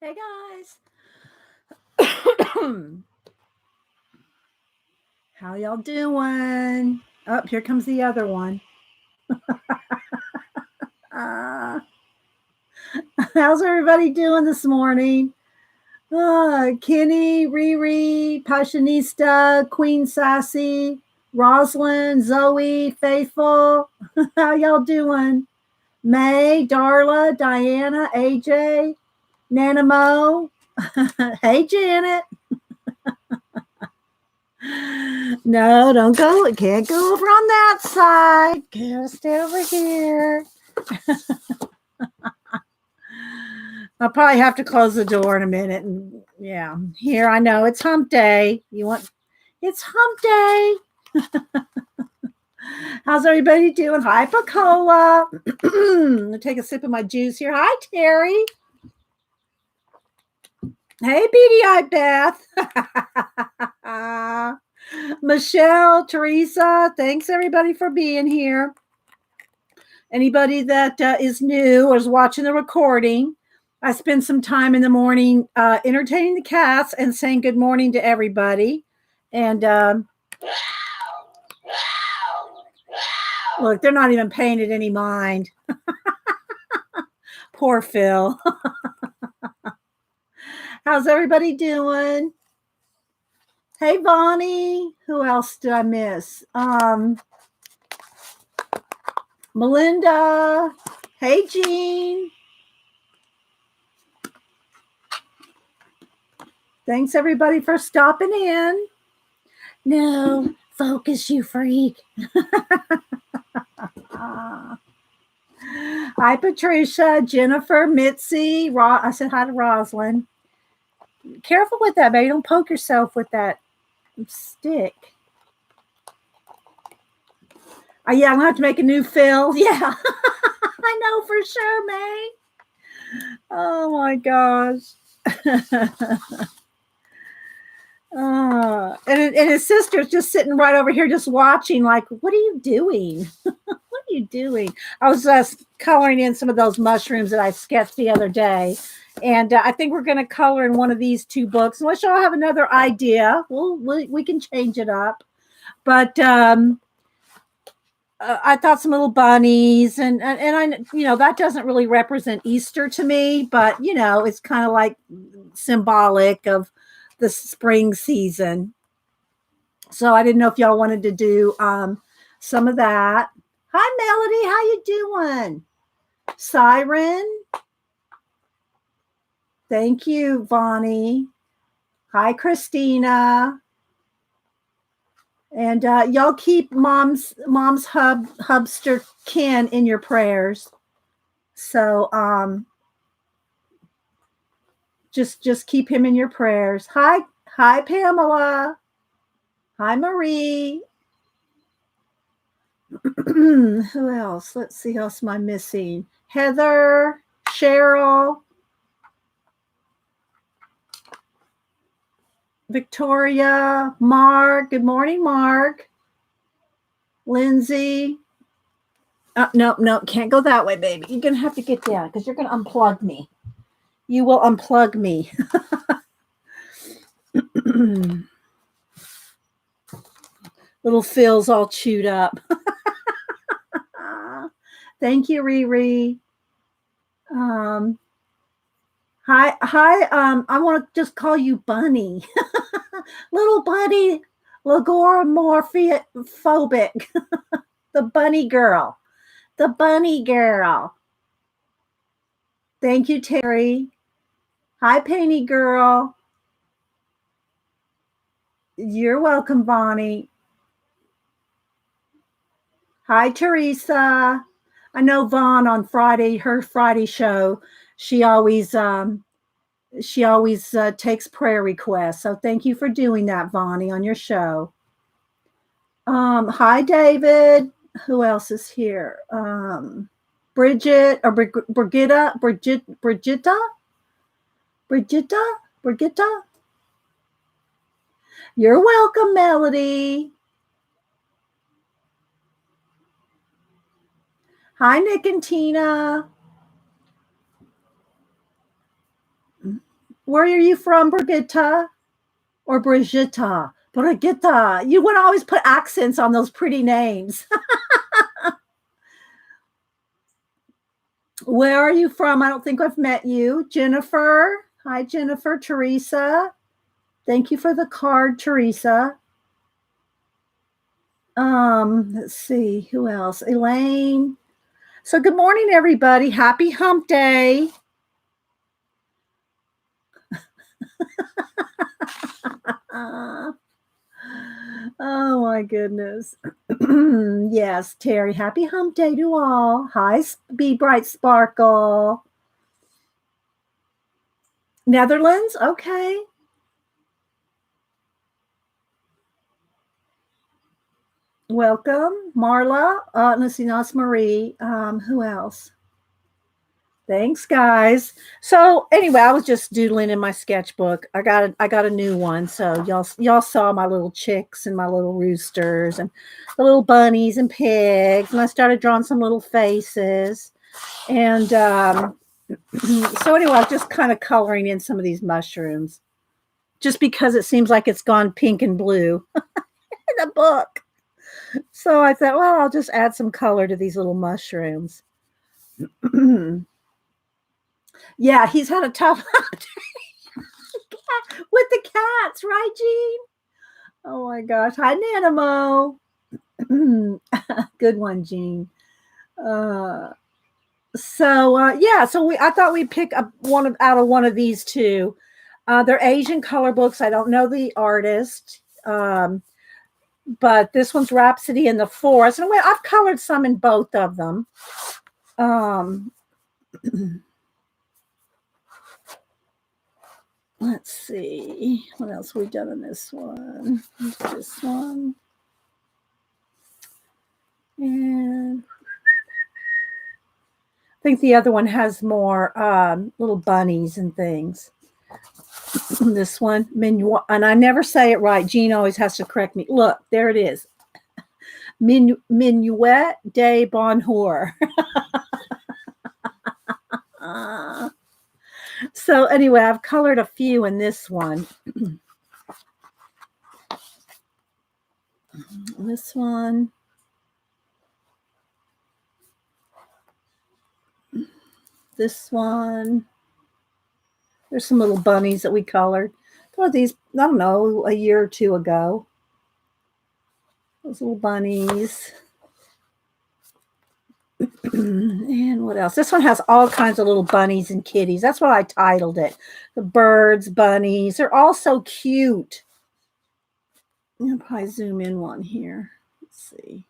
Hey guys. How y'all doing? Oh, here comes the other one. Uh, how's everybody doing this morning? Kenny, Riri, Passionista, Queen Sassy, Rosalind, Zoe, Faithful. How y'all doing? May, Darla, Diana, AJ, Nanamo. Hey, Janet. No, don't go. It can't go over on that side. Gotta stay over here. I'll probably have to close the door in a minute. And yeah, here I know it's hump day. It's hump day. How's everybody doing? Hi, Pacola. I'm gonna take a sip of my juice here. Hi, Terry. Hey, Beady Eye Beth. Michelle, Teresa, thanks everybody for being here. Anybody that is new or is watching the recording, I spend some time in the morning entertaining the cats and saying good morning to everybody. And look, they're not even paying it any mind. Poor Phil. How's everybody doing? Hey, Bonnie. Who else did I miss? Melinda. Hey, Jean. Thanks, everybody, for stopping in. No, focus, you freak. Hi, Patricia, Jennifer, Mitzi. I said hi to Rosalind. Careful with that, baby. Don't poke yourself with that stick. Yeah, I'm going to have to make a new fill. Yeah, I know for sure, May. Oh, my gosh. And his sister's just sitting right over here just watching like, what are you doing? What are you doing? I was just coloring in some of those mushrooms that I sketched the other day. And I think we're going to color in one of these two books. Unless y'all have another idea, we can change it up. But I thought some little bunnies, and I, that doesn't really represent Easter to me, but it's kind of like symbolic of the spring season. So I didn't know if y'all wanted to do some of that. Hi, Melody, how you doing? Siren. Thank you, Vonnie. Hi, Christina. And y'all keep mom's hubster Ken in your prayers. So just keep him in your prayers. Hi, Pamela. Hi, Marie. Who else? Let's see, who else am I missing? Heather, Cheryl, Victoria, Mark. Good morning, Mark. Lindsay. No, can't go that way, baby. You're going to have to get down because you're going to unplug me. You will unplug me. Little Phil's all chewed up. Thank you, Riri. Hi. I want to just call you Bunny. Little Bunny, lagoromorphic. The bunny girl. The bunny girl. Thank you, Terry. Hi, Painty Girl. You're welcome, Bonnie. Hi, Teresa. I know Vaughn on Friday, her Friday show, she always takes prayer requests. So thank you for doing that, Vonnie, on your show. Hi, David. Who else is here? Brigitte or Brigitta. You're welcome, Melody. Hi, Nick and Tina. Where are you from, Brigitta? Or Brigitta? Brigitta. You want to always put accents on those pretty names. Where are you from? I don't think I've met you. Jennifer. Hi, Jennifer. Teresa. Thank you for the card, Teresa. Let's see. Who else? Elaine. So good morning, everybody. Happy hump day. Oh my goodness. Yes, Terry. Happy hump day to all. Hi, Be Bright Sparkle. Netherlands? Okay. Welcome, Marla. Let's see, that's Marie. Who else? Thanks, guys. So anyway, I was just doodling in my sketchbook. I got a new one. So y'all saw my little chicks and my little roosters and the little bunnies and pigs, and I started drawing some little faces. And so anyway, I was just kind of coloring in some of these mushrooms, just because it seems like it's gone pink and blue in the book. So I thought, well, I'll just add some color to these little mushrooms. Yeah, he's had a tough with the cats, right, Gene? Oh my gosh. Hi, Nanamo. Good one, Gene. Uh, so I thought we'd pick up out of one of these two. They're Asian color books. I don't know the artist. But this one's Rhapsody in the Forest. And I've colored some in both of them. Let's see. What else we've done in this one? This one. And I think the other one has more little bunnies and things. This one, and I never say it right. Jean always has to correct me. Look, there it is. Minuet de Bonheur. So anyway, I've colored a few in this one. This one. This one. There's some little bunnies that we colored. Oh, these, I don't know, a year or two ago. Those little bunnies. And what else? This one has all kinds of little bunnies and kitties. That's what I titled it. The birds, bunnies. They're all so cute. I'll probably zoom in one here. Let's see.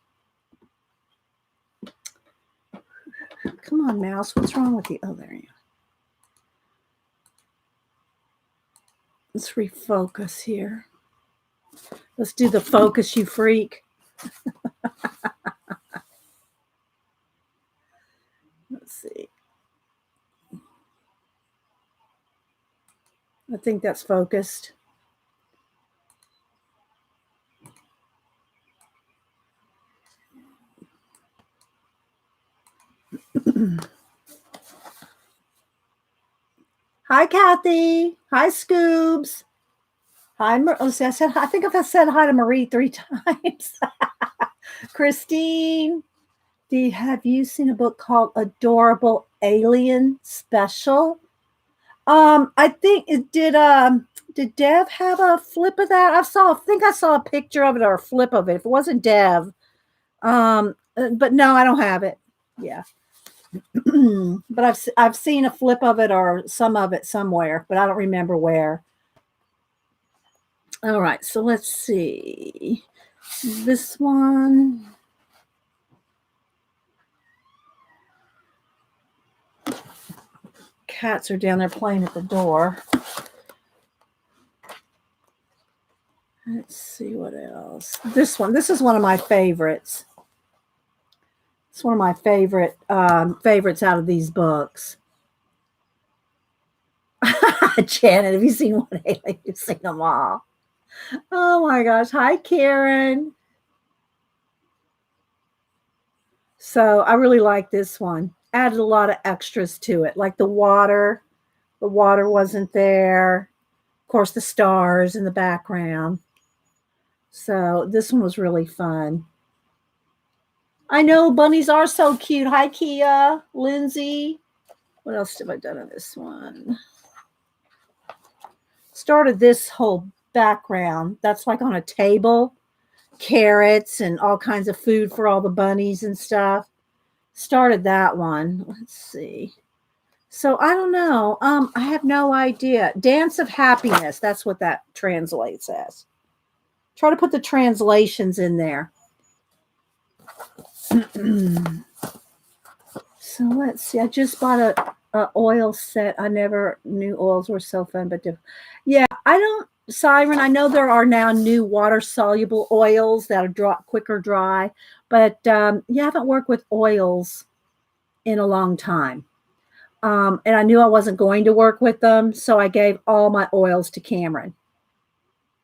Come on, mouse. What's wrong with you? Oh, there you go. Let's refocus here. Let's do the focus, you freak. Let's see. I think that's focused. Hi, Kathy. Hi, Scoobs. Hi, I think I've said hi to Marie 3 times. Christine, have you seen a book called Adorable Alien Special? I think it did. Did Dev have a flip of that? I think I saw a picture of it or a flip of it. If it wasn't Dev, but no, I don't have it. Yeah, but I've seen a flip of it or some of it somewhere, but I don't remember where. All right, so let's see. This one. Cats are down there playing at the door. Let's see what else. This is one of my favorites. It's one of my favorites out of these books. Janet, have you seen one? You've seen them all. Oh my gosh. Hi, Karen. So I really like this one. Added a lot of extras to it, like the water, The water wasn't there. Of course, the stars in the background. So this one was really fun. I know bunnies are so cute. Hi, Kia, Lindsay. What else have I done on this one? Started this whole background. That's like on a table, carrots and all kinds of food for all the bunnies and stuff. Started that one. Let's see. So I don't know. I have no idea. Dance of Happiness. That's what that translates as. Try to put the translations in there. So let's see. I just bought a oil set. I never knew oils were so fun, but yeah, I don't. Siren, I know there are now new water soluble oils that are quicker dry, but you haven't worked with oils in a long time. And I knew I wasn't going to work with them, so I gave all my oils to Cameron.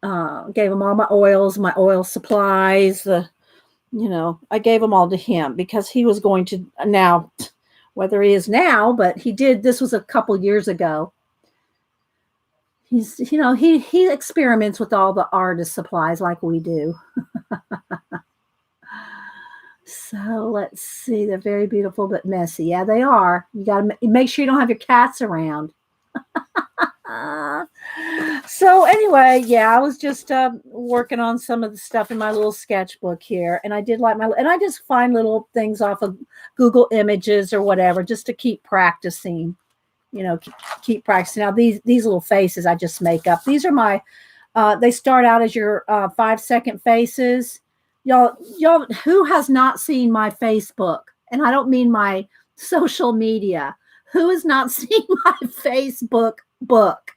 Gave him all my oils, my oil supplies. I gave them all to him because he was going to now, whether he is now, but he did. This was a couple years ago. He's, he experiments with all the artist supplies like we do. So let's see. They're very beautiful but messy. Yeah, they are. You got to make sure you don't have your cats around. So anyway, yeah, I was just working on some of the stuff in my little sketchbook here, and I did and I just find little things off of Google Images or whatever just to keep practicing. Keep practicing. Now these little faces I just make up. These are my. They start out as your 5-second faces. Y'all, who has not seen my Facebook? And I don't mean my social media. Who has not seen my Facebook book?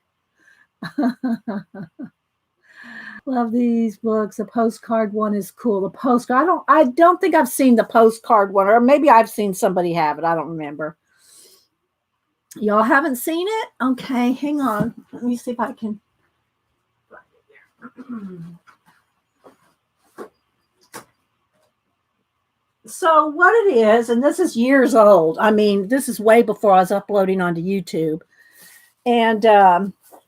Love these books. The postcard one is cool. The postcard. I don't think I've seen the postcard one, or maybe I've seen somebody have it. I don't remember. Y'all haven't seen it? Okay, hang on. Let me see if I can. So what it is, and this is years old. I mean, this is way before I was uploading onto YouTube. And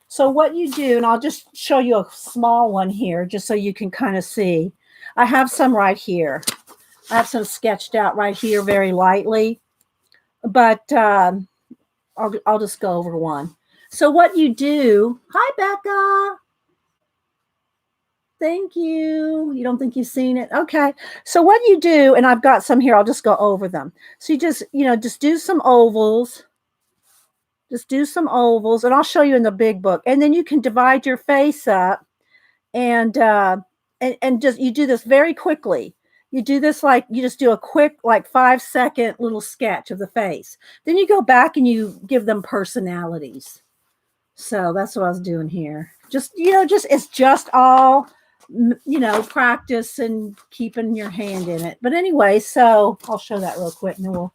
so what you do, and I'll just show you a small one here, just so you can kind of see. I have some right here. I have some sketched out right here very lightly. But I'll just go over one. So what you do, hi, Becca. Thank you. You don't think you've seen it? Okay. So what you do, and I've got some here, I'll just go over them. So you just do some ovals. Just do some ovals, and I'll show you in the big book. And then you can divide your face up and just, you do this very quickly. You do this like, you just do a quick, like 5-second little sketch of the face. Then you go back and you give them personalities. So that's what I was doing here. It's just all, practice and keeping your hand in it. But anyway, so I'll show that real quick and then we'll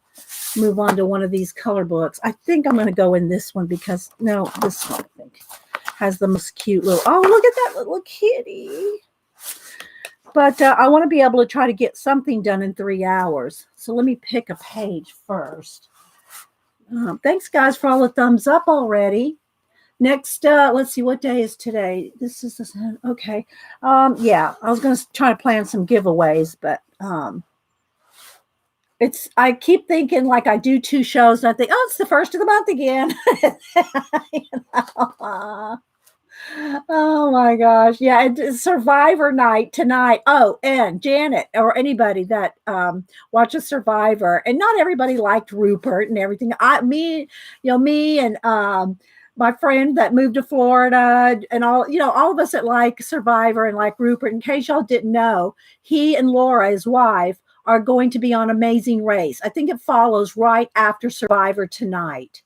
move on to one of these color books. I think I'm going to go in this one because, no, this one I think has the most cute little, oh, look at that little kitty. But I want to be able to try to get something done in 3 hours. So let me pick a page first. Thanks, guys, for all the thumbs up already. Next, let's see, what day is today? This is okay. Yeah, I was going to try to plan some giveaways, but I keep thinking like I do 2 shows, and I think, oh, it's the first of the month again. Oh my gosh. Yeah, it's Survivor night tonight. Oh, and Janet or anybody that watches Survivor, and not everybody liked Rupert and everything. Me and my friend that moved to Florida and all of us that like Survivor and like Rupert. In case y'all didn't know, he and Laura, his wife, are going to be on Amazing Race. I think it follows right after Survivor tonight.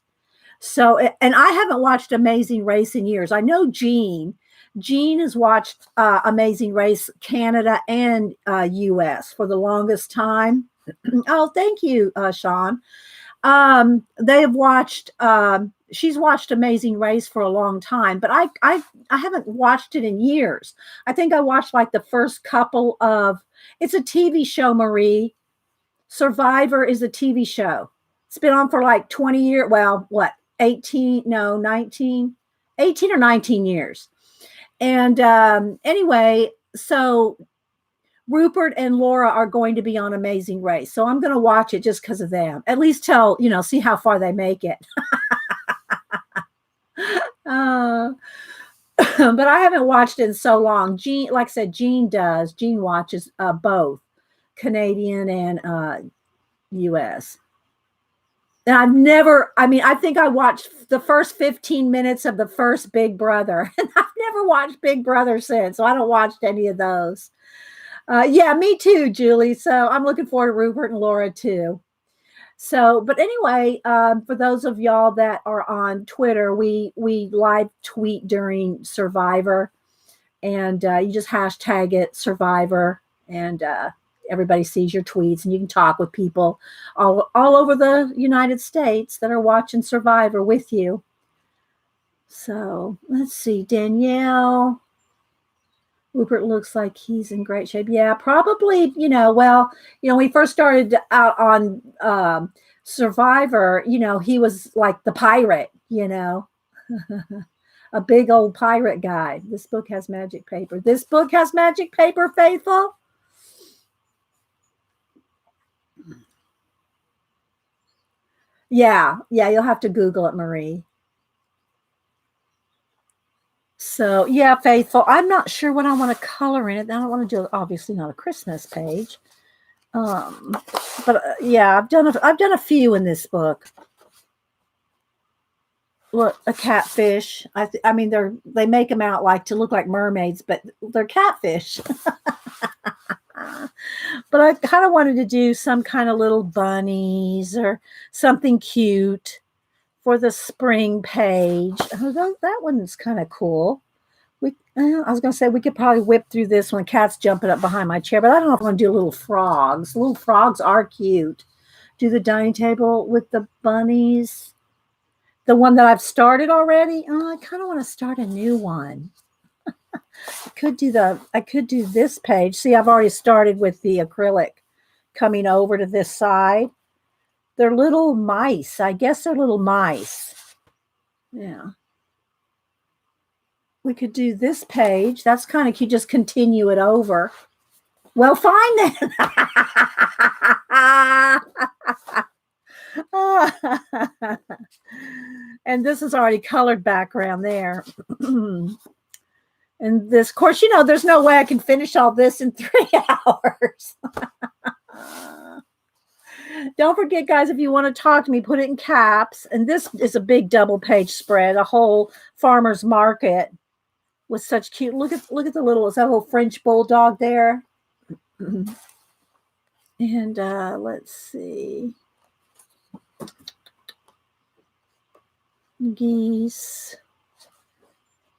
So, and I haven't watched Amazing Race in years. I know Jean has watched Amazing Race Canada and US for the longest time. Oh, thank you, Sean. They have watched, she's watched Amazing Race for a long time, but I haven't watched it in years. I think I watched like the first couple of, it's a TV show, Marie. Survivor is a TV show. It's been on for like 20 years. Well, what? 18, no, 19, 18 or 19 years. And anyway, so Rupert and Laura are going to be on Amazing Race. So I'm going to watch it just because of them. At least till, see how far they make it. uh, but I haven't watched it in so long. Jean, like I said, Jean does. Jean watches both Canadian and US. And I think I watched the first 15 minutes of the first Big Brother. And I've never watched Big Brother since. So I don't watch any of those. Yeah, me too, Julie. So I'm looking forward to Rupert and Laura too. So, but anyway, for those of y'all that are on Twitter, we live tweet during Survivor, and you just hashtag it Survivor, and everybody sees your tweets, and you can talk with people all over the United States that are watching Survivor with you. So let's see, Danielle. Rupert looks like he's in great shape. Yeah, probably, when we first started out on Survivor, he was like the pirate, a big old pirate guy. This book has magic paper. This book has magic paper, Faithful. Yeah, you'll have to Google it, Marie. So, yeah, Faithful. I'm not sure what I want to color in it. I don't want to do, obviously, not a Christmas page. But yeah, I've done a few in this book. Look, a catfish. I mean, they make them out like to look like mermaids, but they're catfish. But I kind of wanted to do some kind of little bunnies or something cute for the spring page. Oh, that one's kind of cool. I was going to say we could probably whip through this one. Cat's jumping up behind my chair, but I don't know if I want to do little frogs. Little frogs are cute. Do the dining table with the bunnies. The one that I've started already. Oh, I kind of want to start a new one. I could do this page. See, I've already started with the acrylic coming over to this side. They're little mice. I guess they're little mice. Yeah. We could do this page. That's kind of cute. Just continue it over. Well, fine then. And this is already colored background there. And this, of course, there's no way I can finish all this in 3 hours. Don't forget, guys, if you want to talk to me, put it in caps. And this is a big double page spread, a whole farmer's market with such cute. Look at the little, is that a little French bulldog there? And let's see. Geese.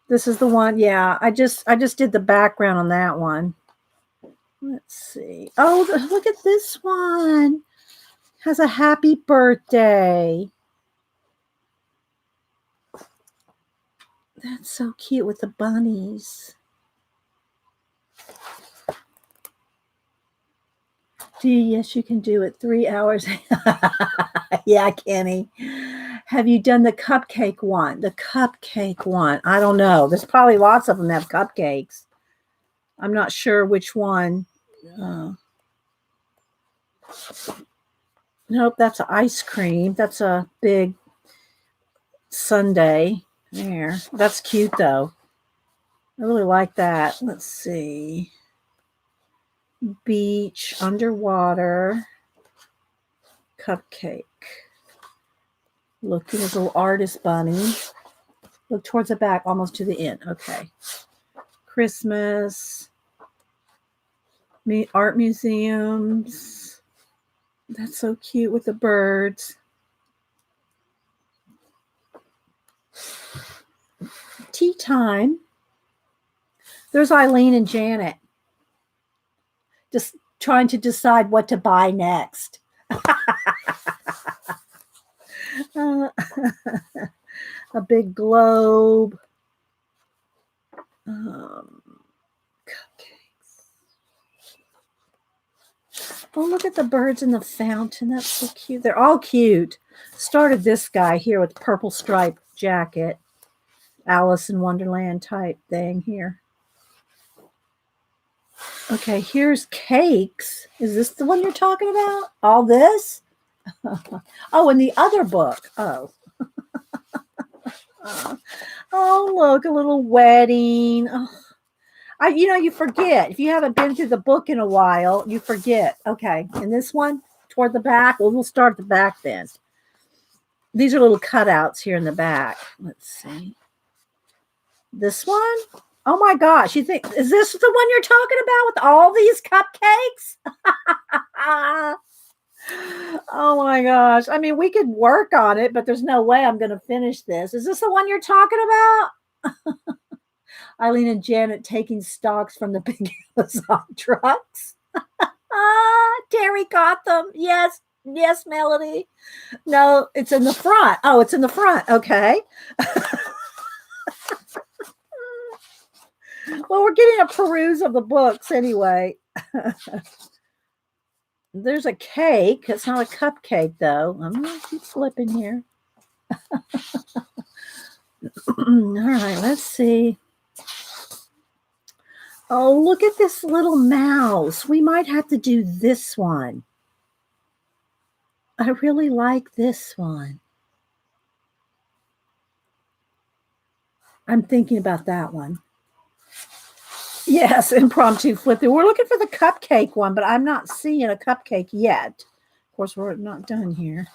This is the one. Yeah, I just did the background on that one. Let's see. Oh, look at this one. Has a happy birthday. That's so cute with the bunnies. Yes, you can do it. 3 hours. Yeah, Kenny. Have you done the cupcake one? The cupcake one. I don't know. There's probably lots of them that have cupcakes. I'm not sure which one. Nope, that's an ice cream. That's a big sundae. There. That's cute, though. I really like that. Let's see. Beach, underwater, cupcake. Looking at a little artist bunny. Look towards the back, almost to the end. Okay. Christmas. Art museums. That's so cute with the birds. Tea time. There's Eileen and Janet. Just trying to decide what to buy next. A big globe. Cupcakes. Oh, look at the birds in the fountain. That's so cute. They're all cute. Started this guy here with purple stripe jacket, Alice in Wonderland type thing here. Okay, here's cakes. Is this the one you're talking about? All this? Oh, and the other book. Oh. Oh, look, a little wedding. Oh. You forget. If you haven't been through the book in a while, you forget. Okay, and this one toward the back. Well, we'll start at the back then. These are little cutouts here in the back. Let's see. This one? Oh my gosh. You think, is this the one you're talking about with all these cupcakes? Oh my gosh. I mean, we could work on it, but there's no way I'm going to finish this. Is this the one you're talking about? Eileen and Janet taking stocks from the big Amazon trucks. Terry got them. Yes. Yes, Melody. No, it's in the front. Oh, it's in the front. Okay. Well, we're getting a peruse of the books anyway. There's a cake. It's not a cupcake, though. I'm going to keep flipping here. All right, let's see. Oh, look at this little mouse. We might have to do this one. I really like this one. I'm thinking about that one. Yes, impromptu flipping. We're looking for the cupcake one, but I'm not seeing a cupcake yet. Of course, we're not done here.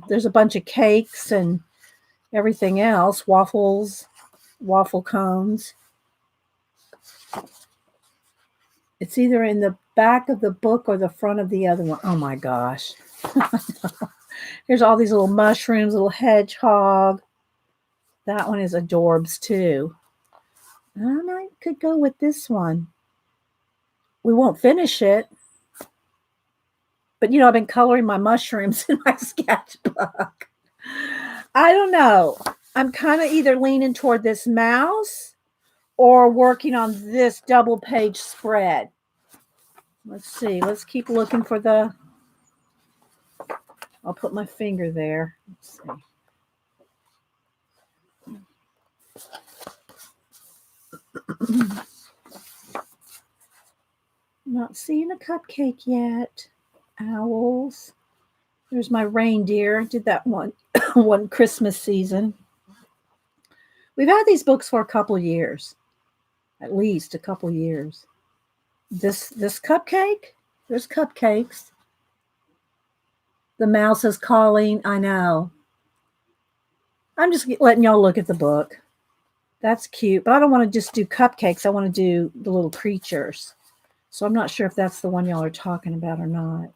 There's a bunch of cakes and everything else. Waffles, waffle cones. It's either in the back of the book or the front of the other one. Oh my gosh. Here's all these little mushrooms, little hedgehog. That one is adorbs too. I could go with this one. We won't finish it. But, I've been coloring my mushrooms in my sketchbook. I don't know. I'm kind of either leaning toward this mouse or working on this double page spread. Let's see. Let's keep looking for I'll put my finger there. Let's see. Not seeing a cupcake yet. Owls. There's my reindeer. I did that one Christmas season. We've had these books for a couple of years. At least a couple of years. This cupcake? There's cupcakes. The mouse is calling. I know. I'm just letting y'all look at the book. That's cute, but I don't want to just do cupcakes. I want to do the little creatures. So I'm not sure if that's the one y'all are talking about or not.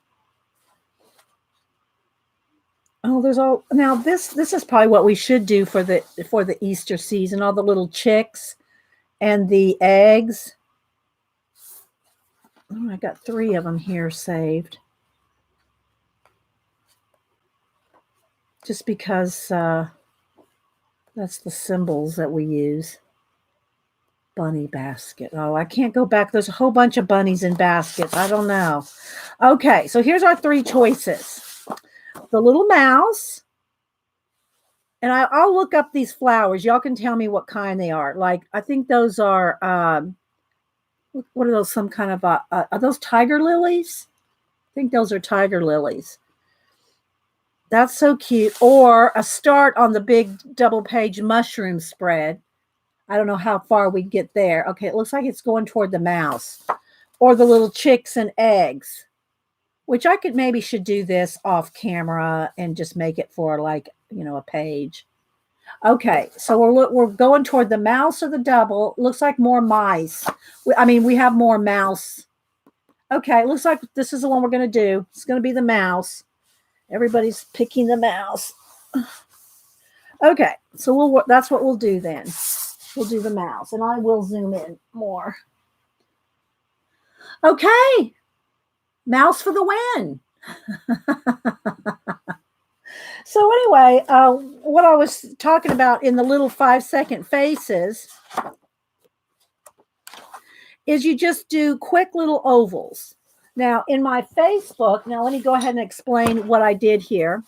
Oh, there's all now. This is probably what we should do for the Easter season. All the little chicks and the eggs. Oh, I got 3 of them here saved. Just because that's the symbols that we use. Bunny basket. Oh, I can't go back. There's a whole bunch of bunnies in baskets. I don't know. Okay, so here's our 3 choices. The little mouse. And I'll look up these flowers. Y'all can tell me what kind they are. Like, I think those are, what are those? Some kind of, are those tiger lilies? I think those are tiger lilies. That's so cute. Or a start on the big double page mushroom spread. I don't know how far we get there. Okay, it looks like it's going toward the mouse. Or the little chicks and eggs. Which I should do this off camera and just make it for like, a page. Okay, so we're going toward the mouse or the double. Looks like more mice. We have more mouse. Okay, looks like this is the one we're going to do. It's going to be the mouse. Everybody's picking the mouse. Okay, so that's what we'll do then. We'll do the mouse, and I will zoom in more. Okay, mouse for the win. So anyway, what I was talking about in the little 5-second faces is you just do quick little ovals. Now, in my Facebook, now let me go ahead and explain what I did here.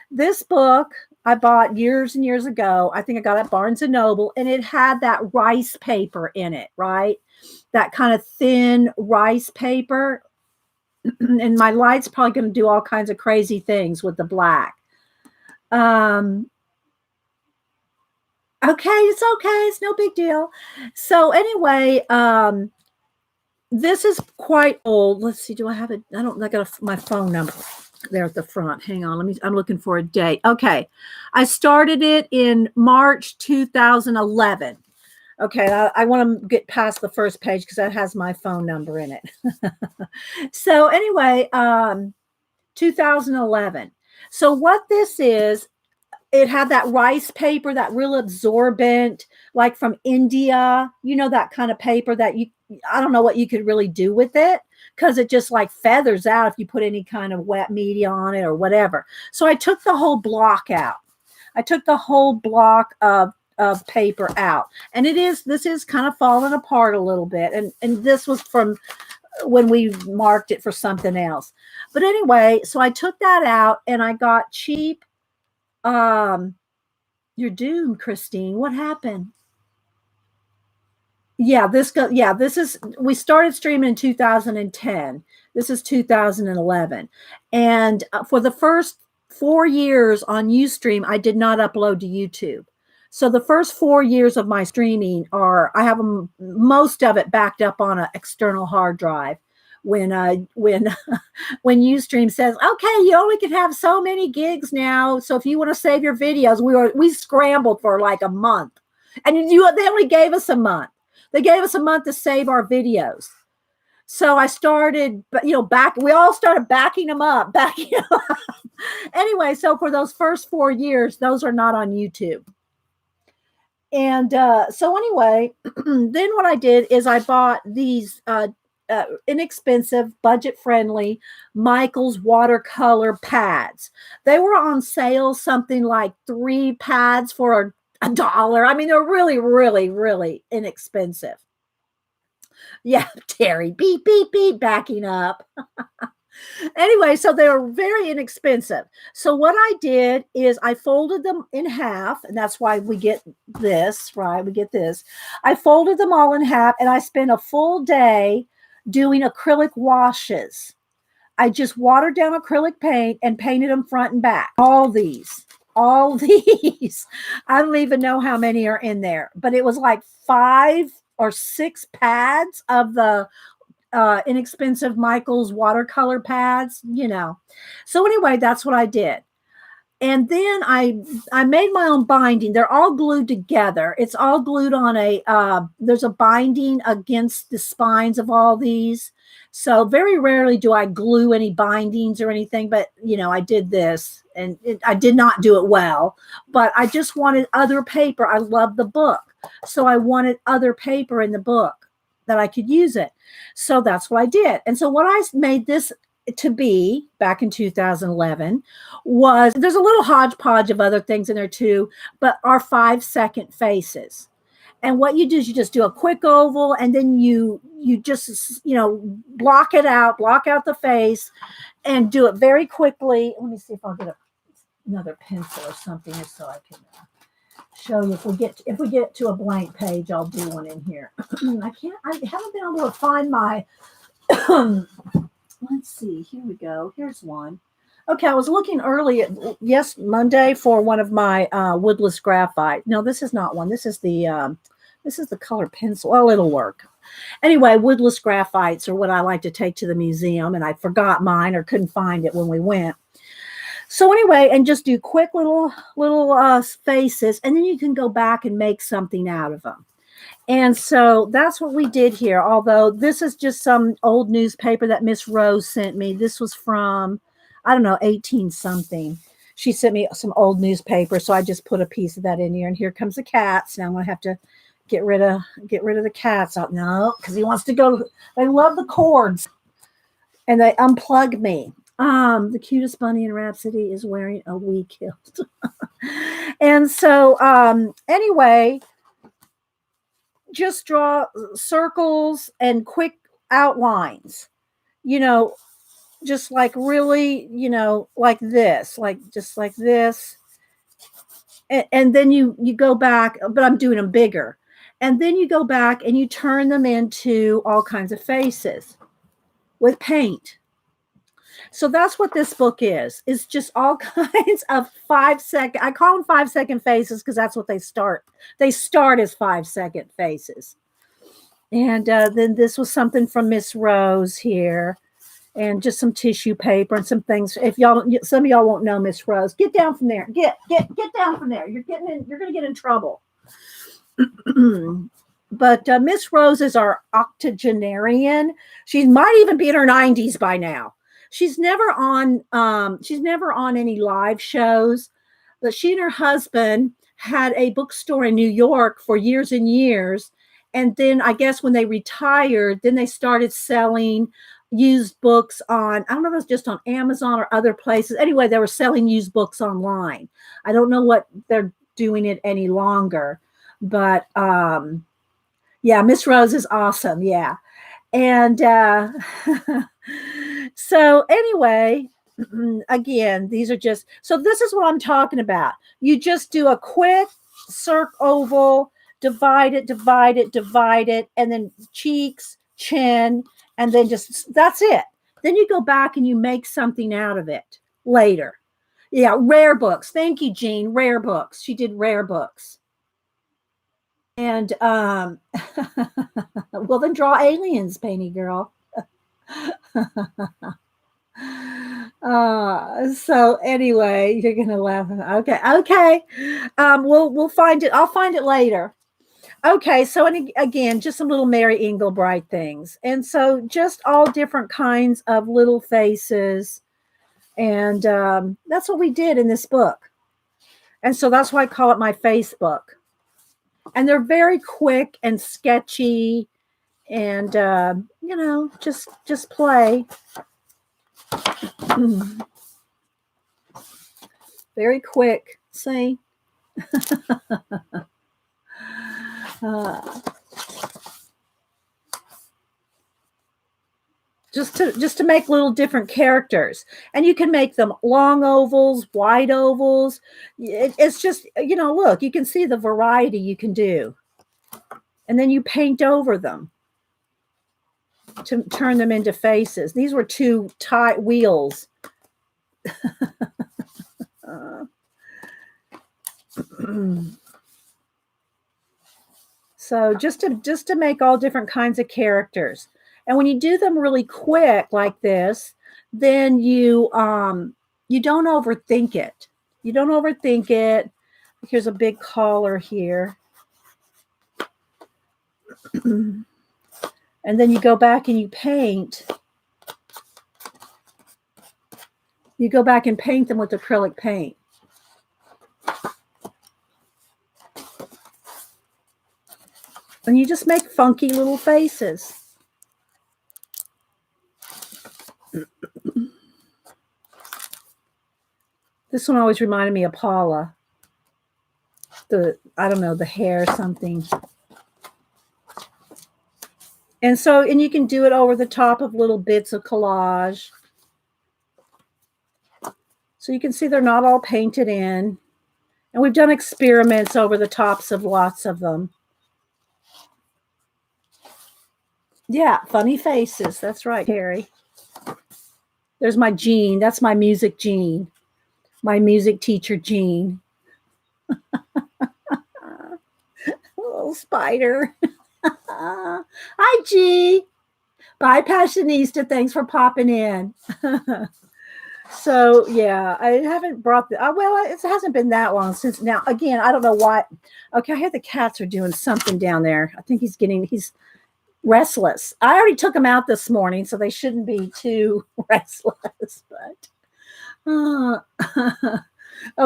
This book I bought years and years ago. I think I got it at Barnes and Noble, and it had that rice paper in it, right? That kind of thin rice paper. And my light's probably going to do all kinds of crazy things with the black. Um, okay, it's okay. It's no big deal. So anyway, this is quite old. Let's see. Do I have it? I got my phone number there at the front. Hang on. I'm looking for a date. Okay. I started it in March 2011. Okay. I want to get past the first page because that has my phone number in it. So anyway, 2011. So what this is, it had that rice paper, that real absorbent, like from India, that kind of paper that I don't know what you could really do with it because it just like feathers out if you put any kind of wet media on it or whatever. So I took the whole block out. I took the whole block of paper out. And this is kind of falling apart a little bit. And this was from when we marked it for something else. But anyway, so I took that out and I got cheap. You're doomed, Christine. What happened? Yeah, we started streaming in 2010. This is 2011. And for the first 4 years on Ustream, I did not upload to YouTube. So the first 4 years of my streaming I have most of it backed up on an external hard drive. When when Ustream says, okay, you only can have so many gigs now. So if you want to save your videos, we scrambled for like a month. And they only gave us a month. They gave us a month to save our videos. So I started, we all started backing them up. Anyway, so for those first 4 years, those are not on YouTube. And so anyway, then what I did is I bought these inexpensive, budget-friendly Michaels watercolor pads. They were on sale, something like 3 pads for $1. I mean, they're really, really, really inexpensive. Yeah, Terry, beep, beep, beep, backing up. Anyway, so they were very inexpensive. So what I did is I folded them in half, and that's why we get this, right? We get this. I folded them all in half, and I spent a full day doing acrylic washes. I just watered down acrylic paint and painted them front and back. All these. I don't even know how many are in there, but it was like 5 or 6 pads of the inexpensive Michaels watercolor pads, So anyway, that's what I did. And then I made my own binding. They're all glued together. It's all glued on there's a binding against the spines of all these. So very rarely do I glue any bindings or anything, but I did this and I did not do it well, but I just wanted other paper. I love the book. So I wanted other paper in the book that I could use it. So that's what I did. And so what I made this to be back in 2011 was, there's a little hodgepodge of other things in there too, but our 5-second faces. And what you do is you just do a quick oval and then you just, block out the face and do it very quickly. Let me see if I'll get another pencil or something just so I can show you. If we get to a blank page, I'll do one in here. I haven't been able to find my, let's see, here we go. Here's one. Okay, I was looking early Monday for one of my woodless graphite. No, this is not one. This is the color pencil. Well, it'll work. Anyway, woodless graphites are what I like to take to the museum, and I forgot mine or couldn't find it when we went. So anyway, and just do quick little faces, and then you can go back and make something out of them. And so that's what we did here. Although this is just some old newspaper that Miss Rose sent me. This was from, I don't know, 18 something. She sent me some old newspaper, so I just put a piece of that in here. And here comes the cats. Now I'm gonna have to get rid of the cats out. No, because he wants to go. They love the cords, and they unplug me. The cutest bunny in Rhapsody is wearing a wee kilt. And so anyway, just draw circles and quick outlines. you know, just like really, like this, like just like this. And then you go back, but I'm doing them bigger. And then you go back and you turn them into all kinds of faces with paint. So that's what this book is. It's just all kinds of 5 second. I call them 5 second faces because that's what they start. They start as 5 second faces. And then this was something from Miss Rose here, and just some tissue paper and some things. If y'all, some of y'all won't know Miss Rose, get down from there. Get down from there. You're getting in. You're going to get in trouble. But Miss Rose is our octogenarian. She might even be in her 90s by now. She's never on. She's never on any live shows. But she and her husband had a bookstore in New York for years and years. And then I guess when they retired, then they started selling used books on, I don't know if it was just on Amazon or other places. Anyway, they were selling used books online. I don't know what they're doing it any longer. But yeah, Miss Rose is awesome. Yeah. And so anyway, again, these are just, so this is what I'm talking about. You just do a quick circle oval, divide it, divide it, divide it, and then cheeks, chin, and then just, that's it. Then you go back and you make something out of it later. Yeah, rare books. Thank you, Jean. Rare books. She did rare books. And well, then draw aliens, Painty Girl. So anyway, you're gonna laugh. Okay, okay. We'll find it. I'll find it later. Okay, so and again, just some little Mary Englebright things, and so just all different kinds of little faces, and that's what we did in this book, and so that's why I call it my Facebook. And they're very quick and sketchy, and just play. Very quick. See. uh, just to make little different characters, and you can make them long ovals, wide ovals. It's just, look, you can see the variety you can do, and then you paint over them to turn them into faces. These were two tie wheels. So just to make all different kinds of characters. And when you do them really quick like this, then you don't overthink it. You don't overthink it. Here's a big collar here. And then you go back and you paint. You go back and paint them with acrylic paint. And you just make funky little faces. This one always reminded me of Paula. I don't know, the hair something. And you can do it over the top of little bits of collage. So you can see they're not all painted in. And we've done experiments over the tops of lots of them. Yeah, funny faces. That's right, Harry. There's my Jean. That's my music Jean. My music teacher Jean. Little spider. Hi, G. Bye, Passionista. Thanks for popping in. So yeah, I haven't brought the. Well, it hasn't been that long since. Now, again, I don't know why. Okay, I hear the cats are doing something down there. I think he's restless. I already took him out this morning, so they shouldn't be too restless. But oh,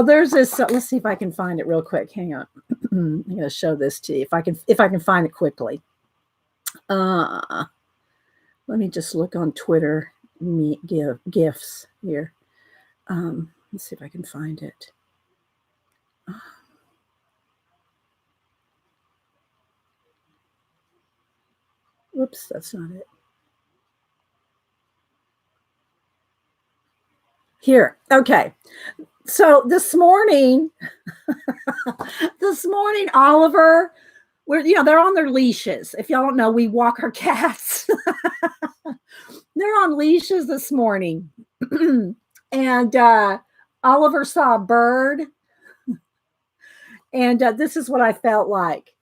there's this. Let's see if I can find it real quick. Hang on. I'm going to show this to you if I can find it quickly. Let me just look on Twitter. GIFs here. Let's see if I can find it. Whoops, that's not it. Here. Okay. So this morning, Oliver, they're on their leashes. If y'all don't know, we walk our cats. They're on leashes this morning. And Oliver saw a bird, and this is what I felt like.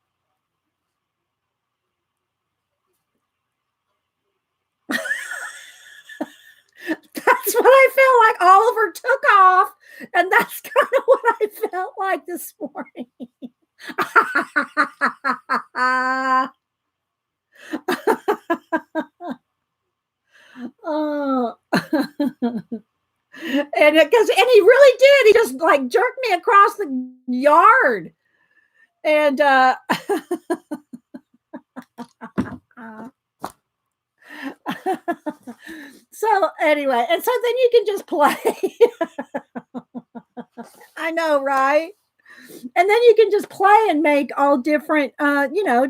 That's what I felt like. Oliver took off, and that's kind of what I felt like this morning. Oh. And he really did. He just like jerked me across the yard. And so anyway, and so then you can just play. I know, right? And then you can just play and make all different,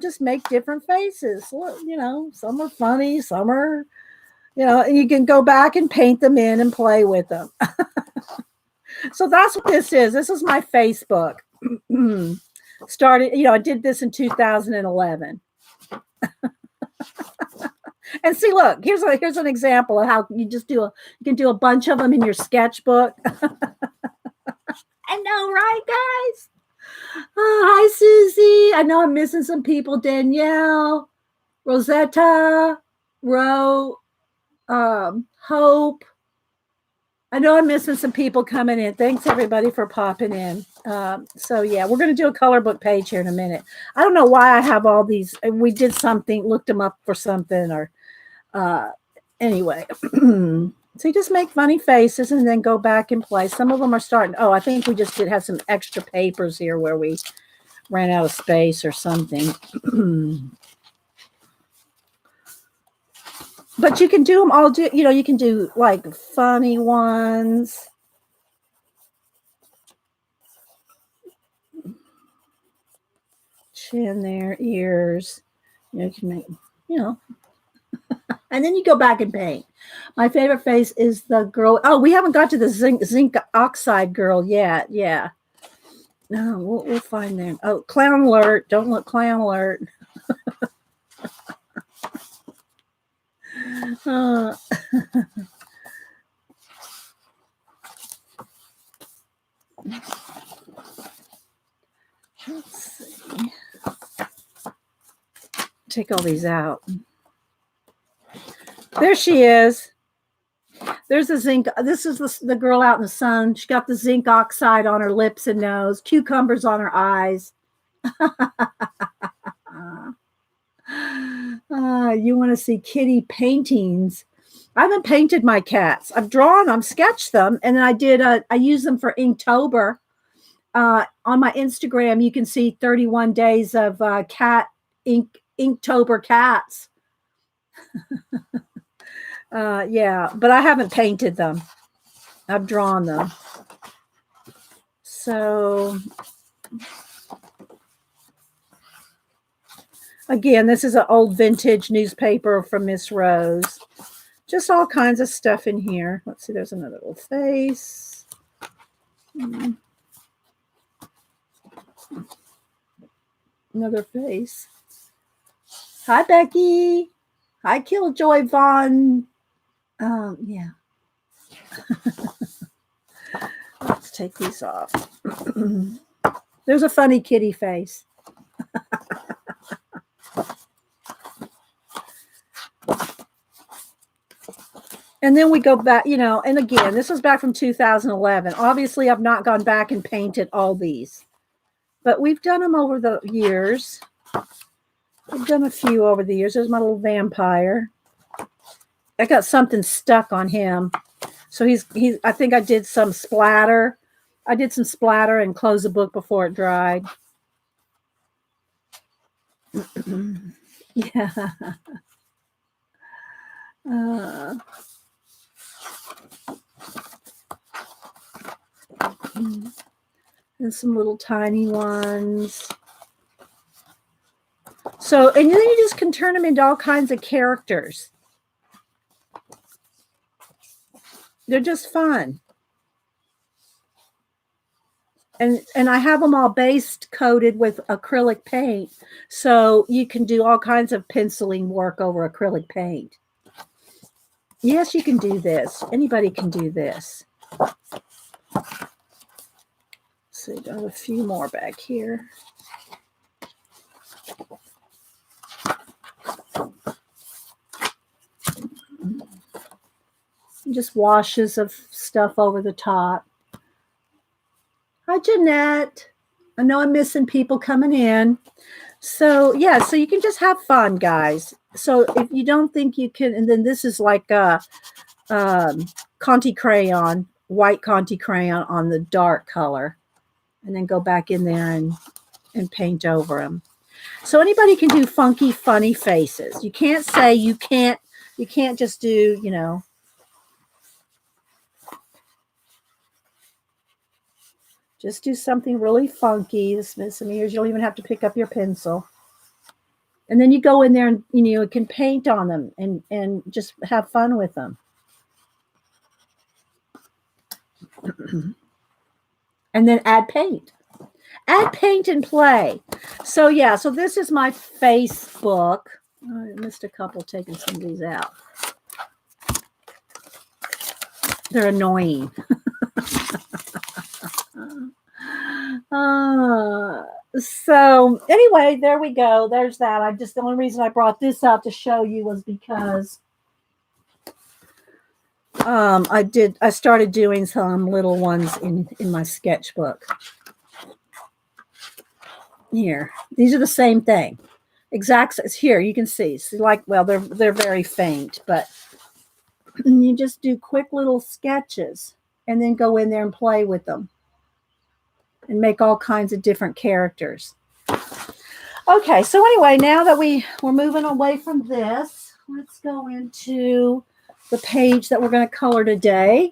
just make different faces. Some are funny, some are, and you can go back and paint them in and play with them. So that's what this is. This is my Facebook. Started, I did this in 2011. And see, look, here's an example of how you can do a bunch of them in your sketchbook. I know, right, guys? Oh, hi, Susie. I know I'm missing some people. Danielle, Rosetta, Hope. I know I'm missing some people coming in. Thanks, everybody, for popping in. So, yeah, we're going to do a color book page here in a minute. I don't know why I have all these. We did something, looked them up for something, or anyway. So you just make funny faces and then go back and play. Some of them are starting. Oh, I think we just did have some extra papers here where we ran out of space or something. But you can do them all. You can do like funny ones. Chin there, ears. You can make, and then you go back and paint. My favorite face is the girl. Oh, we haven't got to the zinc oxide girl yet. Yeah. No, we'll find there. Oh, clown alert. Don't look, clown alert. Let's see. Take all these out. There she is. There's the zinc. This is the girl out in the sun. She got the zinc oxide on her lips and nose, cucumbers on her eyes. You want to see kitty paintings? I haven't painted my cats. I've drawn them, sketched them, and then I use them for Inktober. On my Instagram, you can see 31 days of cat Inktober cats. Yeah, but I haven't painted them. I've drawn them. So again, this is an old vintage newspaper from Miss Rose. Just all kinds of stuff in here. Let's see, there's another little face. Another face. Hi, Becky. Hi, Killjoy Vaughn. Yeah. Let's take these off. There's a funny kitty face. And then we go back, and again, this was back from 2011. Obviously, I've not gone back and painted all these, but we've done them over the years. I've done a few over the years. There's my little vampire. I got something stuck on him. So he's I think I did some splatter. I did some splatter and closed the book before it dried. Yeah. And some little tiny ones. So, and then you just can turn them into all kinds of characters. They're just fun. And I have them all base coated with acrylic paint, so you can do all kinds of penciling work over acrylic paint. Yes, you can do this. Anybody can do this. So got a few more back here. Just washes of stuff over the top. Hi, Jeanette. I know I'm missing people coming in. So, yeah, so you can just have fun, guys. So if you don't think you can, and then this is like a Conti crayon, white Conti crayon on the dark color, and then go back in there and paint over them. So anybody can do funky, funny faces. You can't say you can't just do, just do something really funky. Some years you'll even have to pick up your pencil. And then you go in there and you can paint on them and just have fun with them. And then add paint. Add paint and play. So yeah, so this is my Facebook. I missed a couple taking some of these out. They're annoying. So anyway, there we go. There's that. The only reason I brought this out to show you was because I started doing some little ones in my sketchbook. Here, these are the same thing. Exact. It's here. You can see. So they're very faint, but you just do quick little sketches and then go in there and play with them and make all kinds of different characters. Okay, so anyway, now that we're moving away from this, let's go into the page that we're going to color today.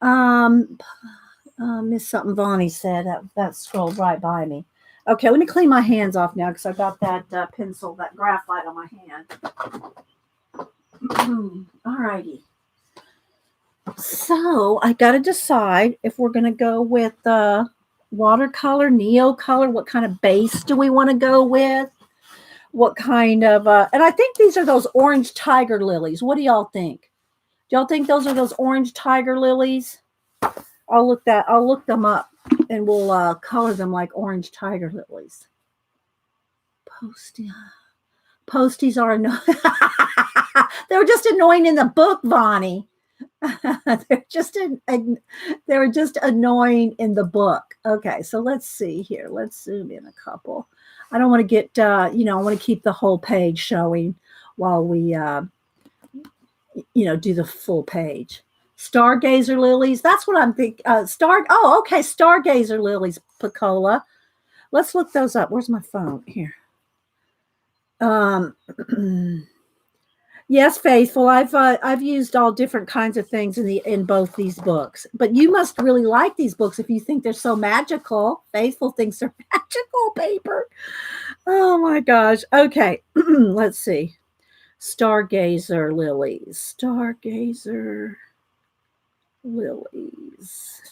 Miss something Vonnie said that scrolled right by me. Okay, let me clean my hands off now because I got that pencil, that graphite on my hand. All righty. So I got to decide if we're going to go with watercolor, neocolor. What kind of base do we want to go with? What kind of, and I think these are those orange tiger lilies. What do y'all think? Do y'all think those are those orange tiger lilies? I'll look them up and we'll color them like orange tiger lilies. Posties are annoying. They were just annoying in the book, Vonnie. They were just annoying in the book. Okay, so let's see here. Let's zoom in a couple. I don't want to get, I want to keep the whole page showing while we, do the full page. Stargazer lilies. That's what I'm thinking. Stargazer lilies, Picola. Let's look those up. Where's my phone? Here. Yes, Faithful. I've used all different kinds of things in both these books. But you must really like these books if you think they're so magical. Faithful thinks they're magical paper. Oh my gosh. Okay, let's see. Stargazer lilies. Stargazer lilies.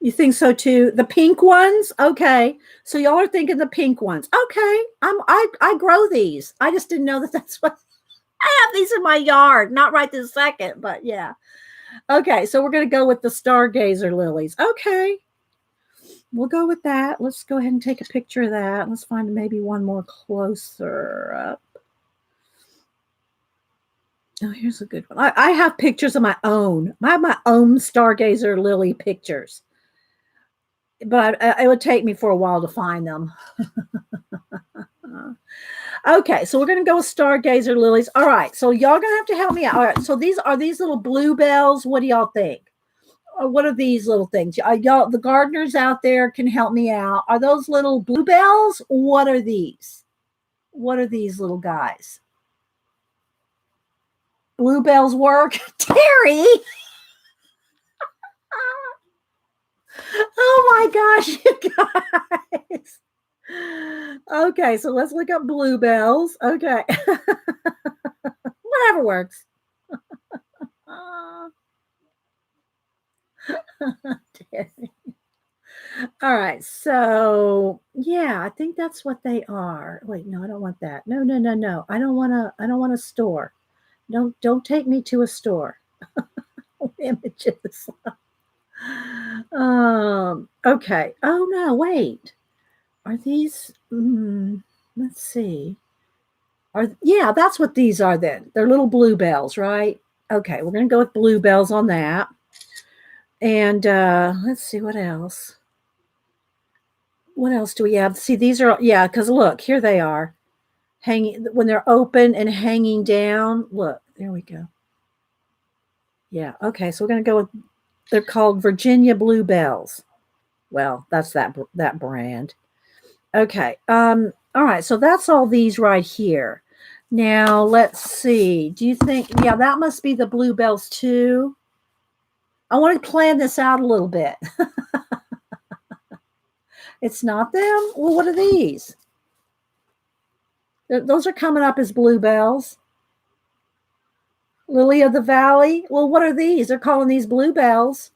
You think so too? The pink ones? Okay. So y'all are thinking the pink ones. Okay. I grow these. I just didn't know that's what I have these in my yard. Not right this second, but yeah. Okay, so we're gonna go with the Stargazer lilies. Okay. We'll go with that. Let's go ahead and take a picture of that. Let's find maybe one more closer up. Oh, here's a good one. I have pictures of my own. I have my own Stargazer lily pictures. But it would take me for a while to find them. Okay, so we're going to go with Stargazer lilies. All right, so y'all going to have to help me out. All right, so these little bluebells. What do y'all think? What are these little things? Y'all, the gardeners out there can help me out. Are those little bluebells? What are these? What are these little guys? Bluebells work? Terry! Oh my gosh, you guys. Okay, so let's look up bluebells. Okay. Whatever works. All right. So yeah, I think that's what they are. Wait, no, I don't want that. No, no, no, no. I don't want a store. Don't take me to a store. Images. Okay. Oh no, wait. Are these let's see. Yeah, that's what these are then. They're little bluebells, right? Okay, we're gonna go with bluebells on that. And let's see what else. What else do we have? See, these are yeah, because look, here they are. Hanging when they're open and hanging down. Look, there we go. Yeah, okay, so we're gonna go with they're called Virginia Bluebells. Well, that's that brand. Okay. All right, so that's all these right here. Now let's see. Do you think yeah, that must be the bluebells too? I want to plan this out a little bit. It's not them? Well, what are these? Those are coming up as bluebells. Lily of the Valley. Well, what are these? They're calling these bluebells.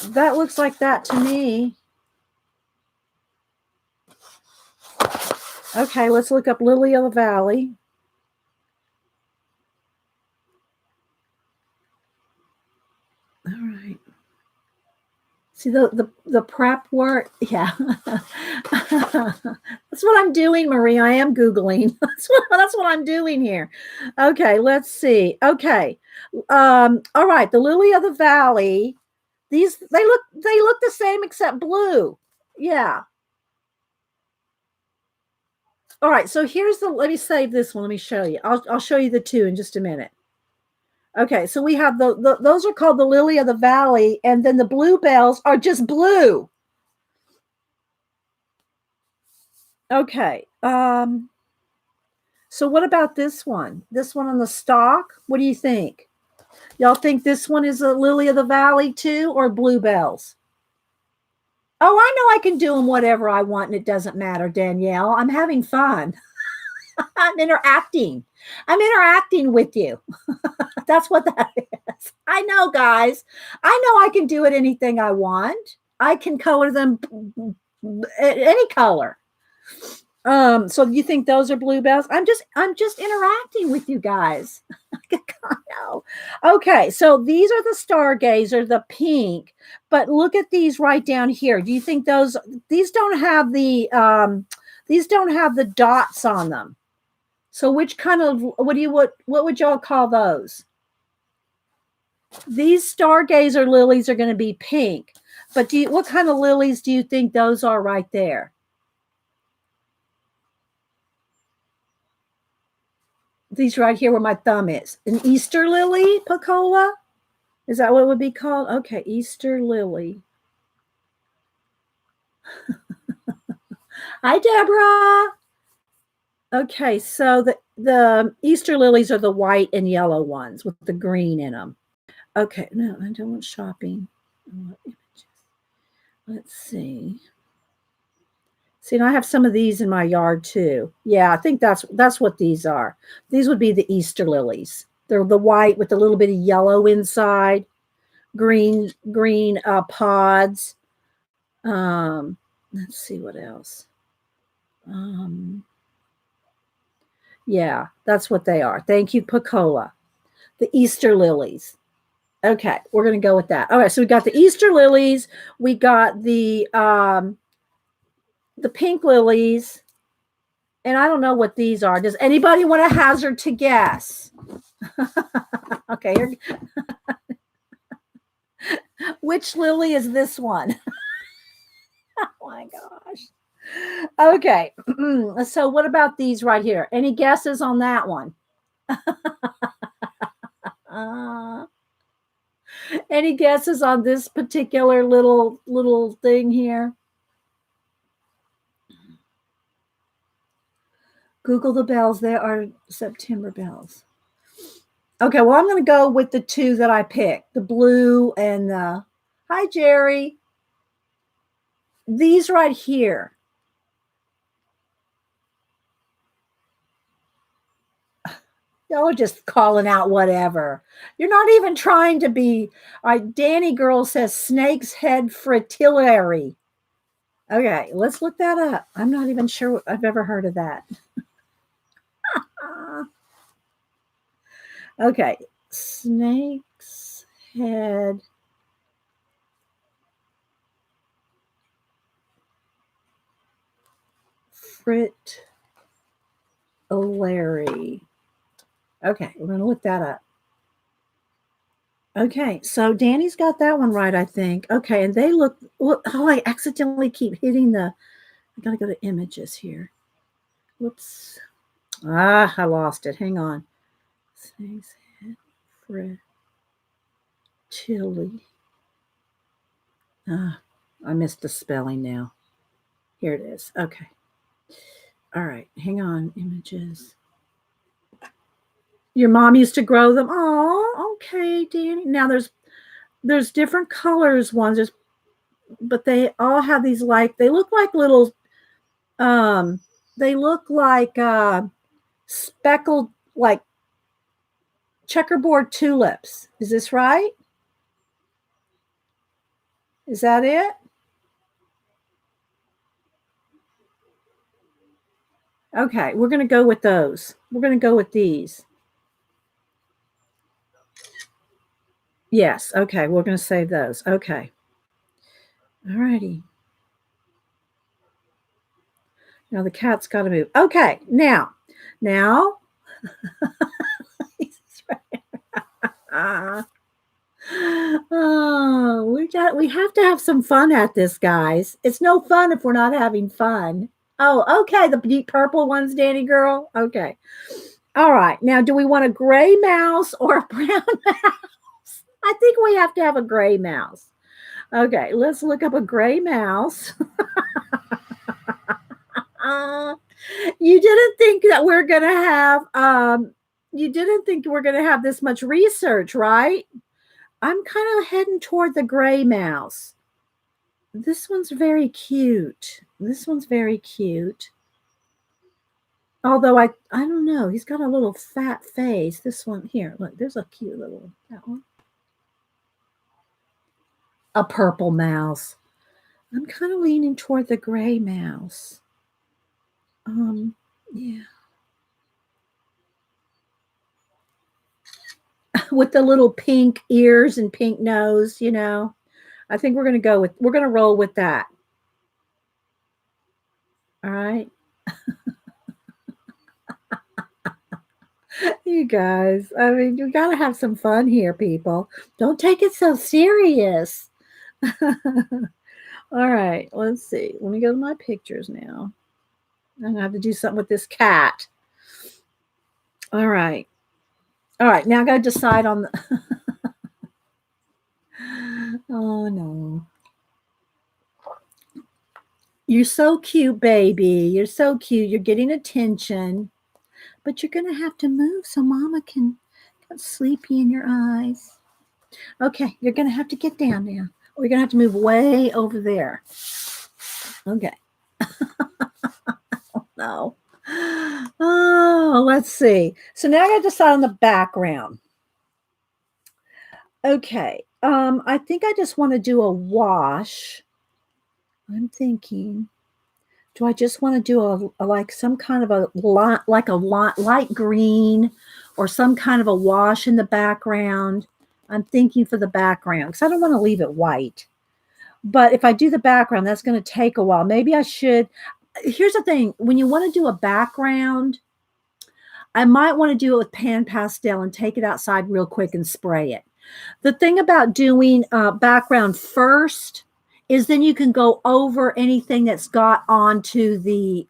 That looks like that to me. Okay, let's look up Lily of the Valley. All right. See the prep work? Yeah. That's what I'm doing, Marie. I am Googling. That's what I'm doing here. Okay, let's see. Okay. All right, the Lily of the Valley. These they look the same except blue. Yeah. All right, so here's the let me save this one. Let me show you. I'll show you the two in just a minute. Okay, so we have the those are called the Lily of the Valley, and then the bluebells are just blue. Okay. So what about this one? This one on the stalk? What do you think? Y'all think this one is a Lily of the Valley too, or bluebells? Oh, I know I can do them whatever I want and it doesn't matter, Danielle. I'm having fun. I'm interacting. I'm interacting with you. That's what that is. I know, guys. I know I can do it anything I want. I can color them any color. So you think those are bluebells? I'm just interacting with you guys. I know. Okay, so these are the stargazer, the pink, but look at these right down here. Do you think these don't have the dots on them? So which kind of what would y'all call those? These stargazer lilies are going to be pink, but what kind of lilies do you think those are right there? These right here where my thumb is. An Easter lily, Pacola? Is that what it would be called? Okay, Easter lily. Hi, Deborah. Okay, so the Easter lilies are the white and yellow ones with the green in them. Okay, no, I don't want shopping. I want images. Let's see. See, and I have some of these in my yard too. Yeah, I think that's what these are. These would be the Easter lilies. They're the white with a little bit of yellow inside, green pods. Let's see what else. Um, yeah, that's what they are. Thank you, Pacola. The Easter lilies. Okay, we're gonna go with that. All right, so we got the Easter lilies. We got the pink lilies, and I don't know what these are. Does anybody want to hazard to guess? Okay, which lily is this one? Oh my gosh. Okay, so what about these right here? Any guesses on that one? Uh, any guesses on this particular little thing here? Google the bells. There are September bells. Okay, well, I'm going to go with the two that I picked, the blue and the. Hi, Jerry. These right here. Y'all are just calling out whatever. You're not even trying to be. All right, Danny Girl says snake's head fritillary. Okay, let's look that up. I'm not even sure I've ever heard of that. Okay, snake's head fritillary. Okay, we're gonna look that up. Okay, so Danny's got that one right, I think. Okay, and they look. Oh, I accidentally keep hitting the. I gotta go to images here. Whoops. Ah, I lost it. Hang on. Snake's head fritillary. Ah, I missed the spelling now. Here it is. Okay. All right. Hang on. Images. Your mom used to grow them. Oh, okay, Danny. Now there's different colors ones, but they all have these like they look like little um they look like speckled like checkerboard tulips. Is this right? Is that it? Okay, we're going to go with those. We're going to go with these. Yes, okay, we're going to save those. Okay. All righty. Now the cat's got to move. Okay, now, oh, we have to have some fun at this, guys. It's no fun if we're not having fun. Oh, okay, the deep purple ones, Danny girl. Okay. All right. Now, do we want a gray mouse or a brown mouse? I think we have to have a gray mouse. Okay, let's look up a gray mouse. You didn't think that we're gonna have you didn't think we're gonna have this much research, right? I'm kind of heading toward the gray mouse. This one's very cute. This one's very cute. Although I don't know, he's got a little fat face. This one here, look, there's a cute little that one. A purple mouse. I'm kind of leaning toward the gray mouse. Yeah. With the little pink ears and pink nose, you know. I think we're going to roll with that. All right. You guys, I mean, you got to have some fun here, people. Don't take it so serious. All right, let's see. Let me go to my pictures now. I'm going to have to do something with this cat. All right. All right, now I got to decide on the. Oh, no. You're so cute, baby. You're so cute. You're getting attention. But you're going to have to move so mama can get sleepy in your eyes. Okay, you're going to have to get down now. We're going to have to move way over there. Okay. Oh, no. Oh, let's see. So now I got to decide on the background. Okay. I think I just want to do a wash. I'm thinking, do I just want to do a like some kind of a light green or some kind of a wash in the background? I'm thinking for the background because I don't want to leave it white. But if I do the background, that's going to take a while. Maybe I should. Here's the thing. When you want to do a background, I might want to do it with pan pastel and take it outside real quick and spray it. The thing about doing background first is then you can go over anything that's got onto the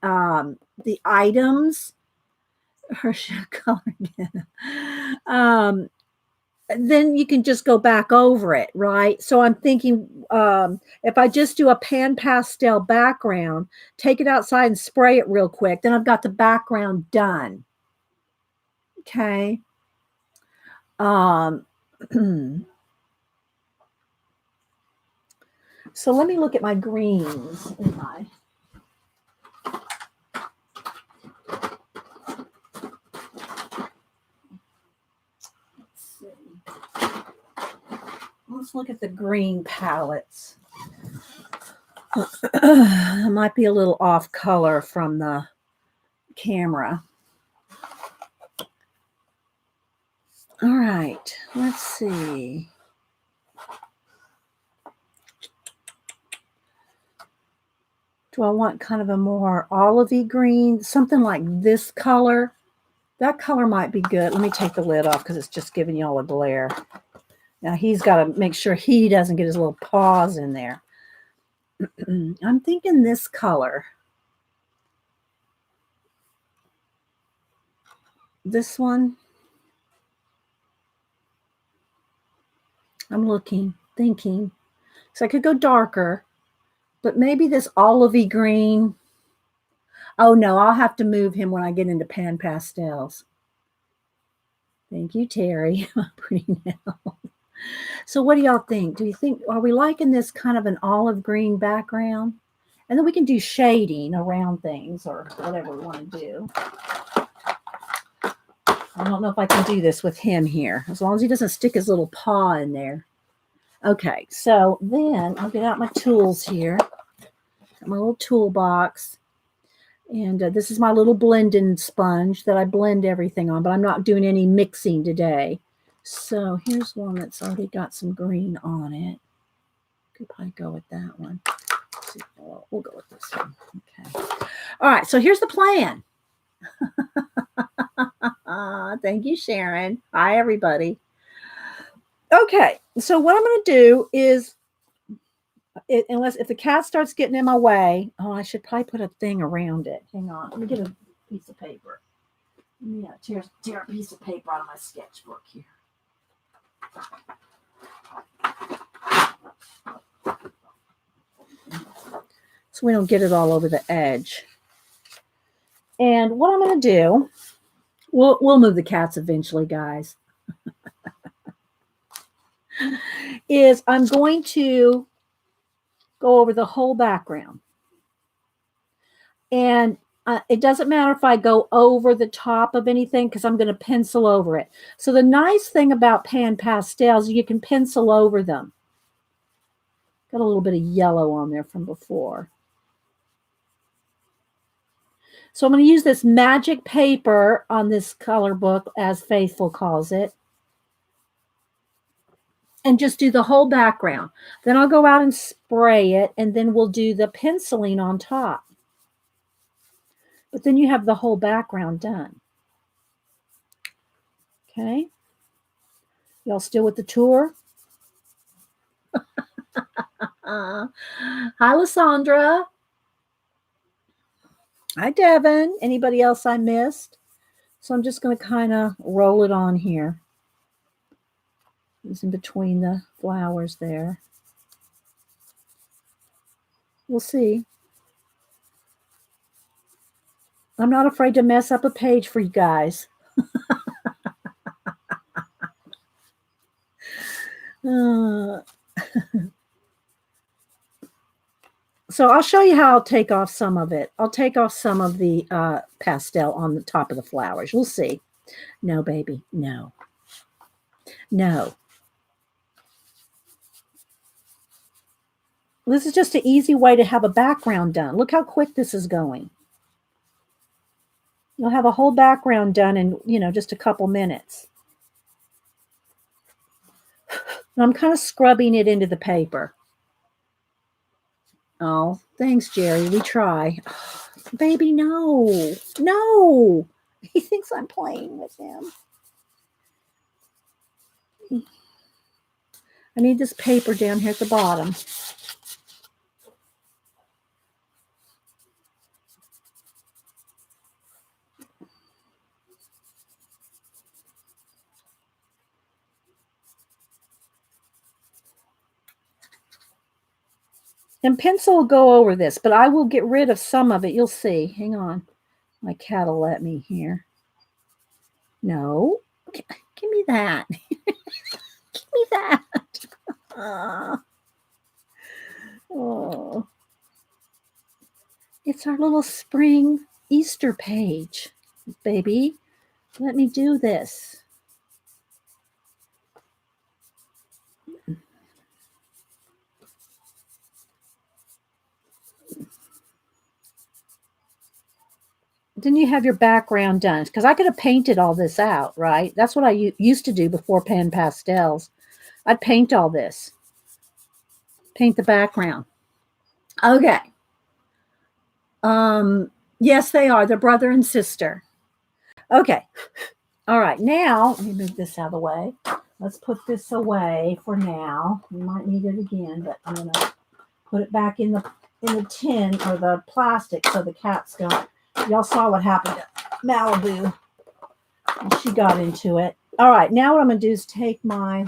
items. Her color again. Then you can just go back over it, right? So I'm thinking if I just do a pan pastel background, take it outside and spray it real quick, then I've got the background done. Okay. So let me look at my greens in my. Let's look at the green palettes. It might be a little off color from the camera. All right, let's see. Do I want kind of a more olivey green, something like this color? That color might be good. Let me take the lid off because it's just giving you all a glare. Now he's got to make sure he doesn't get his little paws in there. I'm thinking this color. This one. I'm looking, thinking. So I could go darker, but maybe this olivey green. Oh no, I'll have to move him when I get into pan pastels. Thank you, Terry. Pretty now. So what do y'all think? Do you think, are we liking this kind of an olive green background? And then we can do shading around things or whatever we want to do. I don't know if I can do this with him here, as long as he doesn't stick his little paw in there. Okay, so then I'll get out my tools here. Got my little toolbox. And this is my little blending sponge that I blend everything on, but I'm not doing any mixing today. So here's one that's already got some green on it. Could probably go with that one. We'll go with this one. Okay. All right, so here's the plan. Thank you, Sharon. Hi, everybody. Okay, so what I'm going to do is, unless if the cat starts getting in my way, I should probably put a thing around it. Hang on, let me get a piece of paper. Let me tear a piece of paper out of my sketchbook here. So we don't get it all over the edge. And what I'm going to do, we'll move the cats eventually, guys, is I'm going to go over the whole background. And it doesn't matter if I go over the top of anything because I'm going to pencil over it. So the nice thing about pan pastels, you can pencil over them. Got a little bit of yellow on there from before. So I'm going to use this magic paper on this color book, as Faithful calls it, and just do the whole background. Then I'll go out and spray it, and then we'll do the penciling on top. But then you have the whole background done. Okay. Y'all still with the tour? Hi, Lysandra. Hi, Devin. Anybody else I missed? So I'm just going to kind of roll it on here. It's in between the flowers there. We'll see. I'm not afraid to mess up a page for you guys. So I'll show you how I'll take off some of it. I'll take off some of the pastel on the top of the flowers. We'll see. No, baby. No. No. This is just an easy way to have a background done. Look how quick this is going. You'll have a whole background done in, just a couple minutes. And I'm kind of scrubbing it into the paper. Oh, thanks, Jerry. We try. Oh, baby, no. No. He thinks I'm playing with him. I need this paper down here at the bottom. And pencil will go over this, but I will get rid of some of it. You'll see. Hang on. My cat will let me here. No. Give me that. Give me that. Oh. It's our little spring Easter page, baby. Let me do this. then you have your background done. Because I could have painted all this out, right? That's what I used to do before pen pastels. I'd paint all this, paint the background. Okay. Yes, they are. They're brother and sister. Okay. All right. Now, let me move this out of the way. Let's put this away for now. We might need it again, but I'm going to put it back in the tin or the plastic so the cats don't. Y'all saw what happened to Malibu. She got into it. All right. Now what I'm going to do is take my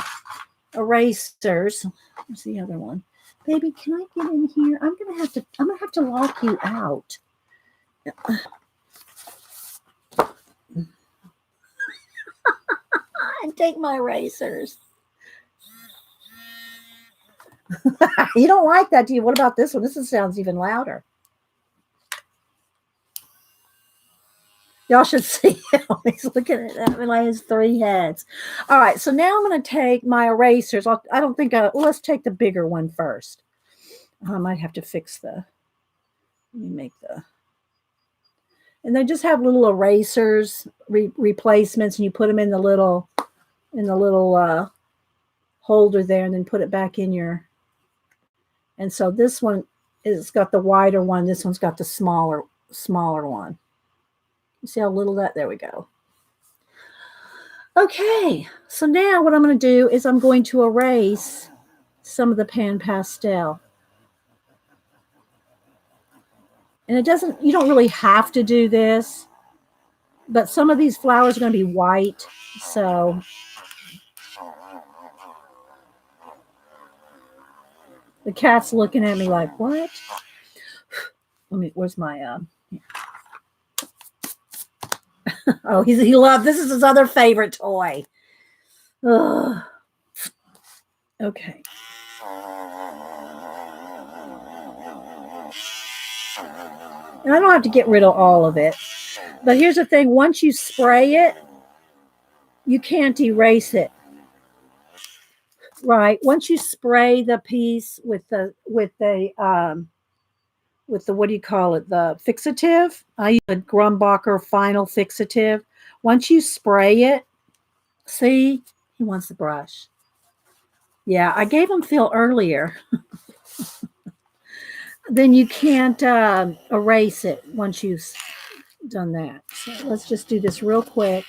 erasers. Where's the other one? Baby, can I get in here? I'm gonna have to lock you out. And take my erasers. You don't like that, do you? What about this one? This one sounds even louder. Y'all should see him. He's looking at that. Like his 3 heads. All right, so now I'm going to take my erasers. I don't think let's take the bigger one first. I might have to fix let me make and they just have little erasers, replacements, and you put them in the little holder there, and then put it back in your. And so this one is got the wider one. This one's got the smaller one. You see how little that? There we go. Okay, so now what I'm going to do is I'm going to erase some of the pan pastel. And you don't really have to do this, but some of these flowers are going to be white, so the cat's looking at me like, what? Where's my, oh, he loved, this is his other favorite toy. Ugh. Okay. And I don't have to get rid of all of it. But here's the thing. Once you spray it, you can't erase it. Right. Once you spray the piece with the what do you call it? The fixative. I use a Grumbacher final fixative. Once you spray it, see, he wants the brush. Yeah, I gave him Phil earlier. Then you can't erase it once you've done that. So let's just do this real quick.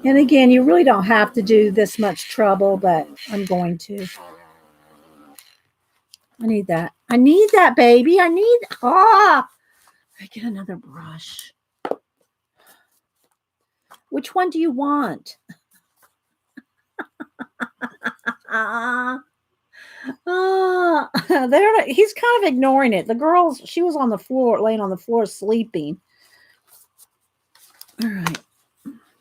And again, you really don't have to do this much trouble, but I'm going to. I need that. I need that, baby. I get another brush. Which one do you want? He's kind of ignoring it. The girl, she was on the floor, laying on the floor, sleeping. All right.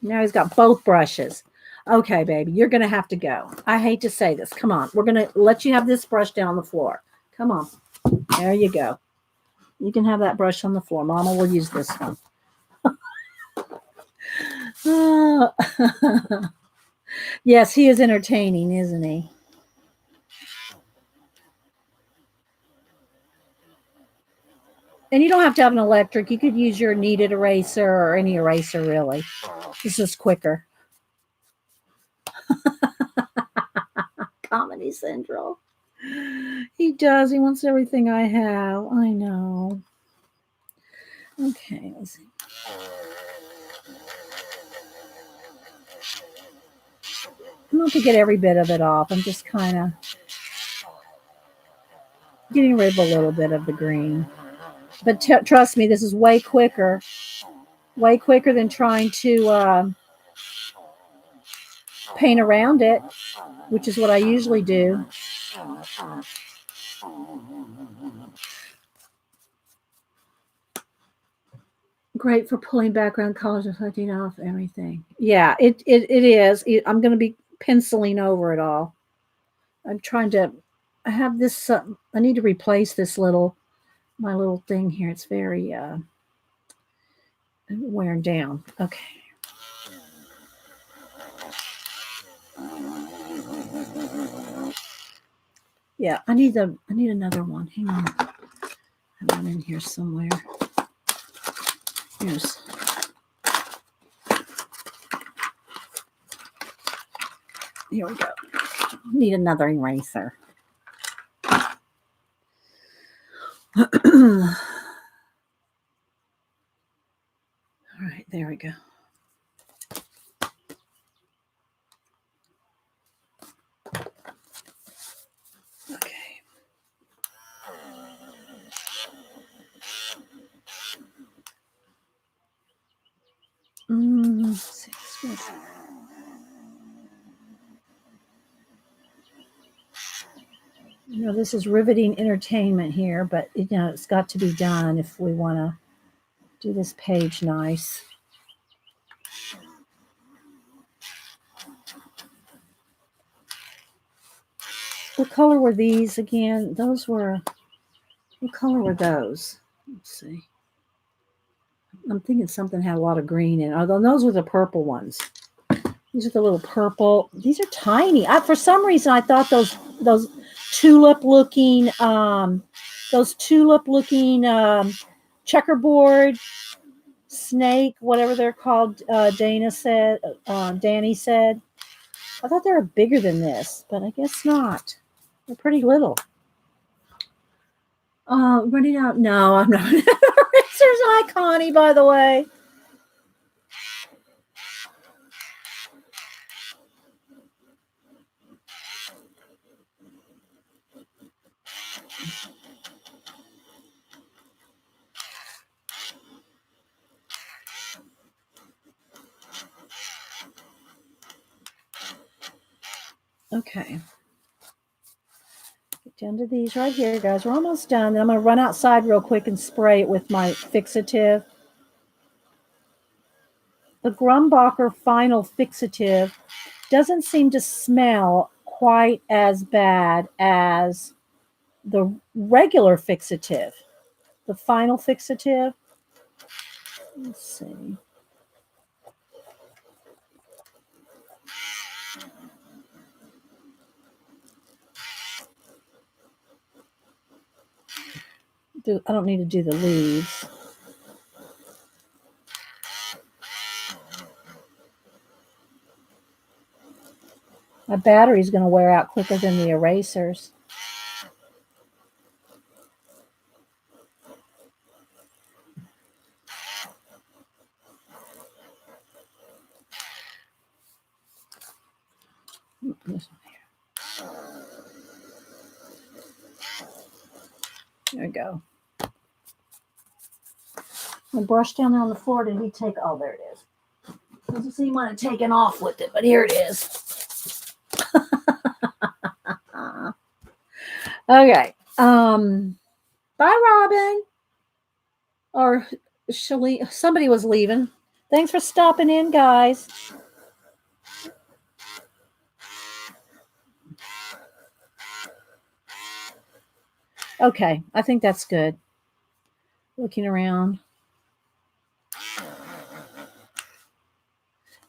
Now he's got both brushes. Okay, baby, you're going to have to go. I hate to say this. Come on. We're going to let you have this brush down on the floor. Come on. There you go. You can have that brush on the floor. Mama will use this one. Yes, he is entertaining, isn't he? And you don't have to have an electric. You could use your kneaded eraser or any eraser, really. This is quicker. Comedy Central. He does. He wants everything I have. I know. Okay, let's see. I'm not to get every bit of it off. I'm just kind of getting rid of a little bit of the green. But trust me, this is way quicker than trying to paint around it, which is what I usually do. Great for pulling background colors, reflecting off everything. Yeah, it is. I'm going to be penciling over it all. I'm trying to. I have this. I need to replace this my little thing here. It's very wearing down. Okay. Yeah, I need another one. Hang on. I have one in here somewhere. Here's. Here we go. Need another eraser. All right, there we go. Okay. Let's see. You know, this is riveting entertainment here, but you know, it's got to be done if we want to do this page nice. What color were these again? Those were, what color were those? Let's see. I'm thinking something had a lot of green in it. Although those were the purple ones. These are the little purple. These are tiny. For some reason, I thought those tulip looking checkerboard snake, whatever they're called. Danny said. I thought they were bigger than this, but I guess not. They're pretty little. Running out. No, I'm not. There's hi, Connie, by the way. Okay. Get down to these right here, guys. We're almost done. Then I'm going to run outside real quick and spray it with my fixative. The Grumbacher Final Fixative doesn't seem to smell quite as bad as the regular fixative. The Final Fixative. Let's see. I don't need to do the leaves. My battery's going to wear out quicker than the erasers. There we go. My brush down there on the floor, did he take? Oh, there it is. Doesn't seem like it's taken off with it, but here it is. Okay. Bye, Robin. Or somebody was leaving. Thanks for stopping in, guys. Okay, I think that's good. Looking around.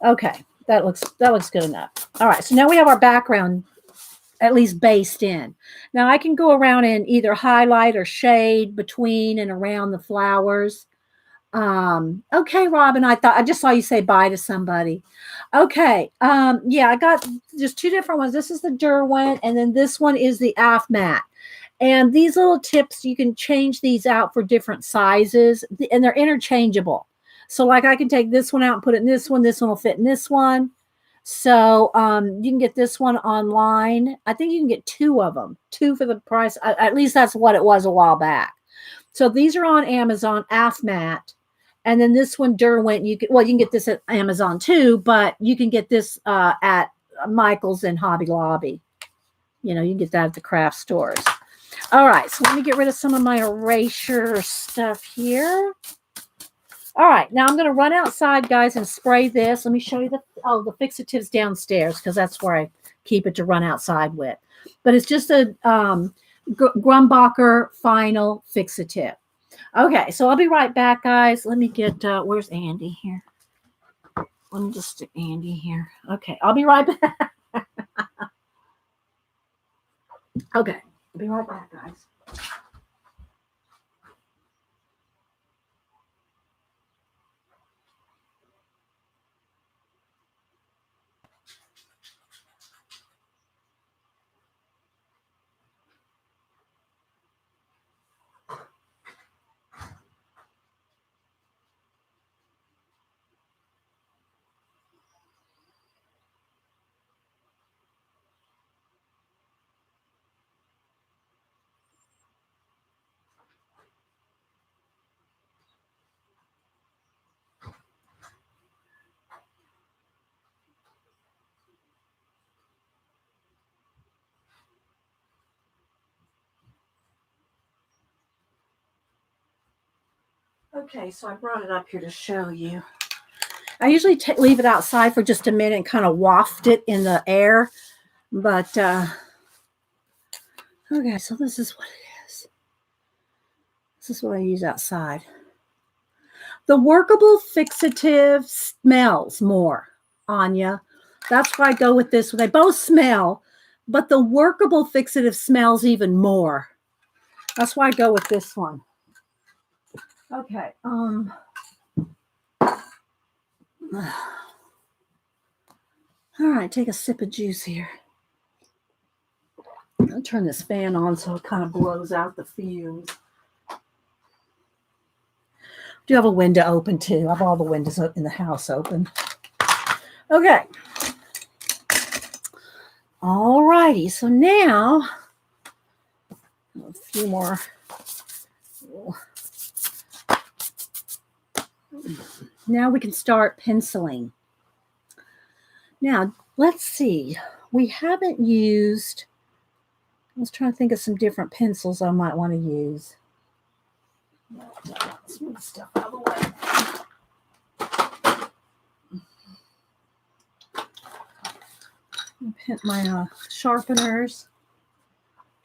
Okay, that looks good enough. All right, so now we have our background at least based in. Now I can go around and either highlight or shade between and around the flowers. Okay, Robin, I just saw you say bye to somebody. Okay. Yeah, I got just two different ones. This is the Derwent, and then this one is the Afmat. And these little tips, you can change these out for different sizes, and they're interchangeable. So like I can take this one out and put it in this one. This one will fit in this one. So you can get this one online. I think you can get two of them, two for the price. At least that's what it was a while back. So these are on Amazon, Afmat. And then this one, Derwent, you can get this at Amazon too, but you can get this at Michael's and Hobby Lobby. You know, you can get that at the craft stores. All right, so let me get rid of some of my erasure stuff here. All right, now I'm going to run outside, guys, and spray this. Let me show you the fixatives downstairs because that's where I keep it to run outside with. But it's just a Grumbacher Final Fixative. Okay, so I'll be right back, guys. Let me get, where's Andy here? Let me just stick Andy here. Okay, I'll be right back. Okay, I'll be right back, guys. Okay, so I brought it up here to show you. I usually leave it outside for just a minute and kind of waft it in the air. But, okay, so this is what it is. This is what I use outside. The workable fixative smells more, Anya. That's why I go with this. They both smell, but the workable fixative smells even more. That's why I go with this one. Okay. All right, take a sip of juice here. I'll turn this fan on so it kind of blows out the fumes. Do have a window open too. I have all the windows in the house open. Okay. All righty. So now a few more. Now we can start penciling. Now, let's see. We haven't used, let's try to think of some different pencils I might want to use. Let's move stuff out of the way. Hit my sharpeners.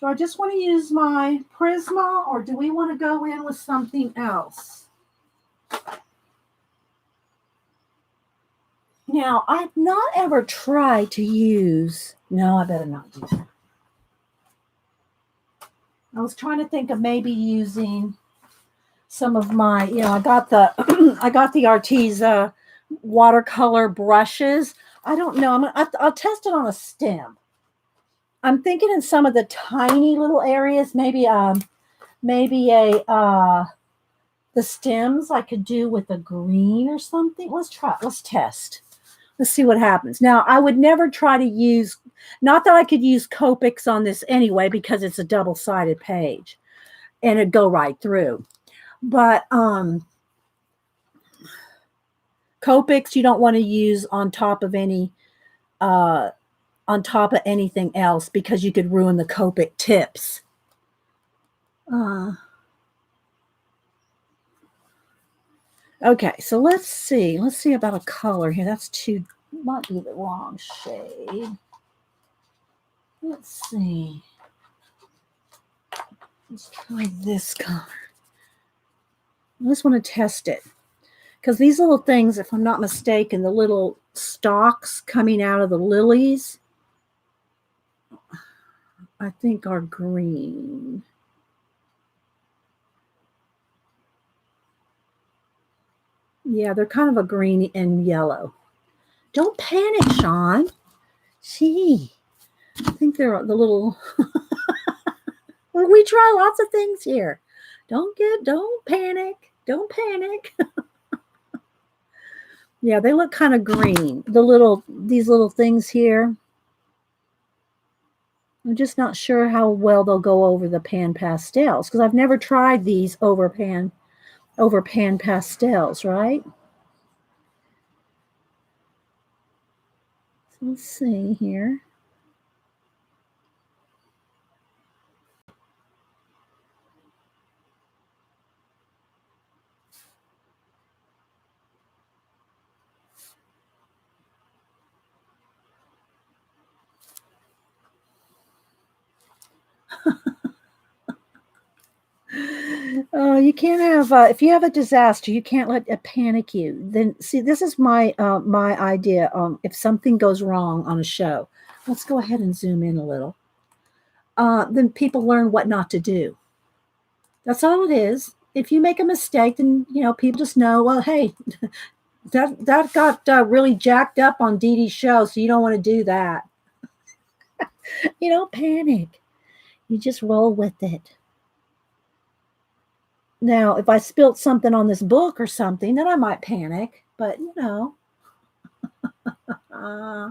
Do I just want to use my Prisma, or do we want to go in with something else? Now, I've not ever tried to use, no, I better not do that. I was trying to think of maybe using some of my, I got the I got the Arteza watercolor brushes. I don't know. I'll test it on a stem. I'm thinking in some of the tiny little areas, maybe the stems I could do with a green or something. Let's test. Let's see what happens. Now, I would never try to use, not that I could use Copics on this anyway, because it's a double-sided page and it'd go right through. But Copics you don't want to use on top of anything else, because you could ruin the Copic tips. Okay, so let's see. Let's see about a color here. That's too, might be the wrong shade. Let's see. Let's try this color. I just want to test it, because these little things, if I'm not mistaken, the little stalks coming out of the lilies, I think are green. Yeah, they're kind of a green and yellow. Don't panic, Sean. Gee, I think they're the little. Well, we try lots of things here. Don't panic. Don't panic. Yeah, they look kind of green. These little things here. I'm just not sure how well they'll go over the pan pastels, because I've never tried these over pan pastels, right? So let's see here. Oh, you can't have if you have a disaster, you can't let it panic you. Then see, this is my idea. If something goes wrong on a show, let's go ahead and zoom in a little. then people learn what not to do. That's all it is. If you make a mistake, then people just know. Well, hey, that got really jacked up on Dee Dee's show, so you don't want to do that. You don't panic. You just roll with it. Now, if I spilt something on this book or something, then I might panic. But uh,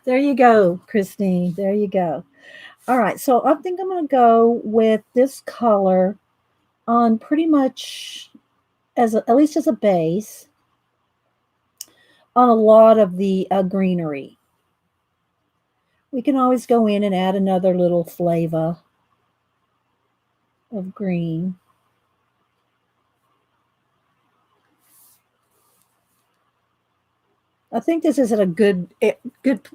there you go, Christine. There you go. All right, so I think I'm going to go with this color on pretty much at least as a base on a lot of the greenery. We can always go in and add another little flavor of green. I think this is at a good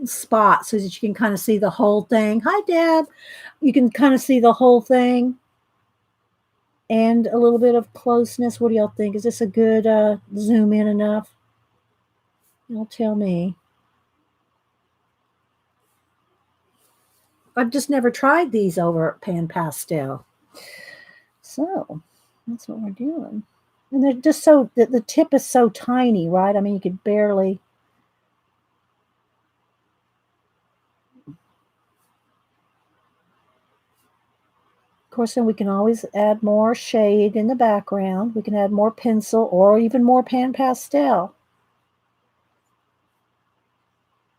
spot so that you can kind of see the whole thing. Hi, Deb. You can kind of see the whole thing and a little bit of closeness. What do y'all think? Is this a good zoom in enough? Y'all tell me. I've just never tried these over at Pan Pastel. So that's what we're doing. And they're just so, the tip is so tiny, right? I mean, you could barely. Of course, then we can always add more shade in the background. We can add more pencil or even more Pan Pastel.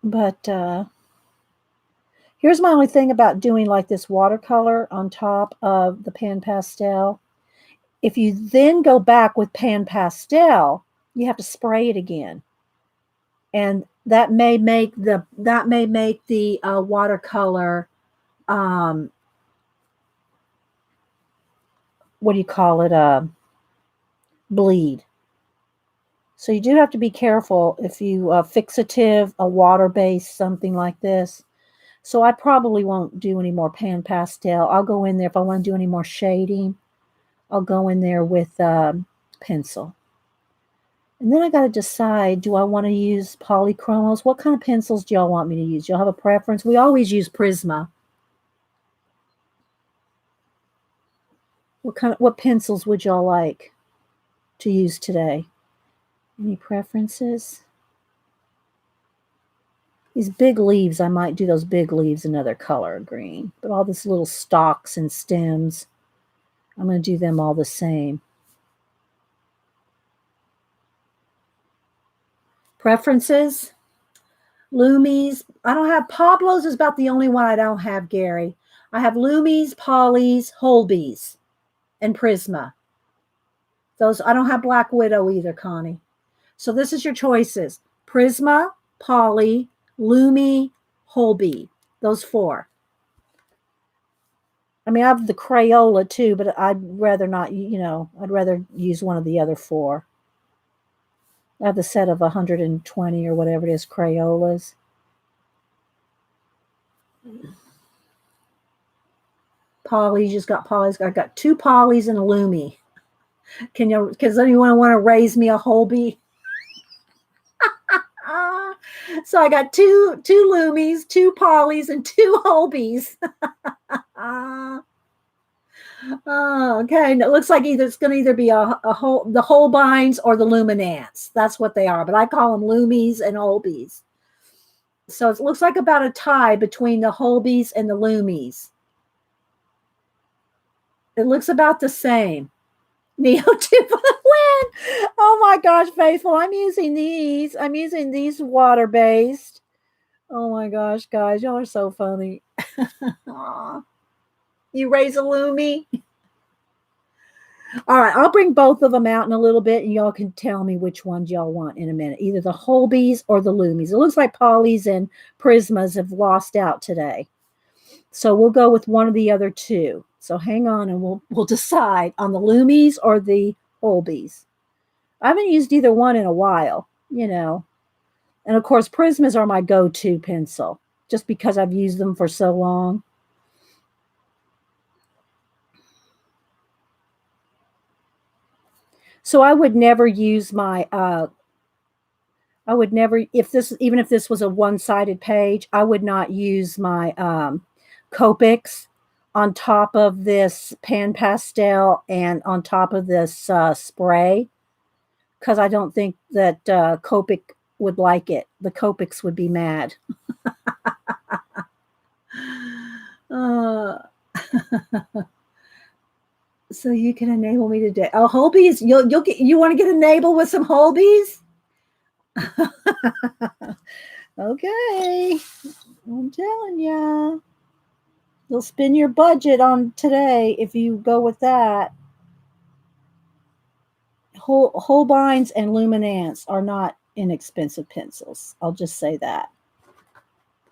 But here's my only thing about doing like this watercolor on top of the Pan Pastel. If you then go back with Pan Pastel, you have to spray it again. And that may make the watercolor what do you call it, bleed. So you do have to be careful if you fixative a water base, something like this. So I probably won't do any more Pan Pastel. I'll go in there if I want to do any more shading. I'll go in there with pencil. And then I got to decide, do I want to use polychromos? What kind of pencils do y'all want me to use? Do y'all have a preference? We always use Prisma. What pencils would y'all like to use today? Any preferences? These big leaves, I might do those big leaves another color green. But all these little stalks and stems, I'm going to do them all the same. Preferences? Loomies. I don't have Pablo's is about the only one I don't have, Gary. I have Loomies, Polys, Holbees, and Prisma. Those I don't have Black Widow either, Connie. So this is your choices: Prisma, Poly, Lumi, Holbee. Those four. I mean, I have the Crayola too, but I'd rather not. I'd rather use one of the other four. I have the set of 120 or whatever it is Crayolas. Polys, just got Polys. I got 2 Polys and a Lumi. Because anyone want to raise me a Holbee? So I got two Loomies, 2 Polys, and 2 Holbees. Okay. And it looks like it's going to either be the Holbeins or the Luminance. That's what they are. But I call them Loomies and Holbees. So it looks like about a tie between the Holbees and the Loomies. It looks about the same. Neo 2 for the win. Oh my gosh, Faithful. I'm using these. I'm using these water-based. Oh my gosh, guys. Y'all are so funny. You raise a Lumi? All right, I'll bring both of them out in a little bit, and y'all can tell me which ones y'all want in a minute. Either the Holbees or the Loomies. It looks like Polys and Prismas have lost out today. So we'll go with one of the other two. So hang on, and we'll decide on the Loomies or the Holbees. I haven't used either one in a while, And of course, Prismas are my go-to pencil, just because I've used them for so long. So I would never use my even if this was a one-sided page, I would not use my Copics on top of this pan pastel and on top of this spray, because I don't think that Copic would like it. The Copics would be mad. Uh, so you can enable me today. Oh, Holbees, you'll get. You want to get enabled with some Holbees? Okay, I'm telling ya, you'll spend your budget on today if you go with that. Holbeins and Luminance are not inexpensive pencils. I'll just say that.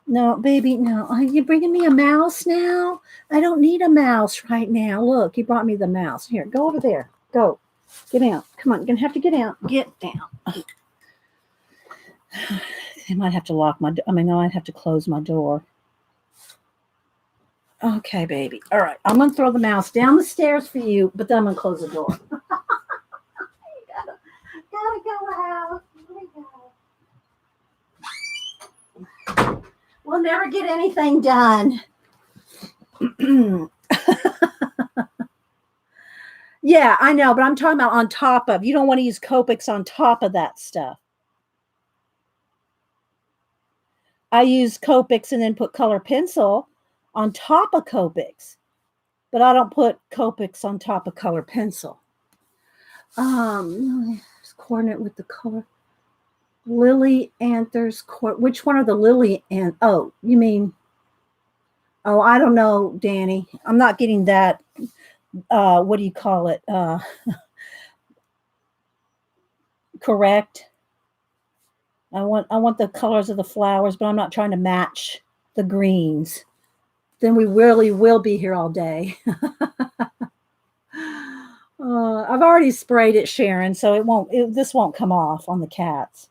No, baby, no. Are you bringing me a mouse now? I don't need a mouse right now. Look, you brought me the mouse. Here, go over there. Go. Get out. Come on, you're going to have to get out. Get down. I might have to lock my I might have to close my door. Okay, baby. All right. I'm going to throw the mouse down the stairs for you, but then I'm going to close the door. You gotta go out. We'll never get anything done. Yeah, I know, but I'm talking about on top of. You don't want to use Copics on top of that stuff. I use Copics and then put color pencil on top of Copics, but I don't put Copics on top of color pencil. Coordinate with the color. Lily anthers. Which one are the lily and? Oh, you mean? Oh, I don't know, Danny. I'm not getting that. What do you call it? Correct. I want the colors of the flowers, but I'm not trying to match the greens. Then we really will be here all day. I've already sprayed it, Sharon, so this won't come off on the cats.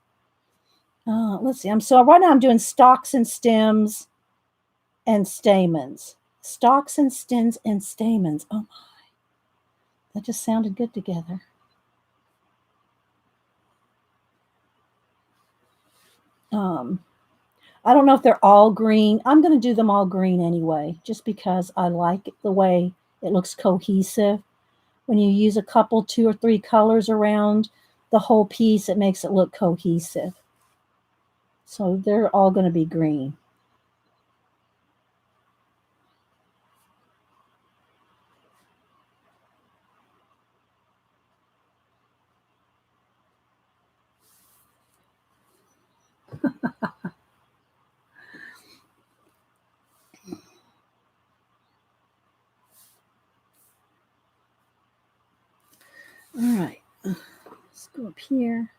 Let's see. Right now I'm doing stalks and stems and stamens. Stalks and stems and stamens. Oh my. That just sounded good together. I don't know if they're all green. I'm going to do them all green anyway, just because I like the way it looks cohesive. When you use a couple, 2 or 3 colors around the whole piece, it makes it look cohesive. So they're all going to be green. All right, let's go up here.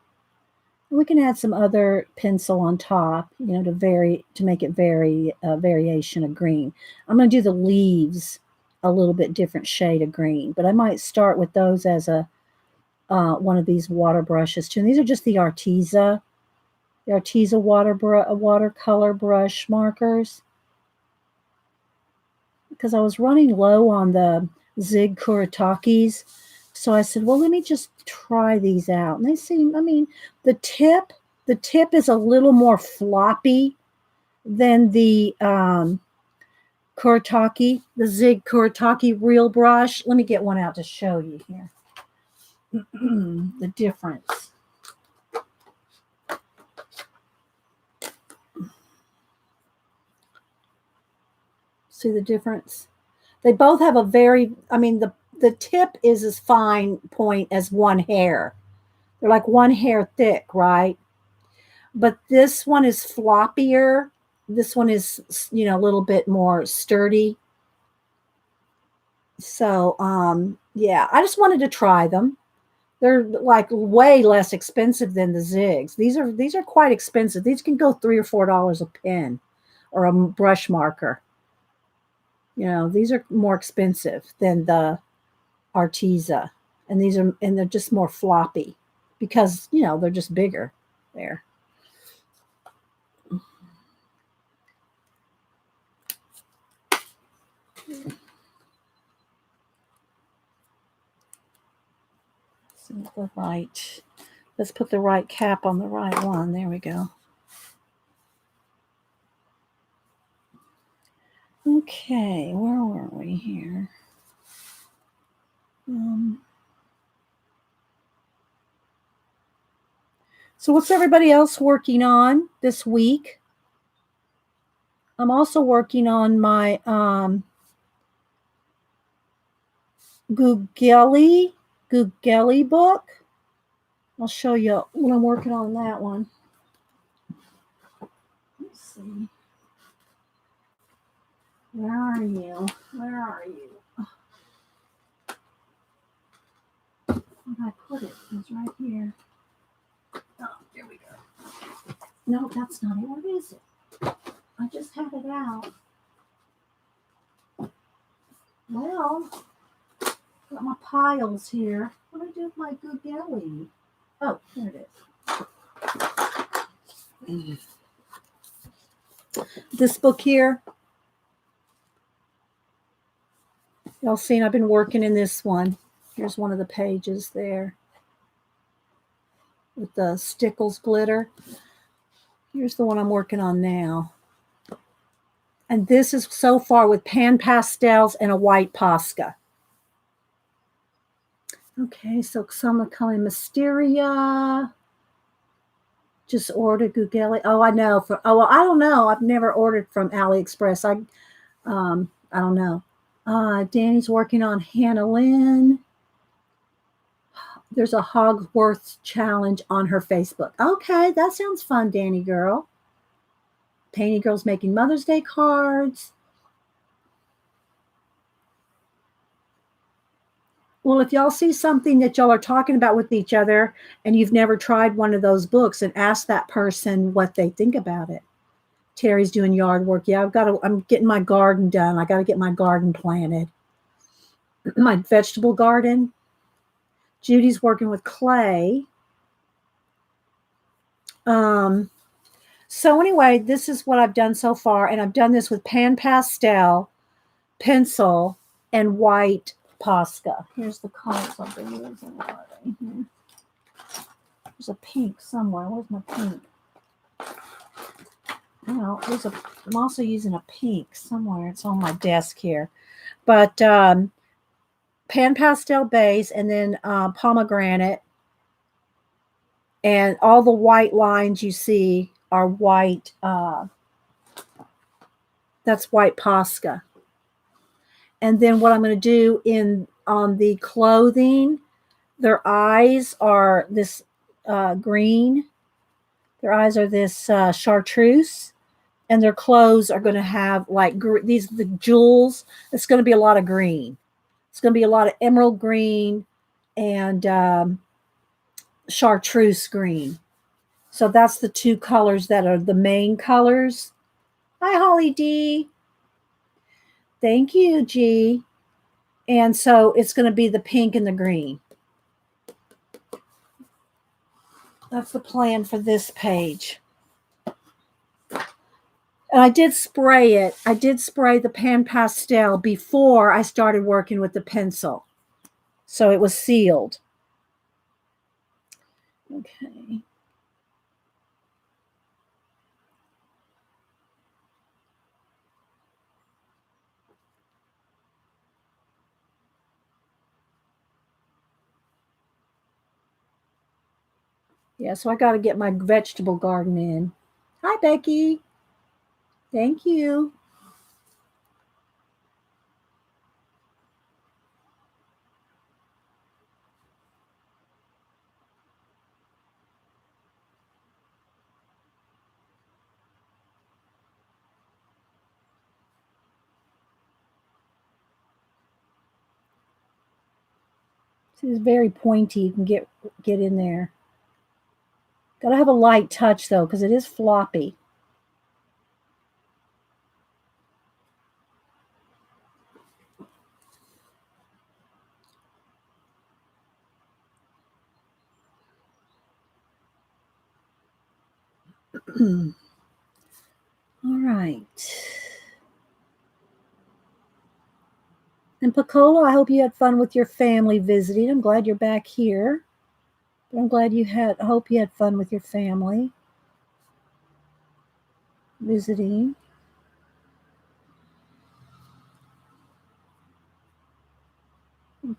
We can add some other pencil on top, to make it variation of green. I'm going to do the leaves a little bit different shade of green, but I might start with those as a one of these water brushes too. And these are just the Arteza watercolor brush markers, because I was running low on the Zig Kuritakis. So I said, well, let me just try these out. And they seem, the tip is a little more floppy than the Kuretake, the Zig Kuretake real brush. Let me get one out to show you here. The difference. See the difference? They both have a very, the tip is as fine point as one hair. They're like one hair thick, right? But this one is floppier. This one is, a little bit more sturdy. So, yeah, I just wanted to try them. They're like way less expensive than the Zigs. These are quite expensive. These can go $3 or $4 a pen or a brush marker. These are more expensive than the Arteza, and they're just more floppy because they're just bigger there. Let's put the right cap on the right one. There we go. Okay, where were we here? So what's everybody else working on this week? I'm also working on my Googly book. I'll show you when I'm working on that one. Let's see. Where are you? Where are you? Where did I put it? It's right here. Oh, there we go. No, that's not it. What is it? I just had it out. Well, got my piles here. What do I do with my Googly? Oh, there it is. This book here, y'all seen I've been working in this one. Here's one of the pages there with the Stickles glitter. Here's the one I'm working on now. And this is so far with pan pastels and a white Posca. Okay, so some are calling Mysteria. Just ordered Googly. Oh, I know. Well, I don't know. I've never ordered from AliExpress. I don't know. Danny's working on Hannah Lynn. There's a Hogwarts challenge on her Facebook. Okay, that sounds fun, Danny girl. Painty Girl's making Mother's Day cards. Well, if y'all see something that y'all are talking about with each other and you've never tried one of those books, and ask that person what they think about it. Terry's doing yard work. Yeah, I'm getting my garden done. I got to get my garden planted. My vegetable garden. Judy's working with clay. So anyway, this is what I've done so far, and I've done this with pan pastel, pencil, and white Posca. Here's the colors I've been using. There's a pink somewhere. Where's my pink? No, I'm also using a pink somewhere. It's on my desk here. But pan pastel base, and then pomegranate. And all the white lines you see are white. That's white Posca. And then what I'm going to do on the clothing, their eyes are this green. Their eyes are this chartreuse, and their clothes are going to have like the jewels. It's going to be a lot of green. It's going to be a lot of emerald green and chartreuse green. So that's the two colors that are the main colors. Hi, Holly D. Thank you, G. And so it's going to be the pink and the green. That's the plan for this page. And I did spray it. I did spray the pan pastel before I started working with the pencil. So it was sealed. Okay. Yeah, so I got to get my vegetable garden in. Hi, Becky. Thank you. This is very pointy. You can get in there. Got to have a light touch, though, because it is floppy. All right. And Picola, I hope you had fun with your family visiting. I'm glad you're back here. But I'm glad I hope you had fun with your family visiting.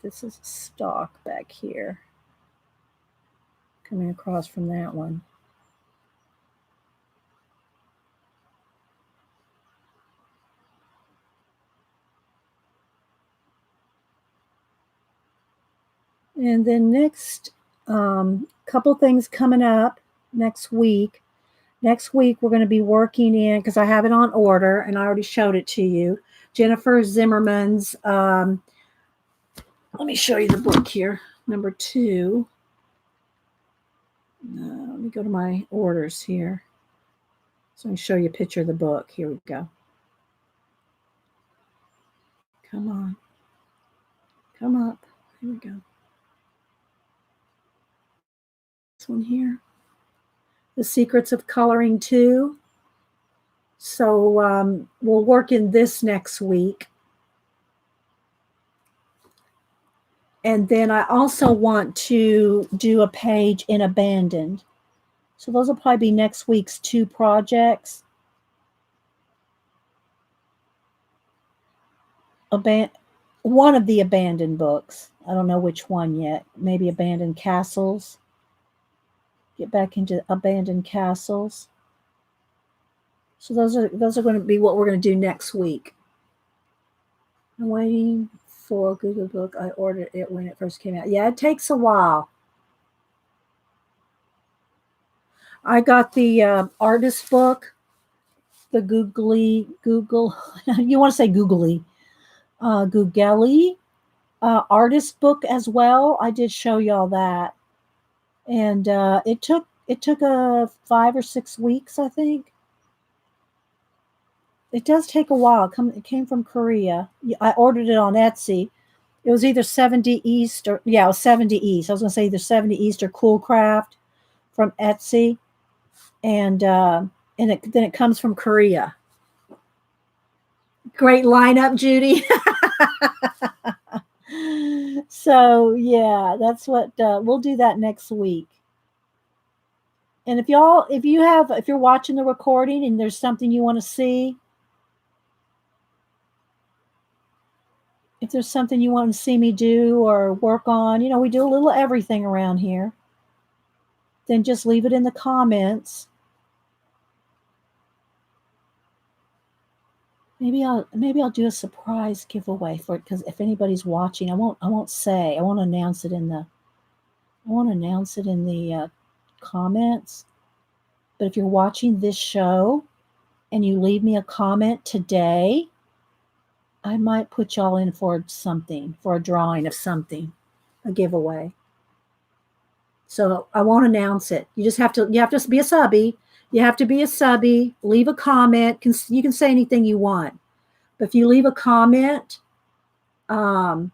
This is stock back here. Coming across from that one. And then next, couple things coming up next week. Next week, we're going to be working in, because I have it on order and I already showed it to you, Jennifer Zimmerman's, let me show you the book here, number 2. Let me go to my orders here. So I can show you a picture of the book. Here we go. Come on. Come up. Here we go. This one here. The Secrets of Coloring 2. So we'll work in this next week. And then I also want to do a page in Abandoned. So those will probably be next week's 2 projects. One of the Abandoned books. I don't know which one yet. Maybe Abandoned Castles. Get back into Abandoned Castles. So those are going to be what we're going to do next week. I'm waiting for Google Book. I ordered it when it first came out. Yeah, it takes a while. I got the artist book, the Google, you want to say Googly, Googly artist book as well. I did show y'all that. And it took 5 or 6 weeks, I think. It does take a while. It came from Korea. I ordered it on Etsy. It was either 70 East or, it was 70 East. I was going to say either 70 East or Cool Craft from Etsy. And then it comes from Korea. Great lineup, Judy. So, yeah, that's what we'll do that next week. And if you're watching the recording and there's something you want to see, if there's something you want to see me do or work on, we do a little everything around here, then just leave it in the comments. Maybe I'll do a surprise giveaway for it, because if anybody's watching, I won't announce it in the comments. But if you're watching this show and you leave me a comment today, I might put y'all in for something, for a drawing of something, a giveaway. So I won't announce it. You have to be a subby. You have to be a subby. Leave a comment. You can say anything you want. But if you leave a comment, you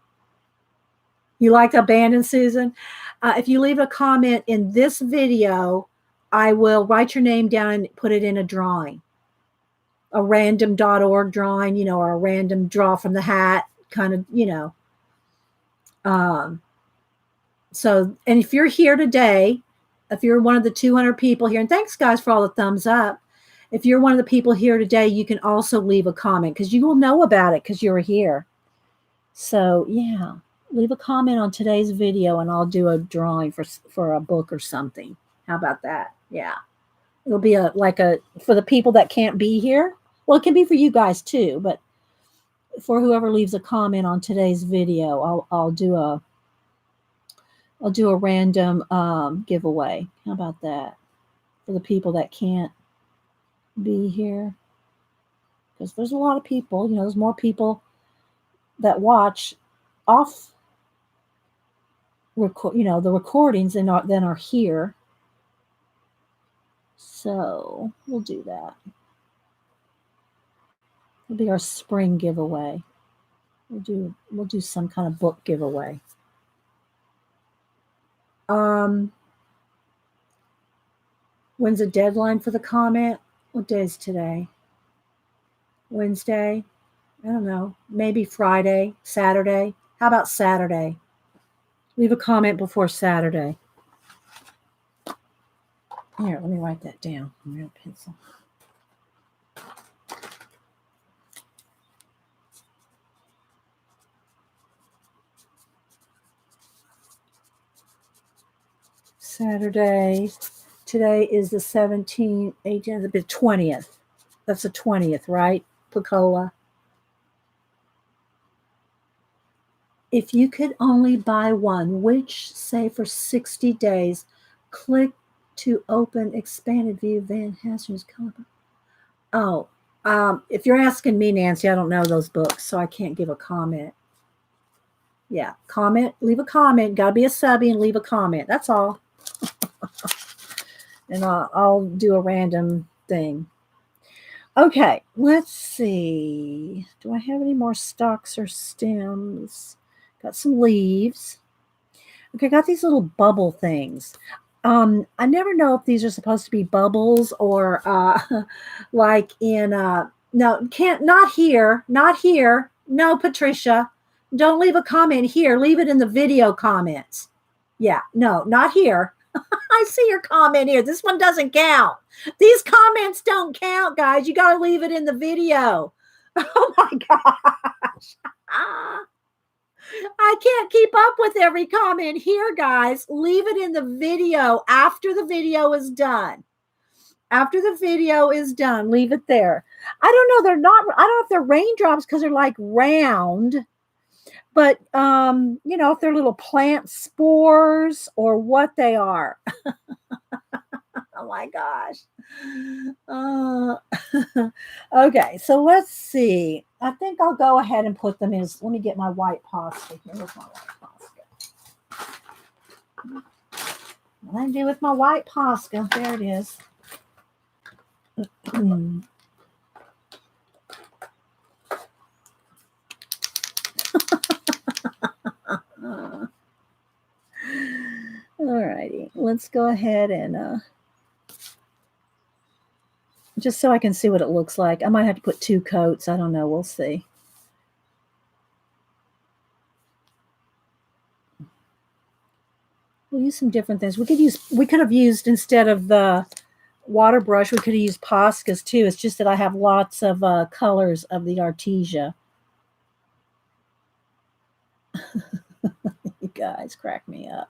like Abandoned, Susan? If you leave a comment in this video, I will write your name down and put it in a drawing. A random.org drawing, or a random draw from the hat kind of, So, and if you're here today, if you're one of the 200 people here, and thanks guys for all the thumbs up. If you're one of the people here today, you can also leave a comment, because you will know about it because you're here. So yeah, leave a comment on today's video and I'll do a drawing for a book or something. How about that? Yeah. It'll be for the people that can't be here. Well, it can be for you guys too, but for whoever leaves a comment on today's video, I'll do a random giveaway. How about that? For the people that can't be here. Because there's a lot of people, there's more people that watch off the recordings than are here. So we'll do that. It'll be our spring giveaway. We'll do some kind of book giveaway. When's the deadline for the comment? What day is today? Wednesday? I don't know. Maybe Friday, Saturday. How about Saturday? Leave a comment before Saturday. Here, let me write that down. I'm going to pencil. Saturday. Today is the 17th, 18th, the 20th. That's the 20th, right? Picola. If you could only buy one, which, say, for 60 days, click to open expanded view Van Hasten's cover. Oh, if you're asking me, Nancy, I don't know those books, so I can't give a comment. Yeah, comment, leave a comment. Got to be a subby and leave a comment. That's all. And I'll do a random thing. Okay, let's see. Do I have any more stalks or stems? Got some leaves. Okay, I got these little bubble things. I never know if these are supposed to be bubbles or like in no, can't not here, not here. No, Patricia. Don't leave a comment here. Leave it in the video comments. Yeah, no, not here. I see your comment here. This one doesn't count. These comments don't count, guys. You got to leave it in the video. Oh my gosh. I can't keep up with every comment here, guys. Leave it in the video after the video is done. After the video is done, leave it there. I don't know. They're not, I don't know if they're raindrops because they're like round. But, you know, if they're little plant spores or what they are. Oh my gosh. Okay, so let's see. I think I'll go ahead and put them in. Let me get my white pasta here. Where's my white pasta? What I do with my white pasta? There it is. All righty, let's go ahead and just so I can see what it looks like. I might have to put 2 coats. I don't know. We'll see. We'll use some different things. We could have used, instead of the water brush, we could have used Poscas too. It's just that I have lots of colors of the Artesia. You guys crack me up.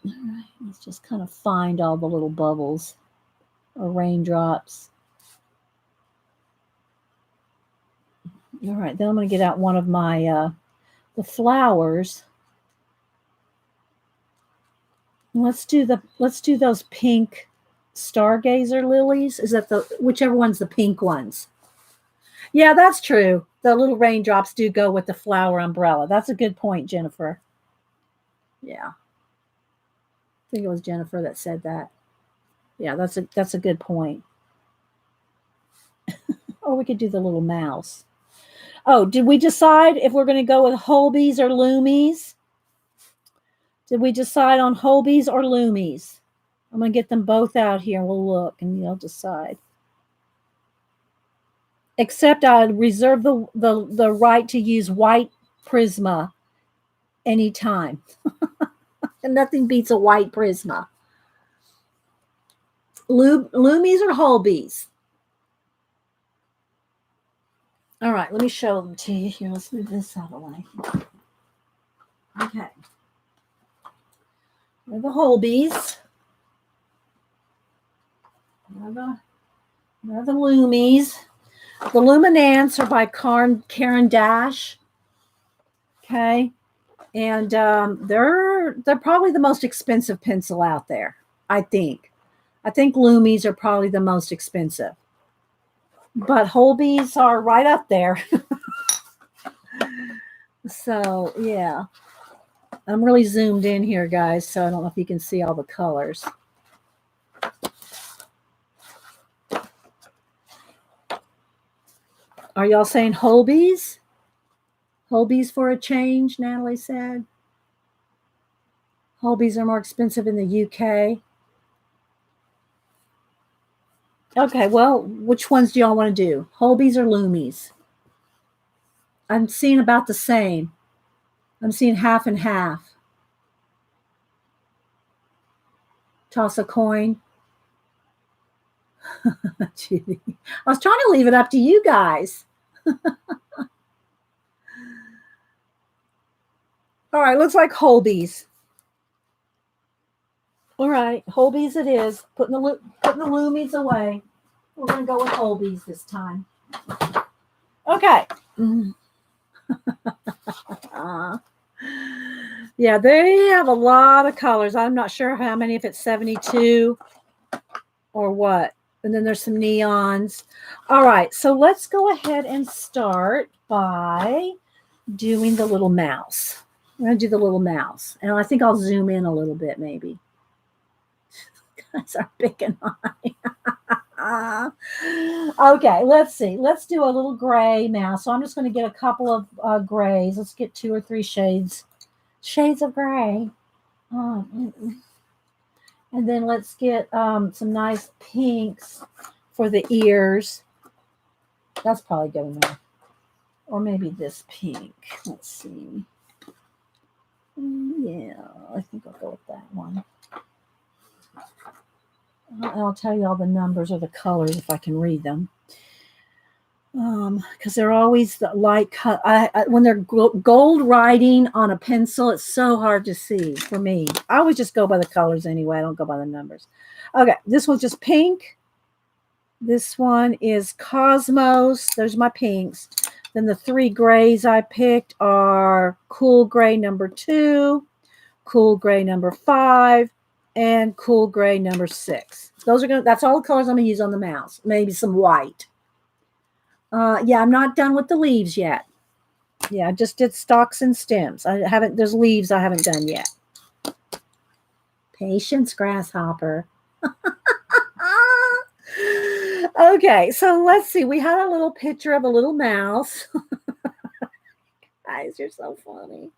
All right, let's just kind of find all the little bubbles or raindrops. All right, then I'm going to get out one of my the flowers. Let's do those pink stargazer lilies. Is that whichever one's the pink ones? Yeah, that's true. The little raindrops do go with the flower umbrella. That's a good point, Jennifer. Yeah. I think it was Jennifer that said that. Yeah, that's a good point. Or we could do the little mouse. Oh, did we decide if we're going to go with Holbees or Loomies? Did we decide on Holbees or Loomies? I'm going to get them both out here and we'll look and you'll decide. Except I reserve the right to use white Prisma anytime. And nothing beats a white Prisma. Loomies or Holbees? All right, let me show them to you here. Let's move this out of the way. Okay. They're the Holbees. They're the Loomies. The Luminance are by Karen Dash. Okay. And they're probably the most expensive pencil out there, I think. I think Loomies are probably the most expensive. But Holbees are right up there. So, yeah. I'm really zoomed in here, guys, so I don't know if you can see all the colors. Are y'all saying Holbees? Holbees for a change, Natalie said. Holbees are more expensive in the UK. Okay, well, which ones do y'all want to do? Holbees or Loomies? I'm seeing about the same. I'm seeing half and half. Toss a coin. Judy. I was trying to leave it up to you guys. All right, looks like Holbees. All right, Holbees it is. Putting the Loomies away. We're gonna go with Holbees this time. Okay. Uh, yeah, they have a lot of colors. I'm not sure how many, if it's 72 or what. And then there's some neons. All right, so let's go ahead and start by doing the little mouse. I'm going to do the little mouse. And I think I'll zoom in a little bit, maybe. That's our big and high. Okay, let's see. Let's do a little gray mouse. So I'm just going to get a couple of grays. Let's get 2 or 3 shades of gray. And then let's get some nice pinks for the ears. That's probably good enough. Or maybe this pink. Let's see. Yeah, I think I'll go with that one. I'll tell you all the numbers or the colors if I can read them. Because they're always the light cut. When they're gold writing on a pencil, it's so hard to see for me. I always just go by the colors anyway. I don't go by the numbers. Okay, this one's just pink. This one is Cosmos. There's my pinks. Then the 3 grays I picked are Cool Gray number 2, Cool Gray number 5, and Cool Gray number 6. That's all the colors I'm gonna use on the mouse. Maybe some white. Yeah, I'm not done with the leaves yet. Yeah, I just did stalks and stems. There's leaves I haven't done yet. Patience, grasshopper. Okay, so let's see. We had a little picture of a little mouse. Guys, you're so funny.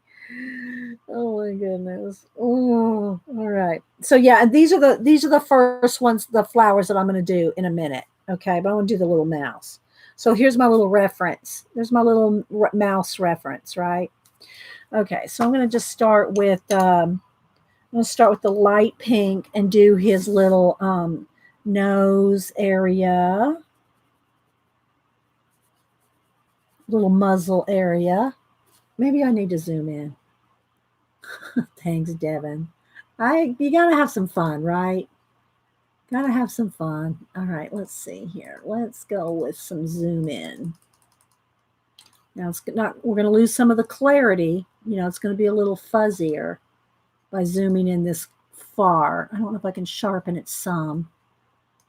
Oh my goodness. Oh, all right. So yeah, and these are the first ones, the flowers that I'm going to do in a minute. Okay, but I want to do the little mouse. So here's my little reference. There's my little mouse reference, right? Okay, so I'm going to just start with I'm going to start with the light pink and do his little nose area, little muzzle area. Maybe I need to zoom in. Thanks, Devin. You gotta have some fun, right? Gotta have some fun. All right, let's see here. Let's go with some zoom in. Now we're gonna lose some of the clarity. It's gonna be a little fuzzier by zooming in this far. I don't know if I can sharpen it some.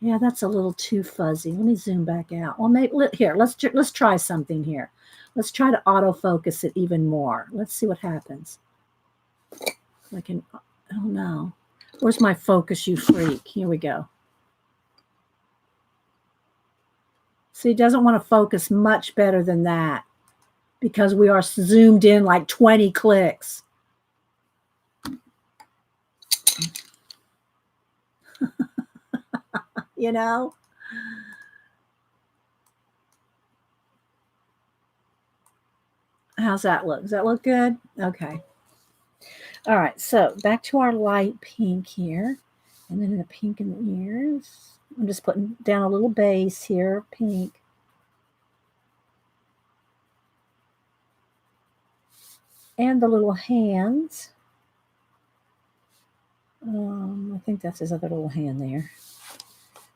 Yeah, that's a little too fuzzy. Let me zoom back out. Well, let's try something here. Let's try to autofocus it even more. Let's see what happens. Oh no. Where's my focus, you freak? Here we go. See, it doesn't want to focus much better than that because we are zoomed in like 20 clicks. How's that look? Does that look good? Okay. All right, so back to our light pink here. And then the pink in the ears. I'm just putting down a little base here, pink. And the little hands. I think that's his other little hand there.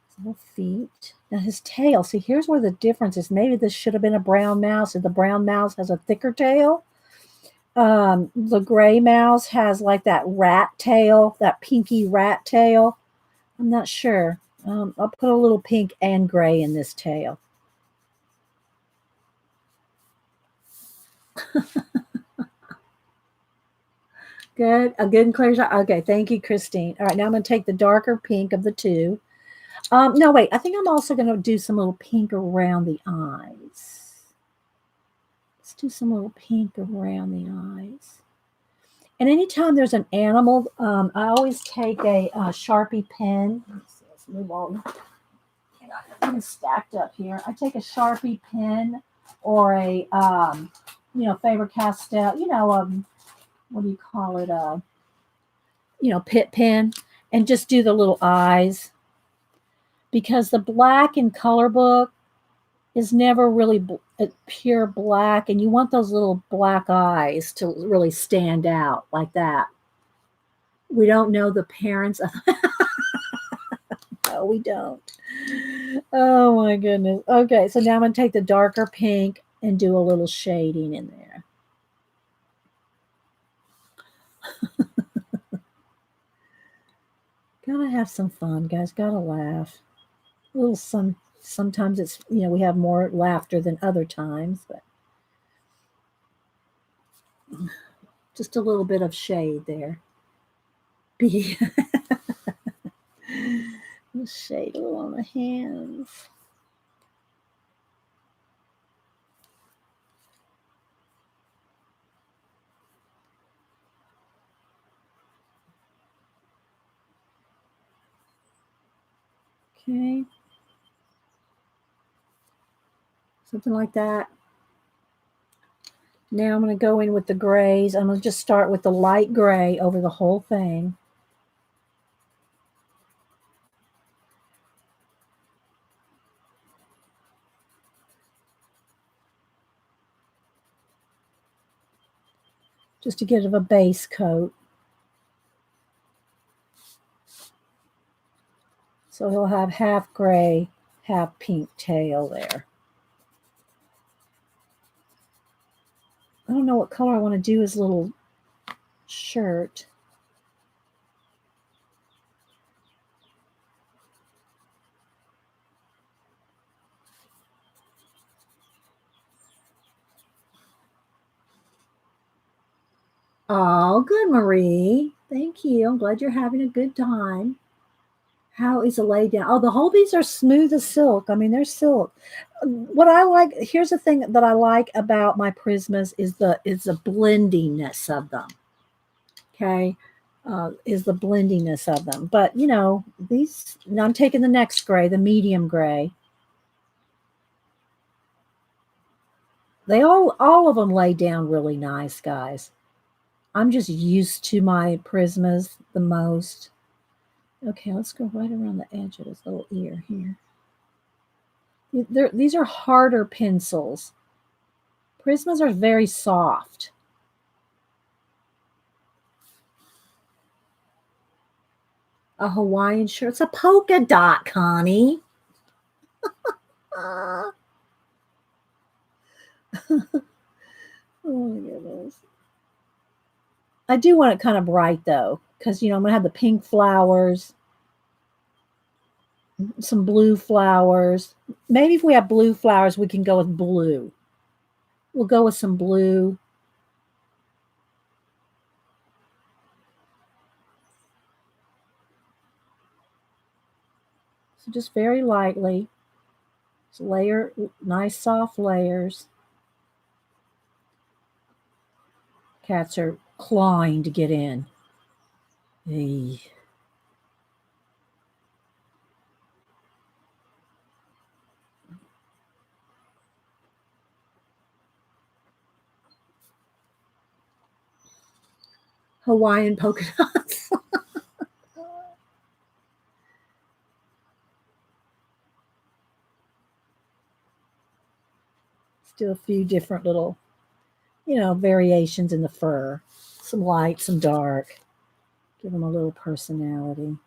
His little feet. Now his tail. See, here's where the difference is. Maybe this should have been a brown mouse. If the brown mouse has a thicker tail. The gray mouse has like that rat tail, that pinky rat tail. I'm not sure. I'll put a little pink and gray in this tail. Good. A good and clear shot. Okay, thank you, Christine. All right, now I'm going to take the darker pink of the two. No, wait. I think I'm also going to do some little pink around the eyes. Let's do some little pink around the eyes. And anytime there's an animal, I always take a Sharpie pen. Let's move on. I'm stacked up here. I take a Sharpie pen or a, Faber-Castell, what do you call it? Pit pen, and just do the little eyes. Because the black in color book is never really a pure black, and you want those little black eyes to really stand out like that. We don't know the parents. No, we don't. Oh my goodness. Okay, so now I'm going to take the darker pink and do a little shading in there. Gotta have some fun, guys. Gotta laugh. A little sometimes it's, we have more laughter than other times, but just a little bit of shade there. Be shade a little on the hands. Okay. Something like that. Now I'm going to go in with the grays. I'm going to just start with the light gray over the whole thing. Just to get a base coat. So he'll have half gray, half pink tail there. I don't know what color I want to do his little shirt. Oh, good, Marie. Thank you. I'm glad you're having a good time. How is the lay down? Oh, the Holbees are smooth as silk. I mean, they're silk. What I like, here's the thing that I like about my Prismas is the blendiness of them. Okay. Is the blendiness of them. But these now I'm taking the next gray, the medium gray. They all of them lay down really nice, guys. I'm just used to my Prismas the most. Okay, let's go right around the edge of his little ear here. These are harder pencils. Prismas are very soft. A Hawaiian shirt. It's a polka dot, Connie. Oh my goodness. I do want it kind of bright though, because I'm gonna have the pink flowers, some blue flowers. Maybe if we have blue flowers, we can go with blue. We'll go with some blue. So just very lightly. Just layer, nice soft layers. Cats are clawing to get in. Hey. Hawaiian polka dots. Still a few different little, variations in the fur. Some light, some dark. Give them a little personality.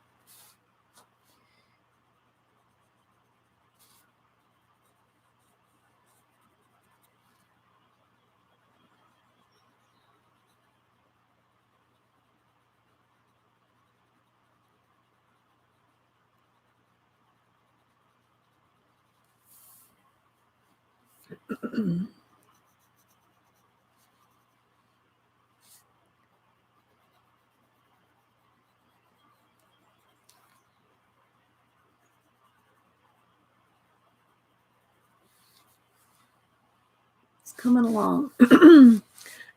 It's coming along.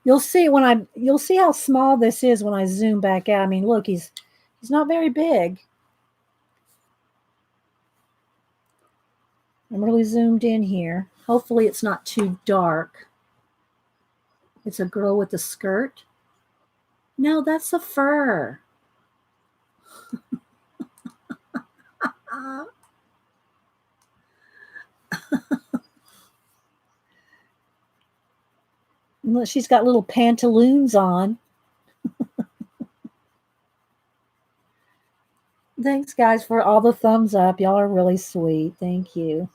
You'll see how small this is when I zoom back out. I mean, look, he's not very big. I'm really zoomed in here. Hopefully it's not too dark. It's a girl with a skirt. No, that's a fur. Look, she's got little pantaloons on. Thanks, guys, for all the thumbs up. Y'all are really sweet. Thank you.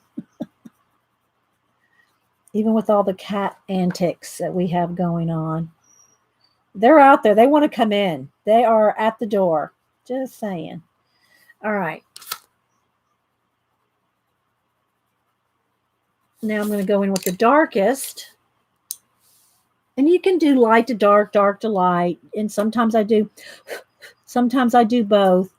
Even with all the cat antics that we have going on. They're out there. They want to come in. They are at the door. Just saying. All right. Now I'm going to go in with the darkest. And you can do light to dark, dark to light. And sometimes I do both.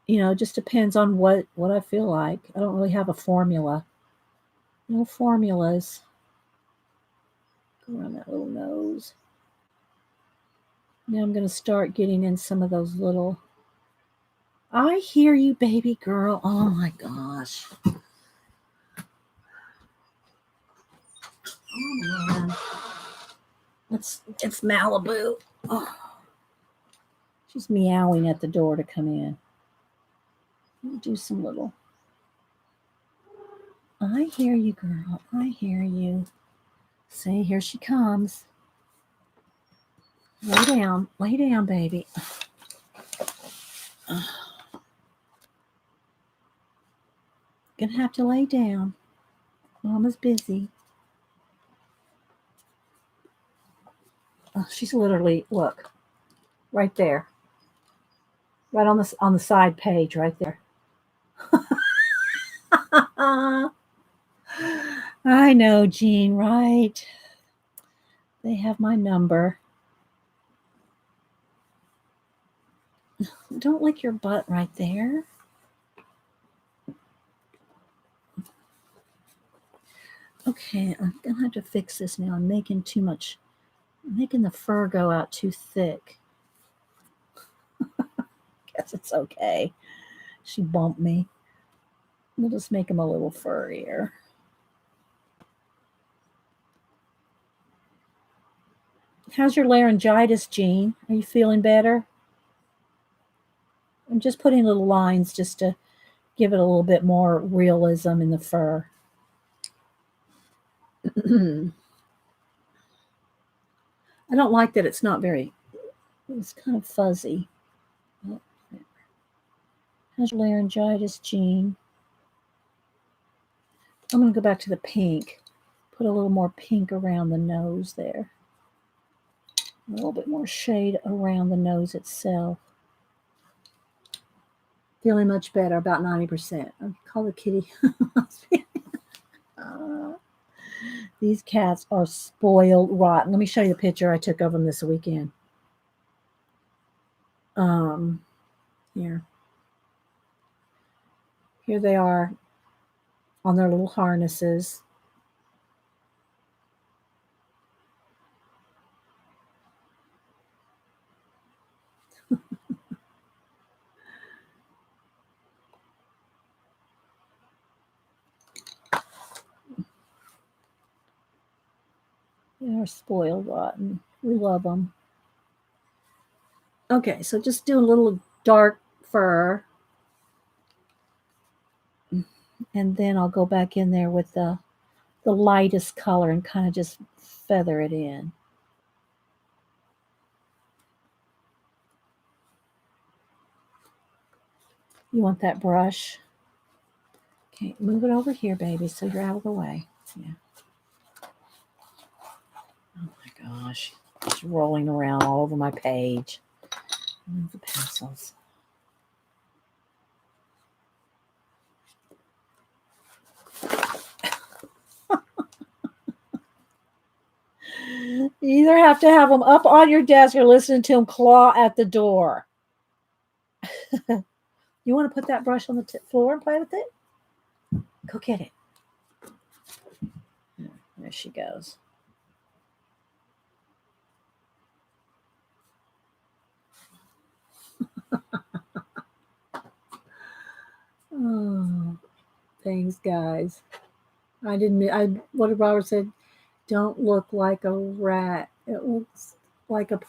You know, it just depends on what I feel like. I don't really have a formula. No formulas. Go around that little nose. Now I'm going to start getting in some of those little. I hear you, baby girl. Oh my gosh. Oh man. It's Malibu. Oh. She's meowing at the door to come in. Let me do some little. I hear you, girl. I hear you. See, here she comes. Lay down, baby. Gonna have to lay down. Mama's busy. Oh, she's literally, look, right there, right on the side page, right there. I know, Jean. Right? They have my number. Don't lick your butt right there. Okay, I'm gonna have to fix this now. I'm making too much. I'm making the fur go out too thick. Guess it's okay. She bumped me. We'll just make him a little furrier. How's your laryngitis, Jean? Are you feeling better? I'm just putting little lines just to give it a little bit more realism in the fur. I don't like that it's not very, it's kind of fuzzy. How's your laryngitis, Jean? I'm going to go back to the pink. Put a little more pink around the nose there. A little bit more shade around the nose itself. Feeling much better, about 90%. I'll call the kitty. These cats are spoiled rotten. Let me show you the picture I took of them this weekend. Here they are on their little harnesses. They're spoiled rotten. We love them. Okay, so just do a little dark fur. And then I'll go back in there with the lightest color and kind of just feather it in. You want that brush? Okay, move it over here, baby, so you're out of the way. Yeah. Oh my gosh, it's rolling around all over my page. Move the pencils. You either have to have them up on your desk or listen to them claw at the door. You want to put that brush on the floor and play with it? Go get it. There she goes. Oh, thanks, guys. What did Robert said? Don't look like a rat. It looks like a.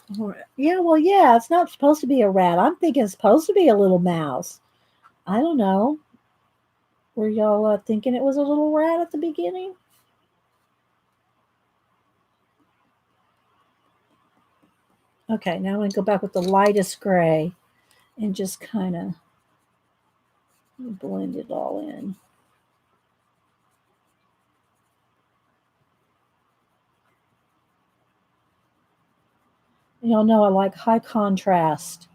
Yeah, well, yeah, it's not supposed to be a rat. I'm thinking it's supposed to be a little mouse. I don't know. Were y'all thinking it was a little rat at the beginning? Okay, now I'm going to go back with the lightest gray and just kind of blend it all in. Y'all know I like high contrast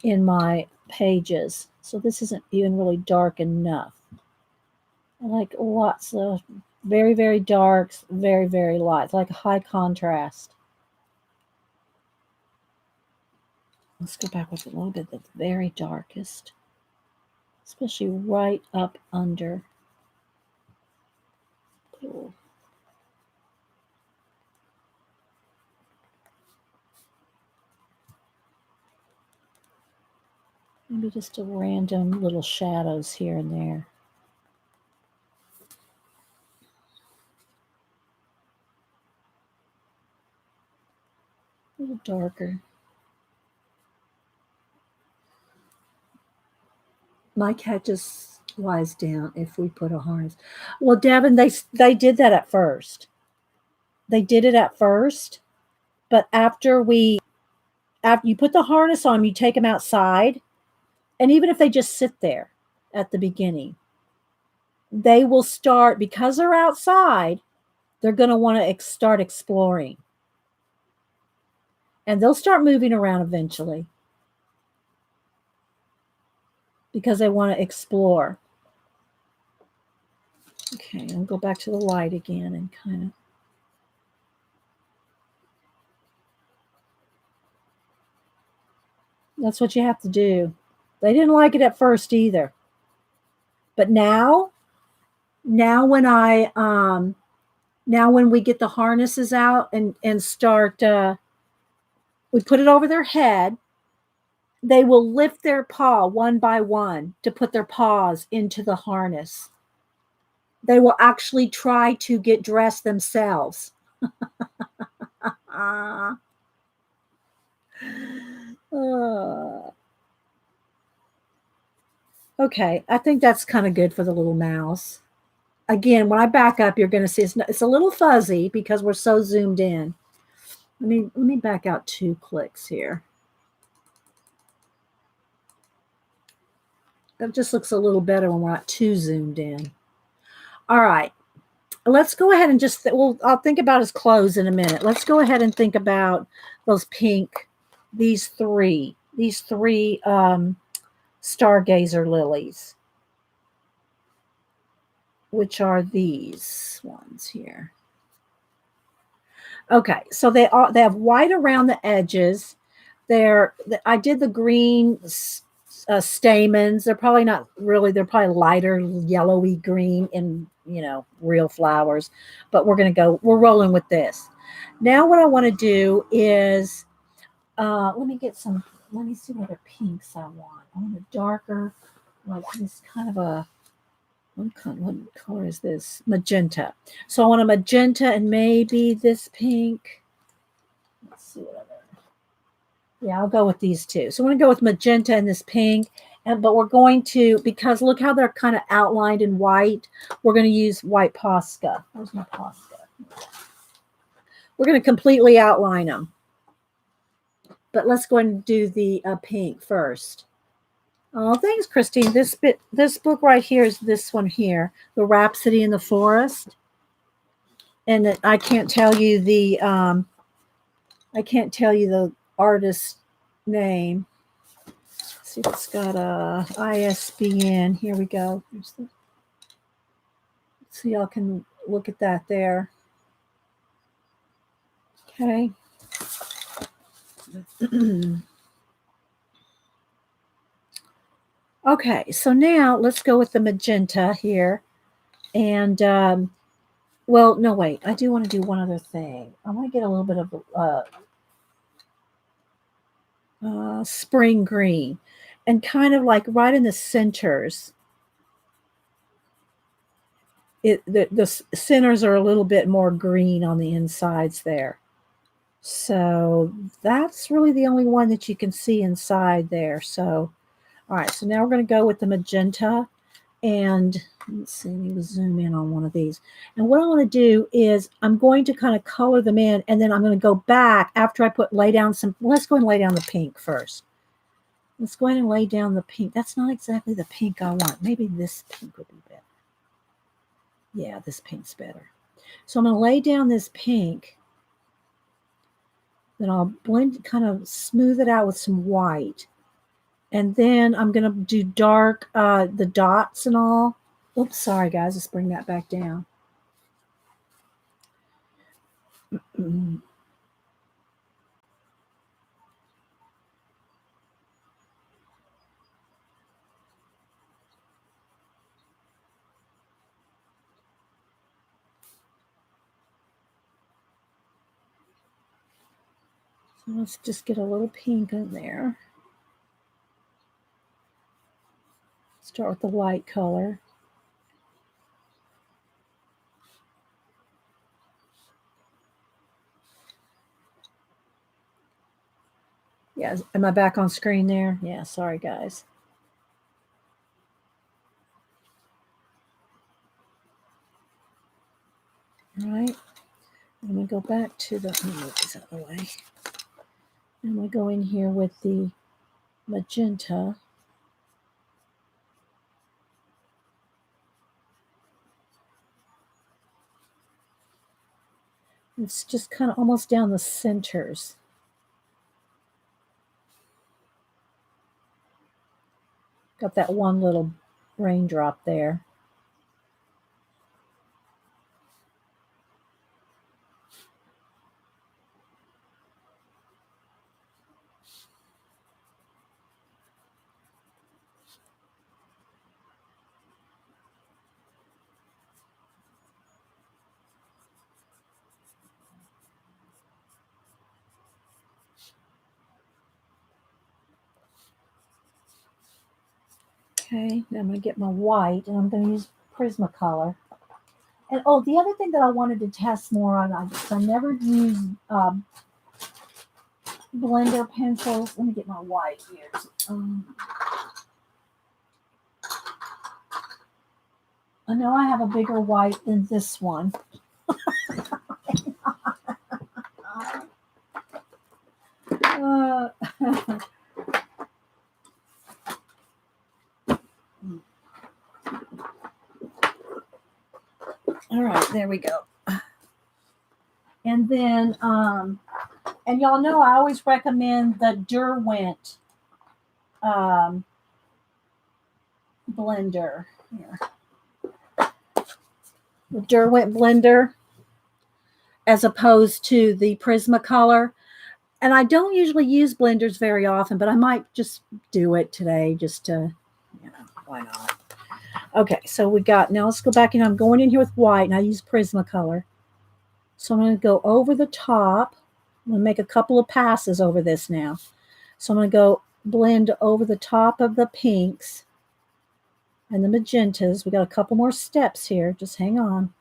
in my pages, so this isn't even really dark enough. I like lots of very, very darks, very, very lights, like high contrast. Let's go back with a little bit that's very darkest, especially right up under. Cool. Maybe just a random little shadows here and there. A little darker. My cat just lies down if we put a harness. Well, Devin, they did that at first. They did it at first, but after you put the harness on, you take them outside, and even if they just sit there at the beginning, they will start because they're outside. They're going to want to start exploring, and they'll start moving around eventually because they want to explore. Okay, I'll go back to the light again and kind of. That's what you have to do. They didn't like it at first either. But now when now when we get the harnesses out and start we put it over their head, they will lift their paw one by one to put their paws into the harness. They will actually try to get dressed themselves. uh, okay, I think that's kind of good for the little mouse. Again, when I back up, you're going to see it's a little fuzzy because we're so zoomed in. Let me back out 2 clicks here. That just looks a little better when we're not too zoomed in. All right, let's go ahead and just I'll think about his clothes in a minute. Let's go ahead and think about those pink, these three stargazer lilies, which are these ones here. Okay, so they have white around the edges. I did the green stamens. They're probably not really. They're probably lighter yellowy green in real flowers. But we're rolling with this. Now what I want to do is let me see what other pinks I want. I want a darker, like this kind of a. What color is this? Magenta. So I want a magenta and maybe this pink. Let's see what other. Yeah, I'll go with these two. So I'm going to go with magenta and this pink. But we're going to, because look how they're kind of outlined in white, we're going to use white Posca. Where's my Posca? We're going to completely outline them. But let's go and do the pink first. Oh, thanks, Christine. This book right here is this one here, The Rhapsody in the Forest. And I can't tell you the artist's name. Let's see if it's got a ISBN. Here we go. So y'all can look at that there. Okay. Okay, so now let's go with the magenta here. And, well, no, wait. I do want to do one other thing. I want to get a little bit of spring green. And kind of like right in the centers. The centers are a little bit more green on the insides there. So that's really the only one that you can see inside there. So, all right, so now we're going to go with the magenta And let's see, let me zoom in on one of these. And what I want to do is I'm going to kind of color them in, and then I'm going to go back after I lay down some. Let's go and lay down the pink first. Let's go ahead and lay down the pink. That's not exactly the pink I want. Maybe this pink would be better. Yeah, this pink's better. So I'm going to lay down this pink. Then I'll blend, kind of smooth it out with some white. And then I'm going to do dark, the dots and all. Oops, sorry, guys. Let's bring that back down. So let's just get a little pink in there. Start with the light color. Yeah, am I back on screen there? Yeah, sorry, guys. All right. I'm going to go back to the, let me move this out of the way. I'm going to go in here with the magenta. It's just kind of almost down the centers. Got that one little raindrop there. Okay, now I'm going to get my white, and I'm going to use Prismacolor. And oh, the other thing that I wanted to test more on, I never used blender pencils. Let me get my white here. I know I have a bigger white than this one. All right, there we go. And then, and y'all know I always recommend the Derwent blender. Here. The Derwent blender as opposed to the Prismacolor. And I don't usually use blenders very often, but I might just do it today just to, why not? Okay, so we got, now let's go back and I'm going in here with white and I use Prismacolor. So I'm going to go over the top. I'm going to make a couple of passes over this now. So I'm going to go blend over the top of the pinks and the magentas. We got a couple more steps here. Just hang on.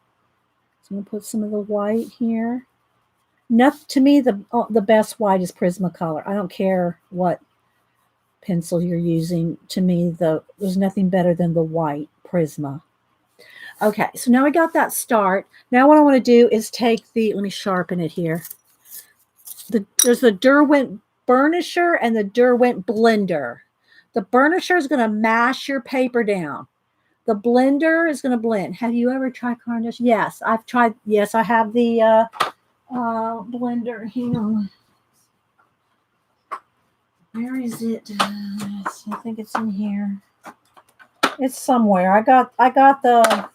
So I'm going to put some of the white here. To me, the best white is Prismacolor. I don't care what pencil you're using. To me, there's nothing better than the white Prisma. Okay, so now I got that start. Now what I want to do is take let me sharpen it here. There's the Derwent burnisher and the Derwent blender. The burnisher is going to mash your paper down. The blender is going to blend. Have you ever tried Carnage? Yes, I've tried. Yes, I have the blender. Hang on. Where is it? I think it's in here. It's somewhere. I got the.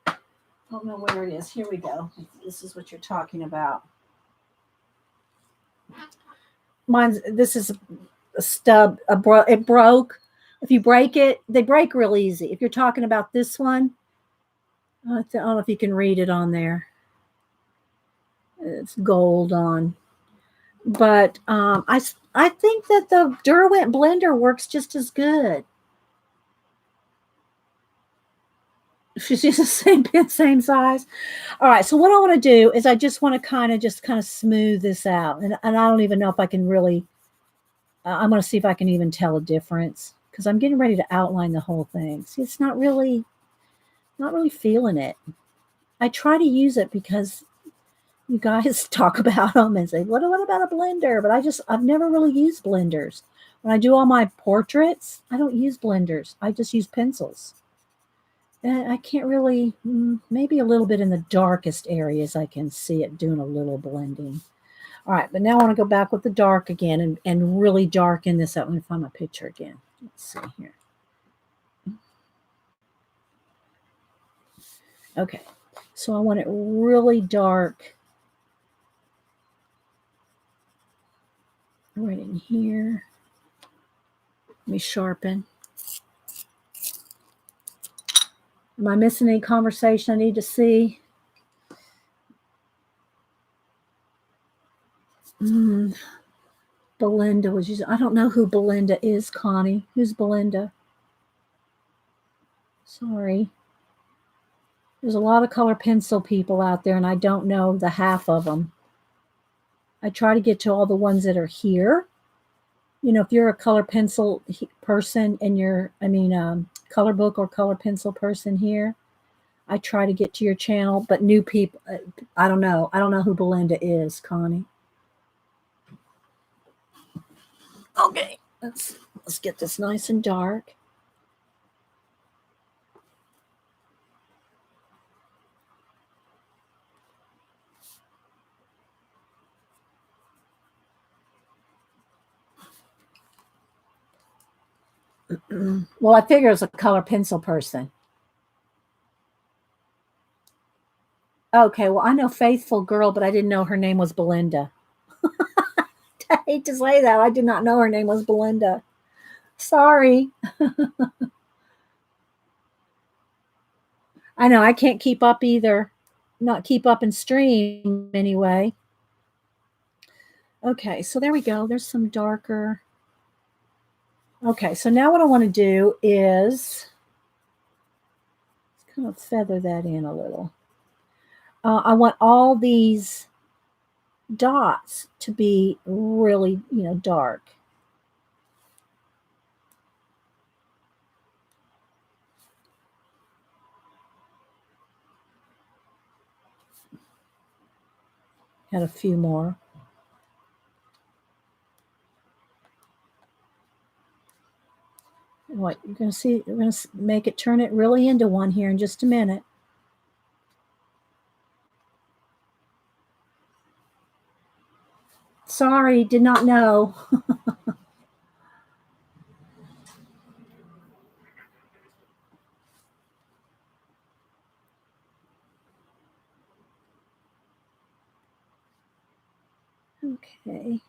I don't know where it is. Here we go. This is what you're talking about. This is a stub. It broke. If you break it, they break real easy. If you're talking about this one, I don't know if you can read it on there. It's gold on. But I think that the Derwent blender works just as good. She's using the same pen, same size. All right. So what I want to do is I just want to kind of smooth this out, and I don't even know if I can really. I'm going to see if I can even tell a difference because I'm getting ready to outline the whole thing. See, it's not really feeling it. I try to use it because you guys talk about them and say, what about a blender? But I've never really used blenders. When I do all my portraits, I don't use blenders. I just use pencils. And I can't really, maybe a little bit in the darkest areas, I can see it doing a little blending. All right, but now I want to go back with the dark again and really darken this up. Let me find my picture again. Let's see here. Okay, so I want it really dark right in here. Let me sharpen. Am I missing any conversation I need to see? Belinda was using, I don't know who Belinda is, Connie. Who's Belinda? Sorry. There's a lot of color pencil people out there, and I don't know the half of them. I try to get to all the ones that are here. You know, if you're a color pencil person and color book or color pencil person here, I try to get to your channel. But new people, I don't know. I don't know who Belinda is, Connie. Okay, let's get this nice and dark. Well, I figure it's a color pencil person. Okay, well, I know Faithful Girl, but I didn't know her name was Belinda. I hate to say that. I did not know her name was Belinda. Sorry. I know I can't keep up either. Not keep up and stream anyway. Okay, so there we go. There's some darker. Okay, so now what I want to do is kind of feather that in a little. I want all these dots to be really, dark. Add a few more. What you're going to see, we're going to turn it really into one here in just a minute. Sorry, did not know. Okay.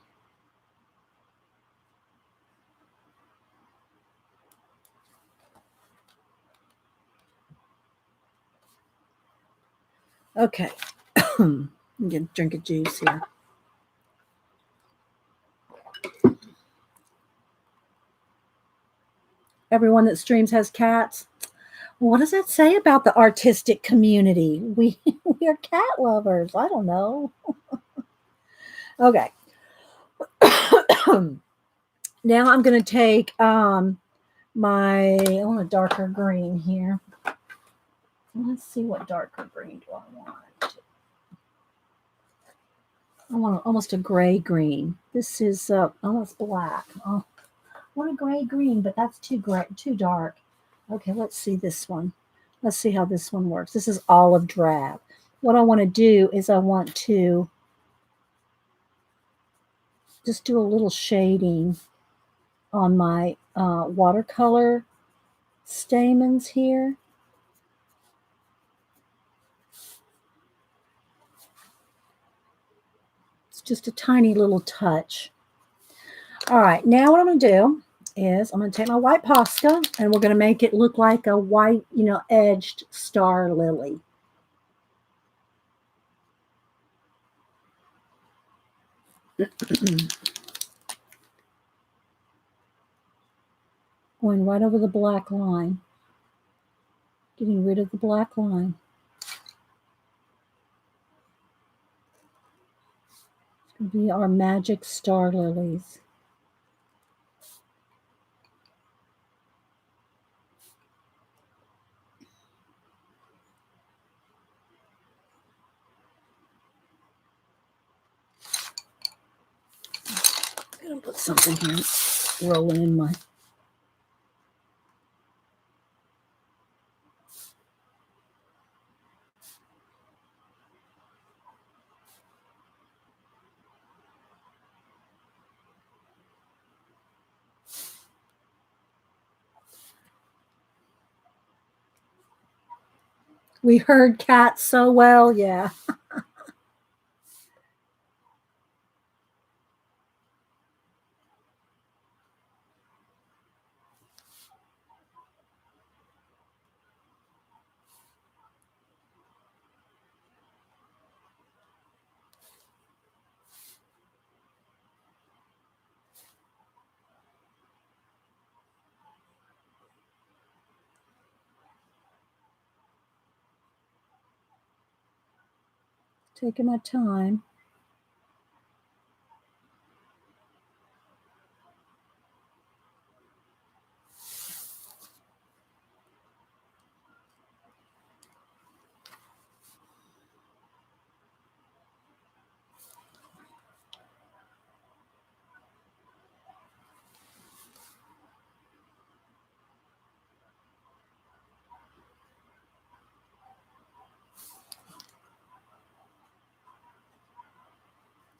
Okay. I'm going to drink a juice here. Everyone that streams has cats. What does that say about the artistic community? We are cat lovers. I don't know. Okay. Now I'm going to take I want a darker green here. Let's see what darker green do I want. I want almost a gray green. This is almost black. Oh, I want a gray green, but that's too dark. Okay, let's see this one. Let's see how this one works. This is olive drab. What I want to do is I want to just do a little shading on my watercolor stamens here. It's just a tiny little touch. All right, now what I'm going to do is I'm going to take my white Posca and we're going to make it look like a white, edged star lily. Going right over the black line. Getting rid of the black line. It's going to be our magic star lilies. I'm going to put something here rolling in my... We heard Kat so well, yeah. Taking my time.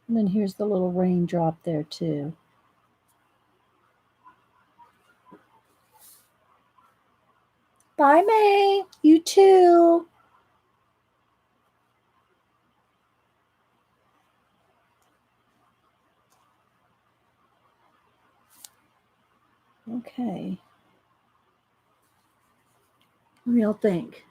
And then here's the little raindrop there too. Bye, May. You too. Okay. What do y'all think?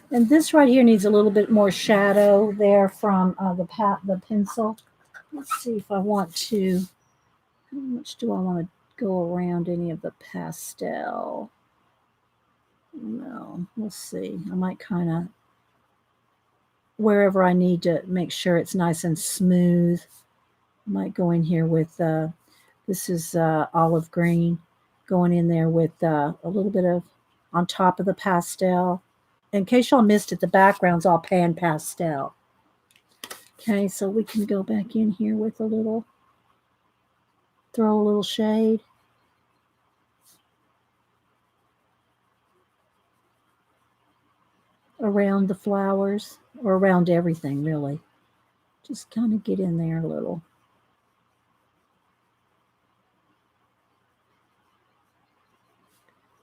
And this right here needs a little bit more shadow there from the pencil. Let's see if I want to. How much do I want to go around any of the pastel? No, we'll see. I might kind of, wherever I need to make sure it's nice and smooth, I might go in here with, this is olive green, going in there with a little bit of, on top of the pastel. In case y'all missed it, the background's all pan pastel. Okay, so we can go back in here with a little, throw a little shade. Around the flowers, or around everything, really. Just kind of get in there a little.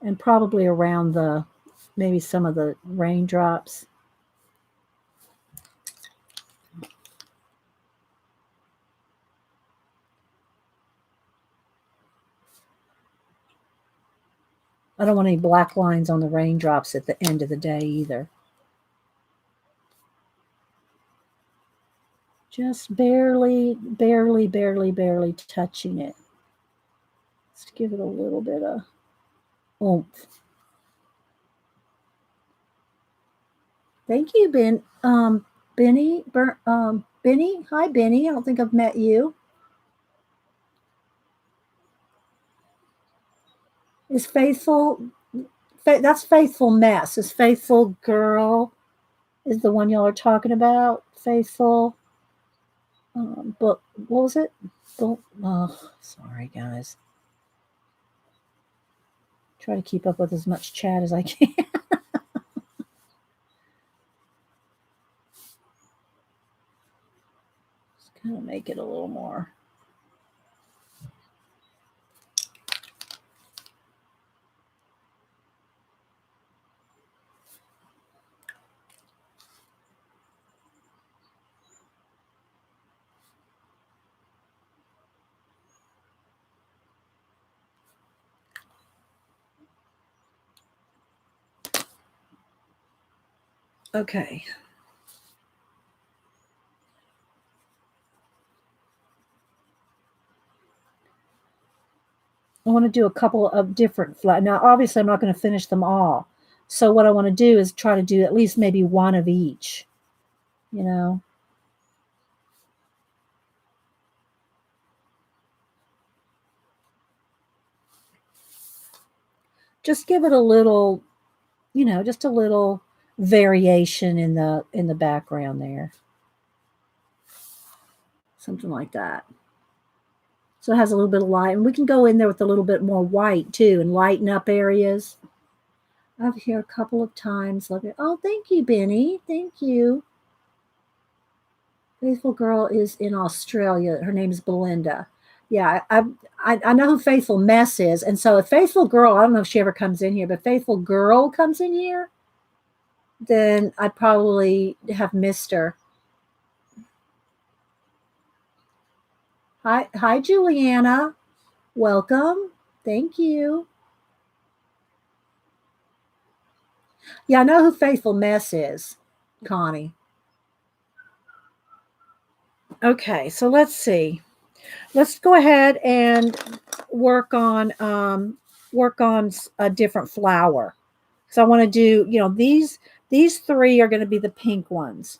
And probably around the, maybe some of the raindrops. I don't want any black lines on the raindrops at the end of the day either. Just barely, barely, barely, barely touching it. Let's give it a little bit of oomph. Thank you, Benny. Benny. Hi, Benny. I don't think I've met you. Is Faithful? That's Faithful Mess. Is Faithful Girl? Is the one y'all are talking about? Faithful. But what was it? Oh, sorry, guys. Try to keep up with as much chat as I can. Just kind of make it a little more. Okay. I want to do a couple of different now obviously I'm not going to finish them all. So what I want to do is try to do at least maybe one of each, you know. Just give it a little, just a little variation in the background there. Something like that. So it has a little bit of light, and we can go in there with a little bit more white too and lighten up areas. I've here a couple of times. Look at, oh, thank you, Benny. Thank you. Faithful Girl is in Australia. Her name is Belinda. Yeah, I know who Faithful Mess is, and so if Faithful Girl, I don't know if she ever comes in here, but Faithful Girl comes in here, then I probably have missed her. Hi, Juliana. Welcome. Thank you. Yeah, I know who Faithful Mess is, Connie. Okay, so let's see. Let's go ahead and work on a different flower. So I want to do, these three are going to be the pink ones.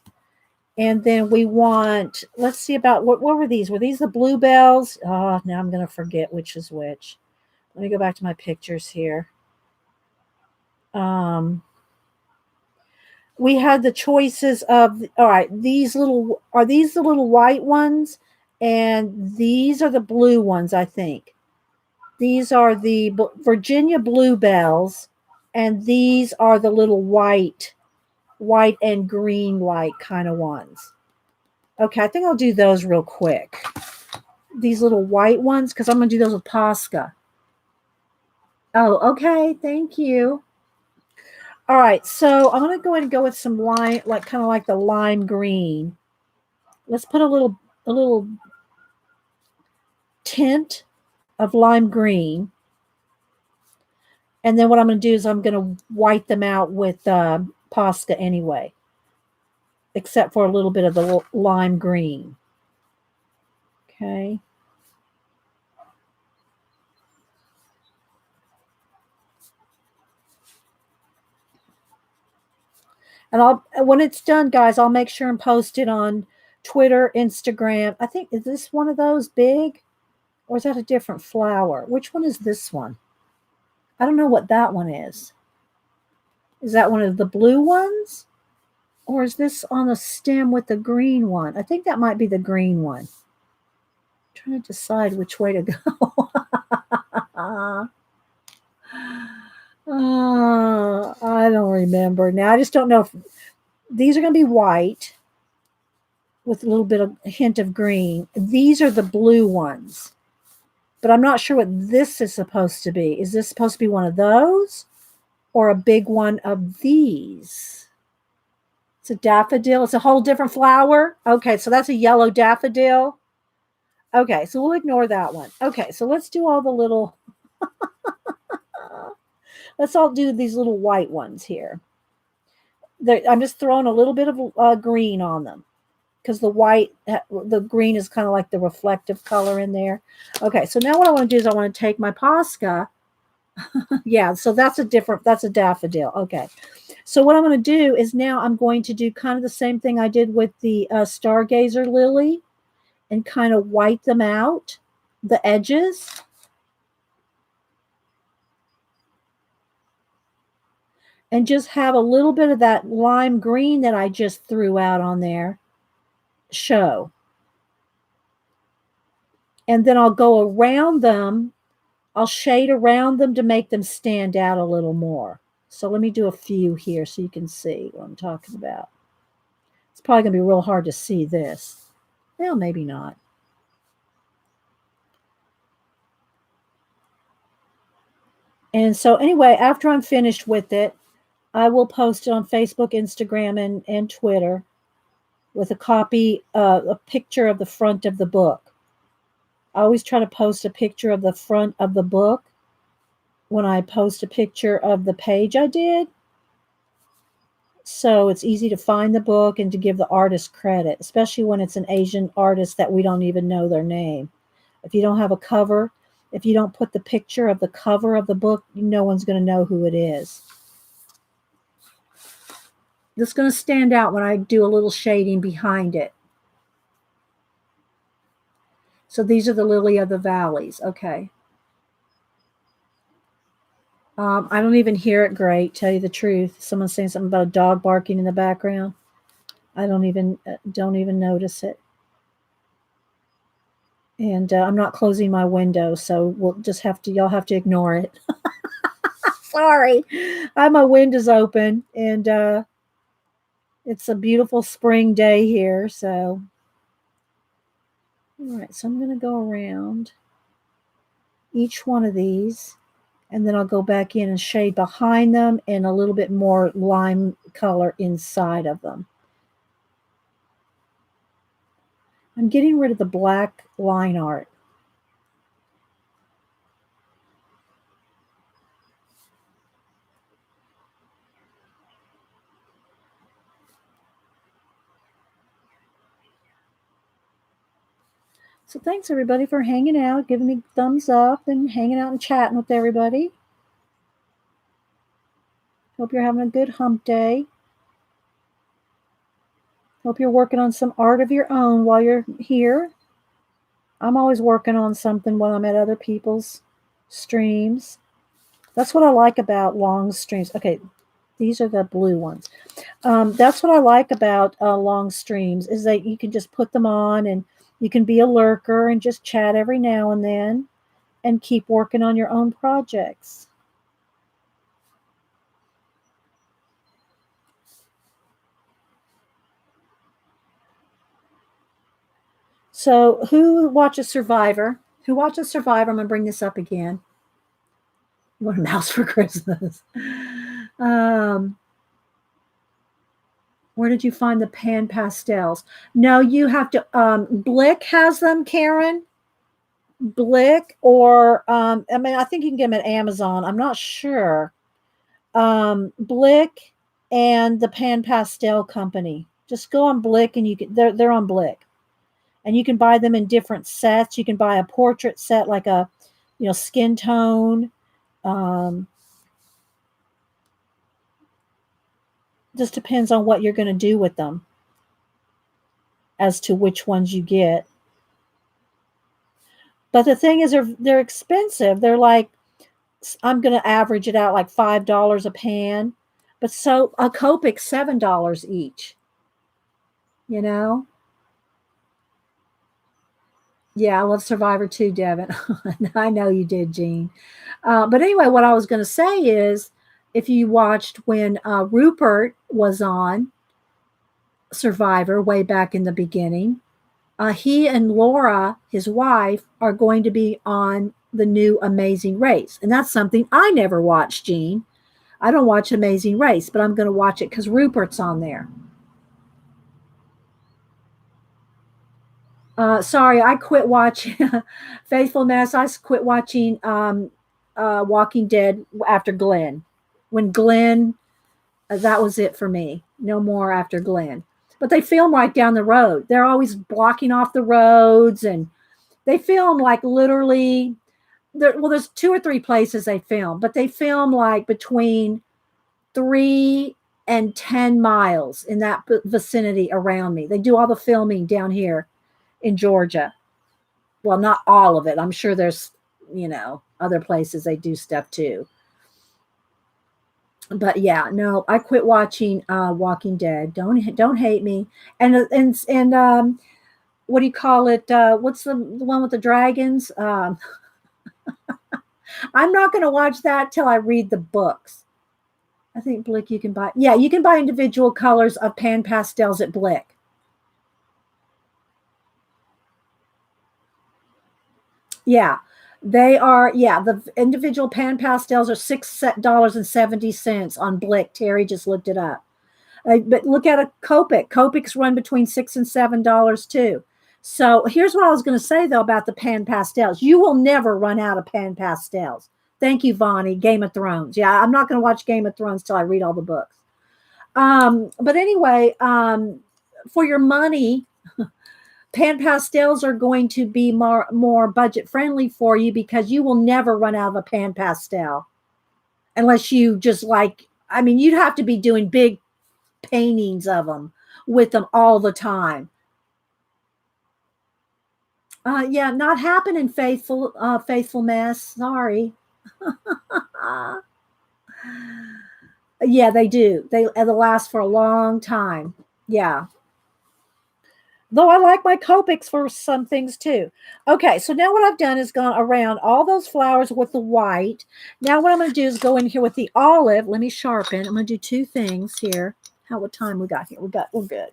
And then we want, let's see about what were these? Were these the bluebells? Oh, now I'm going to forget which is which. Let me go back to my pictures here. We had the choices of, all right, these the little white ones, and these are the blue ones, I think. These are the Virginia bluebells, and these are the little white and green like kind of ones. Okay, I think I'll do those real quick. These little white ones, because I'm going to do those with Posca. Oh, okay. Thank you. All right, so I'm going to go ahead and go with some lime, like kind of like the lime green. Let's put a little tint of lime green. And then what I'm going to do is I'm going to white them out with Posca anyway, except for a little bit of the lime green. Okay. And when it's done, guys, I'll make sure and post it on Twitter, Instagram. I think, is this one of those big? Or is that a different flower? Which one is this one? I don't know what that one is. Is that one of the blue ones? Or is this on the stem with the green one? I think that might be the green one. I'm trying to decide which way to go. I don't remember now. I just don't know if these are going to be white with a little bit of a hint of green. These are the blue ones, but I'm not sure what this is supposed to be. Is this supposed to be one of those or a big one of these? It's a daffodil. It's a whole different flower. Okay, so that's a yellow daffodil. Okay, so we'll ignore that one. Okay, so let's do all the little, let's all do these little white ones here. I'm just throwing a little bit of green on them because the green is kind of like the reflective color in there. Okay, so now what I want to do is I want to take my Posca. Yeah, so that's a daffodil. Okay, so what I'm going to do is now I'm going to do kind of the same thing I did with the Stargazer lily and kind of white them out, the edges. And just have a little bit of that lime green that I just threw out on there show. And then I'll go around them. I'll shade around them to make them stand out a little more. So let me do a few here so you can see what I'm talking about. It's probably going to be real hard to see this. Well, maybe not. And so anyway, after I'm finished with it, I will post it on Facebook, Instagram, and Twitter with a picture of the front of the book. I always try to post a picture of the front of the book when I post a picture of the page I did. So it's easy to find the book and to give the artist credit, especially when it's an Asian artist that we don't even know their name. If you don't have a cover, if you don't put the picture of the cover of the book, no one's going to know who it is. This is going to stand out when I do a little shading behind it. So these are the Lily of the Valleys. Okay. I don't even hear it great, tell you the truth. Someone's saying something about a dog barking in the background. I don't even notice it. And I'm not closing my window, so y'all have to ignore it. Sorry. My window's open, and it's a beautiful spring day here, so. All right, so I'm going to go around each one of these, and then I'll go back in and shade behind them and a little bit more lime color inside of them. I'm getting rid of the black line art. So thanks everybody for hanging out, giving me thumbs up, and hanging out and chatting with everybody. Hope you're having a good hump day. Hope you're working on some art of your own while you're here. I'm always working on something while I'm at other people's streams. That's what I like about long streams. Okay, these are the blue ones. That's what I like about long streams, is that you can just put them on and you can be a lurker and just chat every now and then and keep working on your own projects. So who watches Survivor? Who watches Survivor? I'm going to bring this up again. You want a mouse for Christmas? Where did you find the pan pastels? No, you have to. Blick has them, Karen. Blick, or I mean, I think you can get them at Amazon. I'm not sure. Blick and the Pan Pastel Company. Just go on Blick, and you can. They're on Blick, and you can buy them in different sets. You can buy a portrait set, like a, skin tone. Just depends on what you're going to do with them as to which ones you get. But the thing is, they're expensive. They're like, I'm going to average it out like $5 a pan. But so a Copic, $7 each. Yeah, I love Survivor too, Devin. I know you did, Jean. But anyway, what I was going to say is, if you watched when Rupert was on Survivor way back in the beginning, he and Laura, his wife, are going to be on the new Amazing Race. And that's something I never watched, Jean. I don't watch Amazing Race, but I'm going to watch it because Rupert's on there. Sorry, I quit watching Faithfulness. I quit watching Walking Dead after Glenn. When Glenn, that was it for me. No more after Glenn. But they film right down the road. They're always blocking off the roads, and they film like literally. There's 2 or 3 places they film, but they film like between 3 and 10 miles in that vicinity around me. They do all the filming down here in Georgia. Well, not all of it. I'm sure there's, other places they do stuff too. But yeah, no, I quit watching Walking Dead. Don't hate me. And what do you call it? What's the one with the dragons? I'm not going to watch that till I read the books. I think Blick you can buy. Yeah, you can buy individual colors of pan pastels at Blick. Yeah, they are. Yeah, the individual pan pastels are $6.70 on Blick. Terry just looked it up. But look at a Copic. Copics run between $6 and $7 too. So here's what I was going to say though about the pan pastels. You will never run out of pan pastels. Thank you, Vonnie. Game of Thrones. Yeah, I'm not going to watch Game of Thrones till I read all the books. But anyway, for your money, pan pastels are going to be more budget friendly for you because you will never run out of a pan pastel unless you just like, I mean, you'd have to be doing big paintings of them with them all the time. Yeah, not happening, faithful mess. Sorry. Yeah, they do. They'll last for a long time. Yeah. Though I like my Copics for some things too. Okay, so now what I've done is gone around all those flowers with the white. Now what I'm going to do is go in here with the olive. Let me sharpen. I'm going to do two things here. What time we got here? We're good.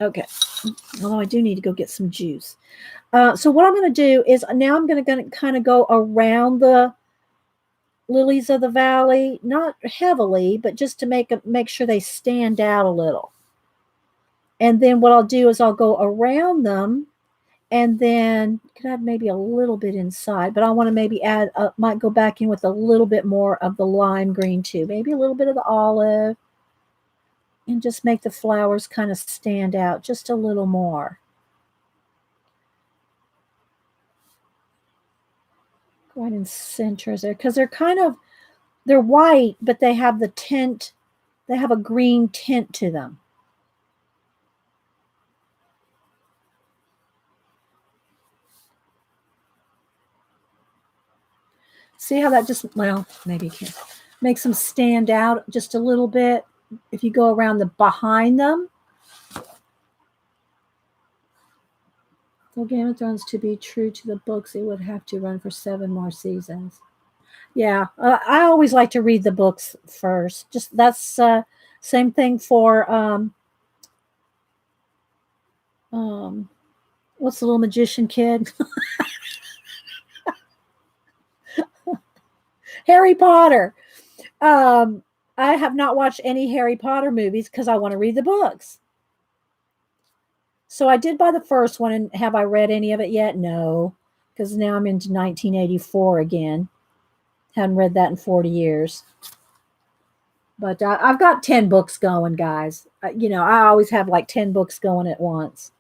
Okay. Although I do need to go get some juice. So what I'm going to do is now I'm going to kind of go around the lilies of the valley, not heavily, but just to make sure they stand out a little. And then what I'll do is I'll go around them, and then could add maybe a little bit inside, but I want to maybe add, might go back in with a little bit more of the lime green too, maybe a little bit of the olive, and just make the flowers kind of stand out just a little more. Go ahead and center there because they're white, but they have the tint, they have a green tint to them. See how that just, well, maybe you can't, makes them stand out just a little bit if you go around the behind them. For Game of Thrones to be true to the books, it would have to run for 7 more seasons. Yeah, I always like to read the books first. Just that's same thing for what's the little magician kid? Harry Potter. I have not watched any Harry Potter movies because I want to read the books. So I did buy the first one, and have I read any of it yet? No, because now I'm into 1984 again. Haven't read that in 40 years. But I've got 10 books going, guys. I always have like 10 books going at once.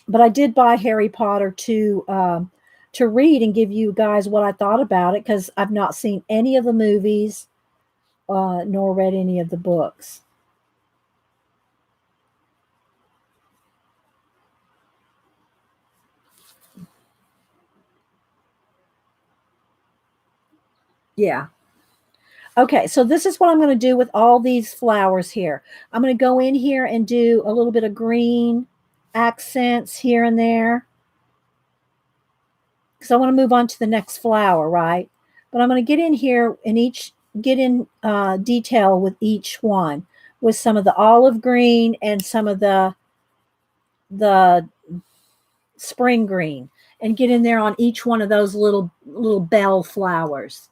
But I did buy Harry Potter to read and give you guys what I thought about it because I've not seen any of the movies nor read any of the books. Yeah. Okay, so this is what I'm going to do with all these flowers here. I'm going to go in here and do a little bit of green accents here and there because I want to move on to the next flower, right? But I'm going to get in here and get in detail with each one with some of the olive green and some of the spring green, and get in there on each one of those little bell flowers.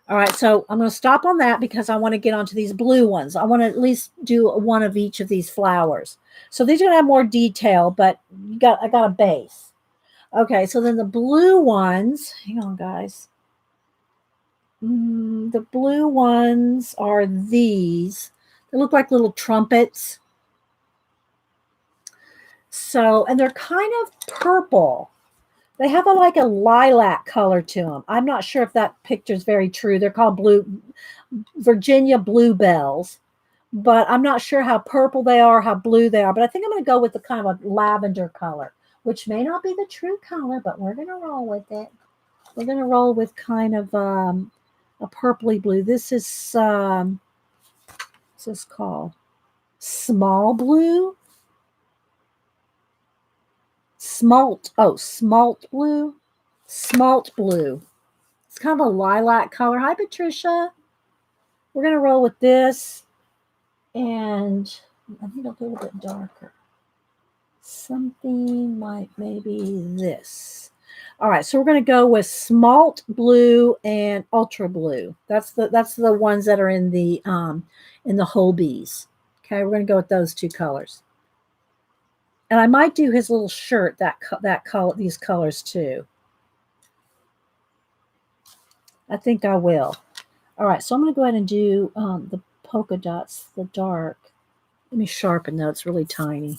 All right, so I'm going to stop on that because I want to get onto these blue ones. I want to at least do one of each of these flowers. So these are going to have more detail, but I got a base. Okay, so then the blue ones, hang on, guys. The blue ones are these. They look like little trumpets. So, and they're kind of purple. They have like a lilac color to them. I'm not sure if that picture is very true. They're called Virginia bluebells, but I'm not sure how purple they are, how blue they are. But I think I'm going to go with the kind of a lavender color, which may not be the true color, but we're going to roll with it. We're going to roll with kind of a purpley blue. This is what's this called? Small blue. Smalt. Oh, smalt blue. Smalt blue. It's kind of a lilac color. Hi, Patricia. We're going to roll with this. And I think I'll go a little bit darker. Something like maybe this. All right, so we're going to go with smalt blue and ultra blue. That's the ones that are in the Holbees. Okay, we're going to go with those two colors. And I might do his little shirt that color, these colors too. I think I will. All right, so I'm going to go ahead and do the polka dots, the dark. Let me sharpen that. It's really tiny.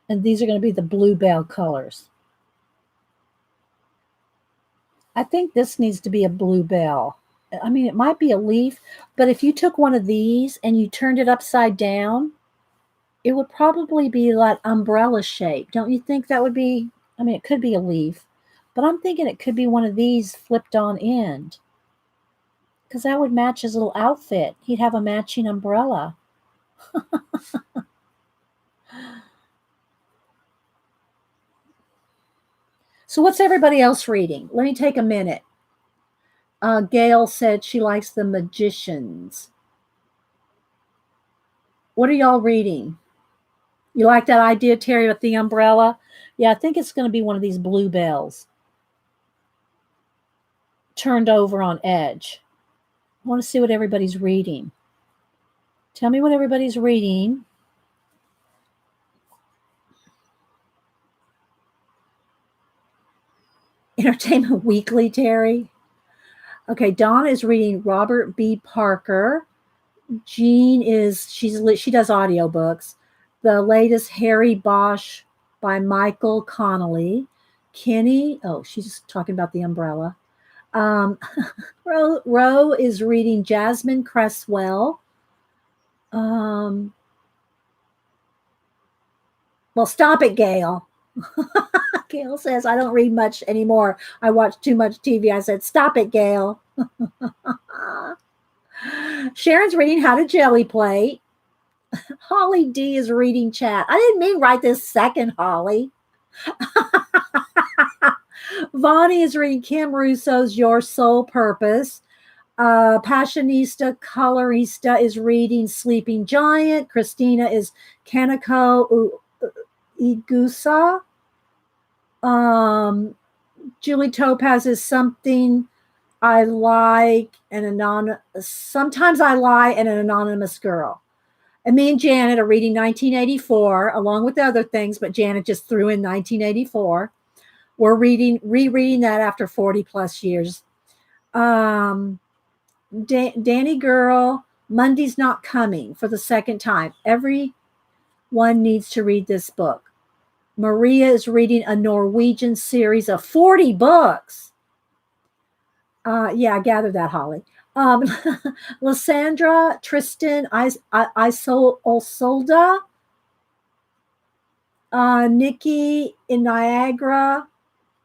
And these are going to be the bluebell colors. I think this needs to be a bluebell. I mean, it might be a leaf, but if you took one of these and you turned it upside down, it would probably be like umbrella shape. Don't you think that would be? I mean, it could be a leaf, but I'm thinking it could be one of these flipped on end because that would match his little outfit. He'd have a matching umbrella. So, what's everybody else reading? Let me take a minute. Gail said she likes The Magicians. What are y'all reading? You like that idea, Terry, with the umbrella? Yeah, I think it's going to be one of these bluebells turned over on edge. I want to see what everybody's reading. Tell me what everybody's reading. Entertainment Weekly, Terry. Okay, Dawn is reading Robert B. Parker. Jean is she does audiobooks. The latest Harry Bosch by Michael Connolly. Kenny, oh, she's talking about the umbrella. Ro is reading Jasmine Cresswell. Well, stop it, Gail. Gail says, I don't read much anymore. I watch too much TV. I said, stop it, Gail. Sharon's reading How to Jelly Plate. Holly D is reading chat. I didn't mean right this second, Holly. Vonnie is reading Kim Russo's Your Sole Purpose. Passionista Colorista is reading Sleeping Giant. Christina is Kaneko Igusa. Julie Topaz is Something I Like, Sometimes I Lie, and an Anonymous Girl. And me and Janet are reading 1984 along with other things, but Janet just threw in 1984. We're rereading that after 40 plus years. Danny Girl, Monday's Not Coming for the second time. Everyone needs to read this book. Maria is reading a Norwegian series of 40 books. Yeah, I gathered that, Holly. Lysandra, Tristan, Isolda, Nikki in Niagara.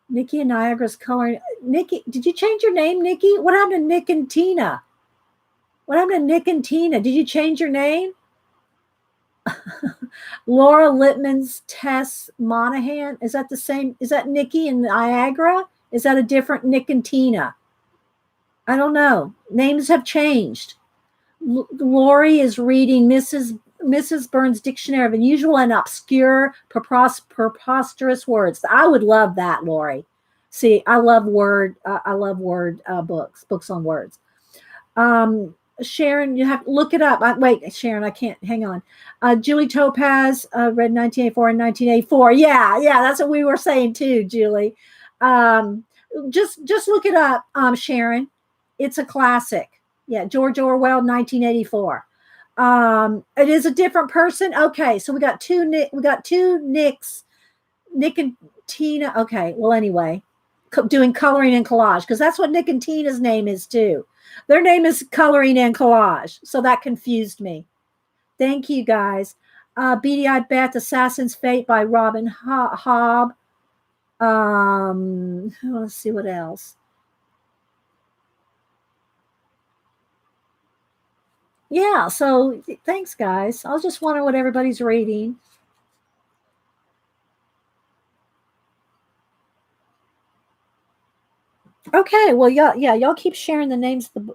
Nikki in Niagara's coloring. Nikki, did you change your name, Nikki? What happened to Nick and Tina? What happened to Nick and Tina? Did you change your name? Laura Littman's Tess Monahan. Is that the same? Is that Nikki in Niagara? Is that a different Nick and Tina? I don't know. Names have changed. Lori is reading Mrs. Burns' Dictionary of Unusual and Obscure Preposterous Words. I would love that, Lori. See, I love word books on words. Sharon, you have to look it up. Wait, Sharon, I can't. Hang on. Julie Topaz read 1984 and 1984. Yeah, that's what we were saying too, Julie. Just look it up, Sharon. It's a classic. Yeah, George Orwell, 1984. It is a different person. Okay, so we got two Nicks, Nick and Tina. Okay, well, anyway, doing coloring and collage because that's what Nick and Tina's name is too. Their name is Coloring and Collage, so that confused me. Thank you, guys. Beady Eyed Beth, Assassin's Fate by Robin Hobb. Let's see what else. Yeah, so thanks, guys. I was just wondering what everybody's reading. Okay, well, y'all keep sharing the names of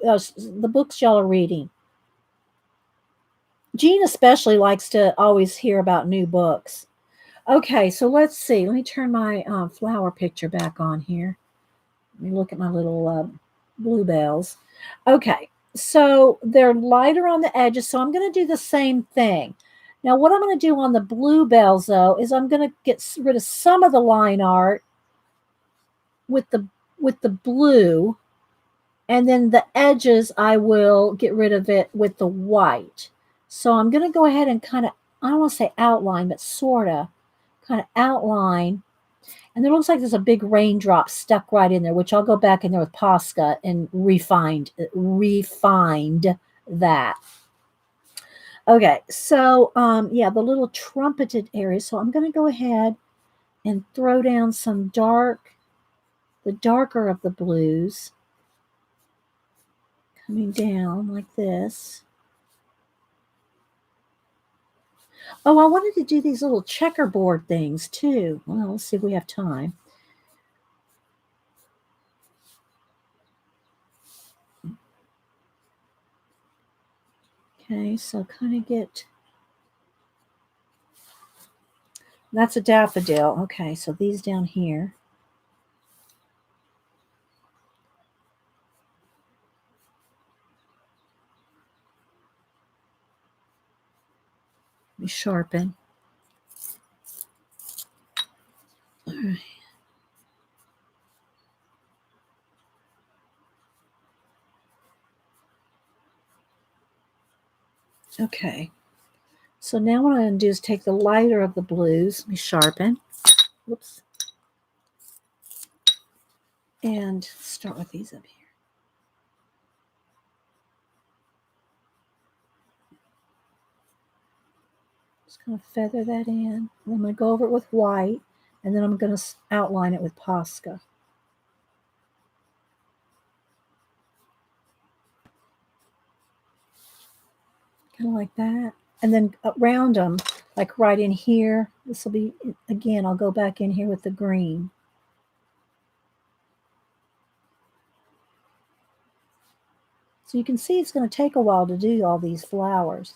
the books y'all are reading. Jean especially likes to always hear about new books. Okay, so let's see. Let me turn my flower picture back on here. Let me look at my little bluebells. Okay, So they're lighter on the edges. So I'm going to do the same thing. Now, what I'm going to do on the bluebells, though, is I'm going to get rid of some of the line art with the blue, and then the edges I will get rid of it with the white. So I'm going to go ahead and kind of, I don't want to say outline, but sort of kind of outline. And there looks like there's a big raindrop stuck right in there, which I'll go back in there with Posca and refined that. Okay, so yeah, the little trumpeted area. So I'm going to go ahead and throw down the darker of the blues, coming down like this. Oh, I wanted to do these little checkerboard things too. Well, let's see if we have time. Okay, so kind of get, that's a daffodil. Okay, so these down here. Let me sharpen. All right. Okay. So now what I'm going to do is take the lighter of the blues, let me sharpen. Whoops. And start with these up here. Just going to feather that in. I'm going to go over it with white, and then I'm going to outline it with Posca. Kind of like that. And then around them, like right in here, this will be, again, I'll go back in here with the green. So you can see it's going to take a while to do all these flowers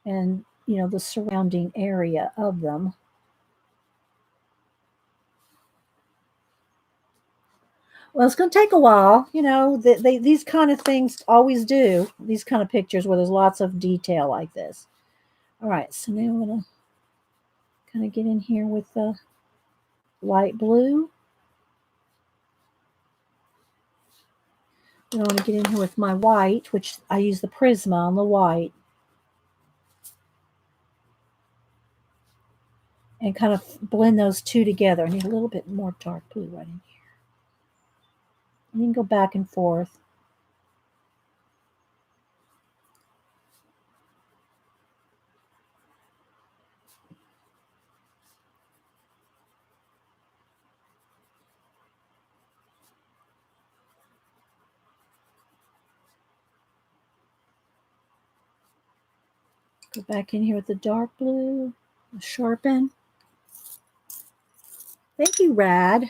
and, you know, the surrounding area of them. Well, it's going to take a while. You know, these kind of things always do, these kind of pictures where there's lots of detail like this. All right, so now I'm going to kind of get in here with the light blue. Then I want to get in here with my white, which I use the Prisma on the white. And kind of blend those two together. I need a little bit more dark blue right in here. And you can go back and forth. Go back in here with the dark blue, sharpen. Thank you, Rad.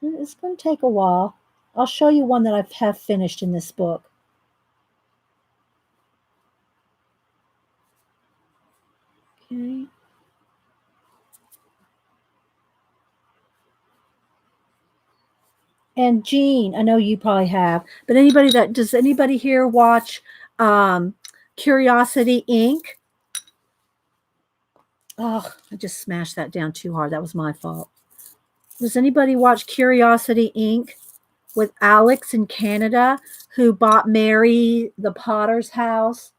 It's going to take a while. I'll show you one that I have finished in this book. Okay. And Jean, I know you probably have, but does anybody here watch Curiosity Inc.? Oh, I just smashed that down too hard. That was my fault. Does anybody watch Curiosity Inc. with Alex in Canada who bought Mary the Potter's house?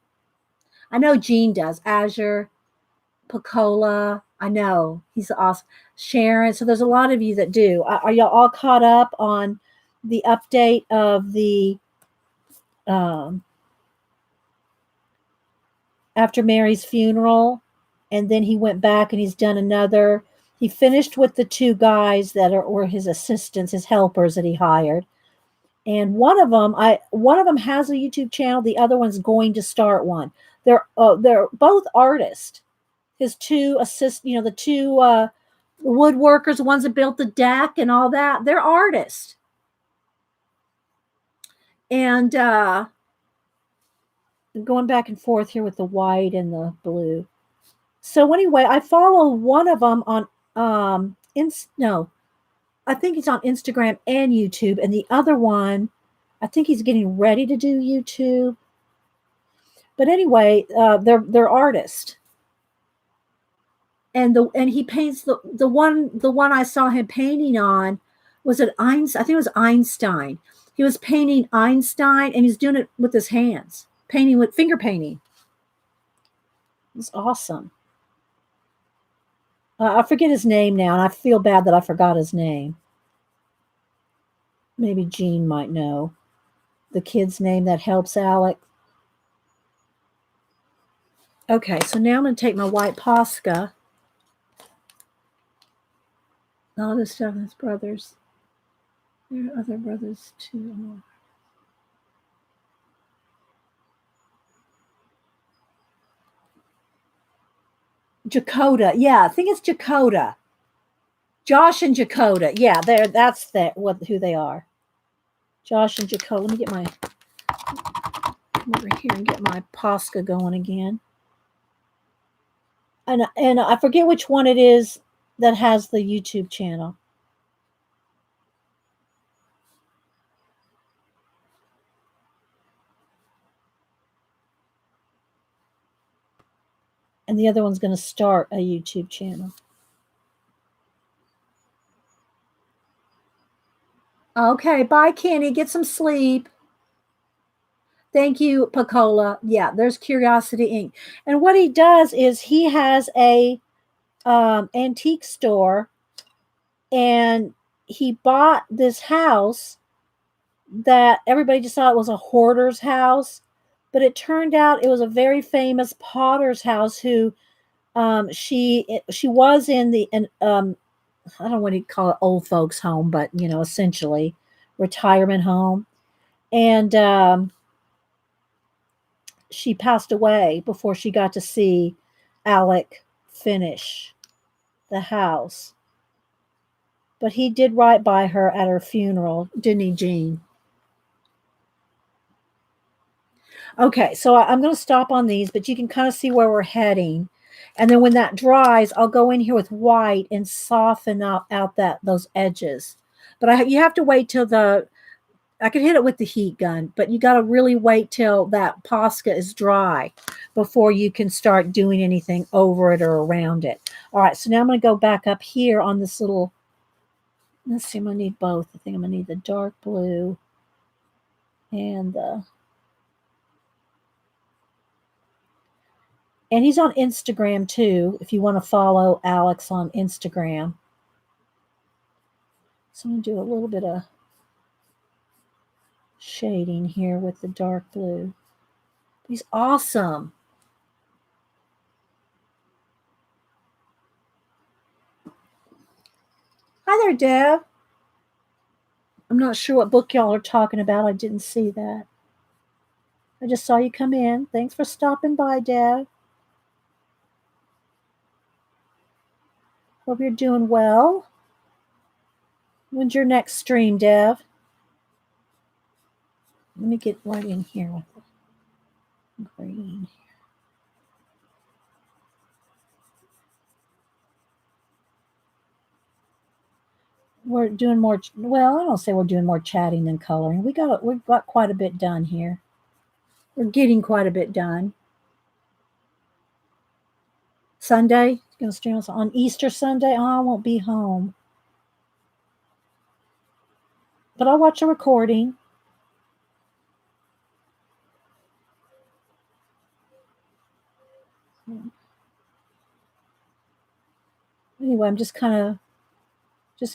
I know Jean does. Azure, Picola. I know he's awesome. Sharon. So there's a lot of you that do. Are y'all all caught up on the update of the um, after Mary's funeral? And then he went back and he's done another. He finished with the two guys that are his assistants, his helpers that he hired. And one of them has a YouTube channel. The other one's going to start one. They're both artists. His two the two woodworkers, the ones that built the deck and all that, they're artists. And going back and forth here with the white and the blue. So anyway, I follow one of them on I think it's on Instagram and YouTube, and the other one I think he's getting ready to do YouTube. But anyway, they're artists, and he paints the one I saw him painting on was it Einstein? I think it was Einstein. He was painting Einstein, and he's doing it with his hands, painting with finger painting. It's awesome. I forget his name now, and I feel bad that I forgot his name. Maybe Jean might know the kid's name that helps Alec. Okay, so now I'm going to take my white Posca. All this stuff, his brothers. There are other brothers too. Jakota. Yeah, I think it's Jakota. Josh and Jakota. Yeah, that's who they are. Josh and Jakota. Let me get my come over here and get my Posca going again. And I forget which one it is that has the YouTube channel. And the other one's going to start a YouTube channel. Okay, bye, Kenny. Get some sleep. Thank you, Pacola. Yeah, there's Curiosity Inc. And what he does is he has a antique store, and he bought this house that everybody just thought it was a hoarder's house, but it turned out it was a very famous potter's house who she was in the I don't want to call it old folks home, but essentially retirement home, and she passed away before she got to see Alec finish the house. But he did right by her at her funeral, didn't he, Jean? Okay, so I'm going to stop on these, but you can kind of see where we're heading. And then when that dries, I'll go in here with white and soften out those edges. But you have to wait till I could hit it with the heat gun, but you got to really wait till that Posca is dry before you can start doing anything over it or around it. All right, so now I'm going to go back up here on this little, let's see, I'm going to need both. I think I'm going to need the dark blue and he's on Instagram too, if you want to follow Alex on Instagram. So I'm going to do a little bit of shading here with the dark blue. He's awesome. Hi there, Deb. I'm not sure what book y'all are talking about. I didn't see that. I just saw you come in. Thanks for stopping by, Deb. Hope you're doing well. When's your next stream, Dev? Let me get right in here with the green. We're doing more. Well, I don't say we're doing more chatting than coloring. We've got quite a bit done here. We're getting quite a bit done. Sunday, going to stream on Easter Sunday. Oh, I won't be home, but I'll watch a recording. Anyway, I'm just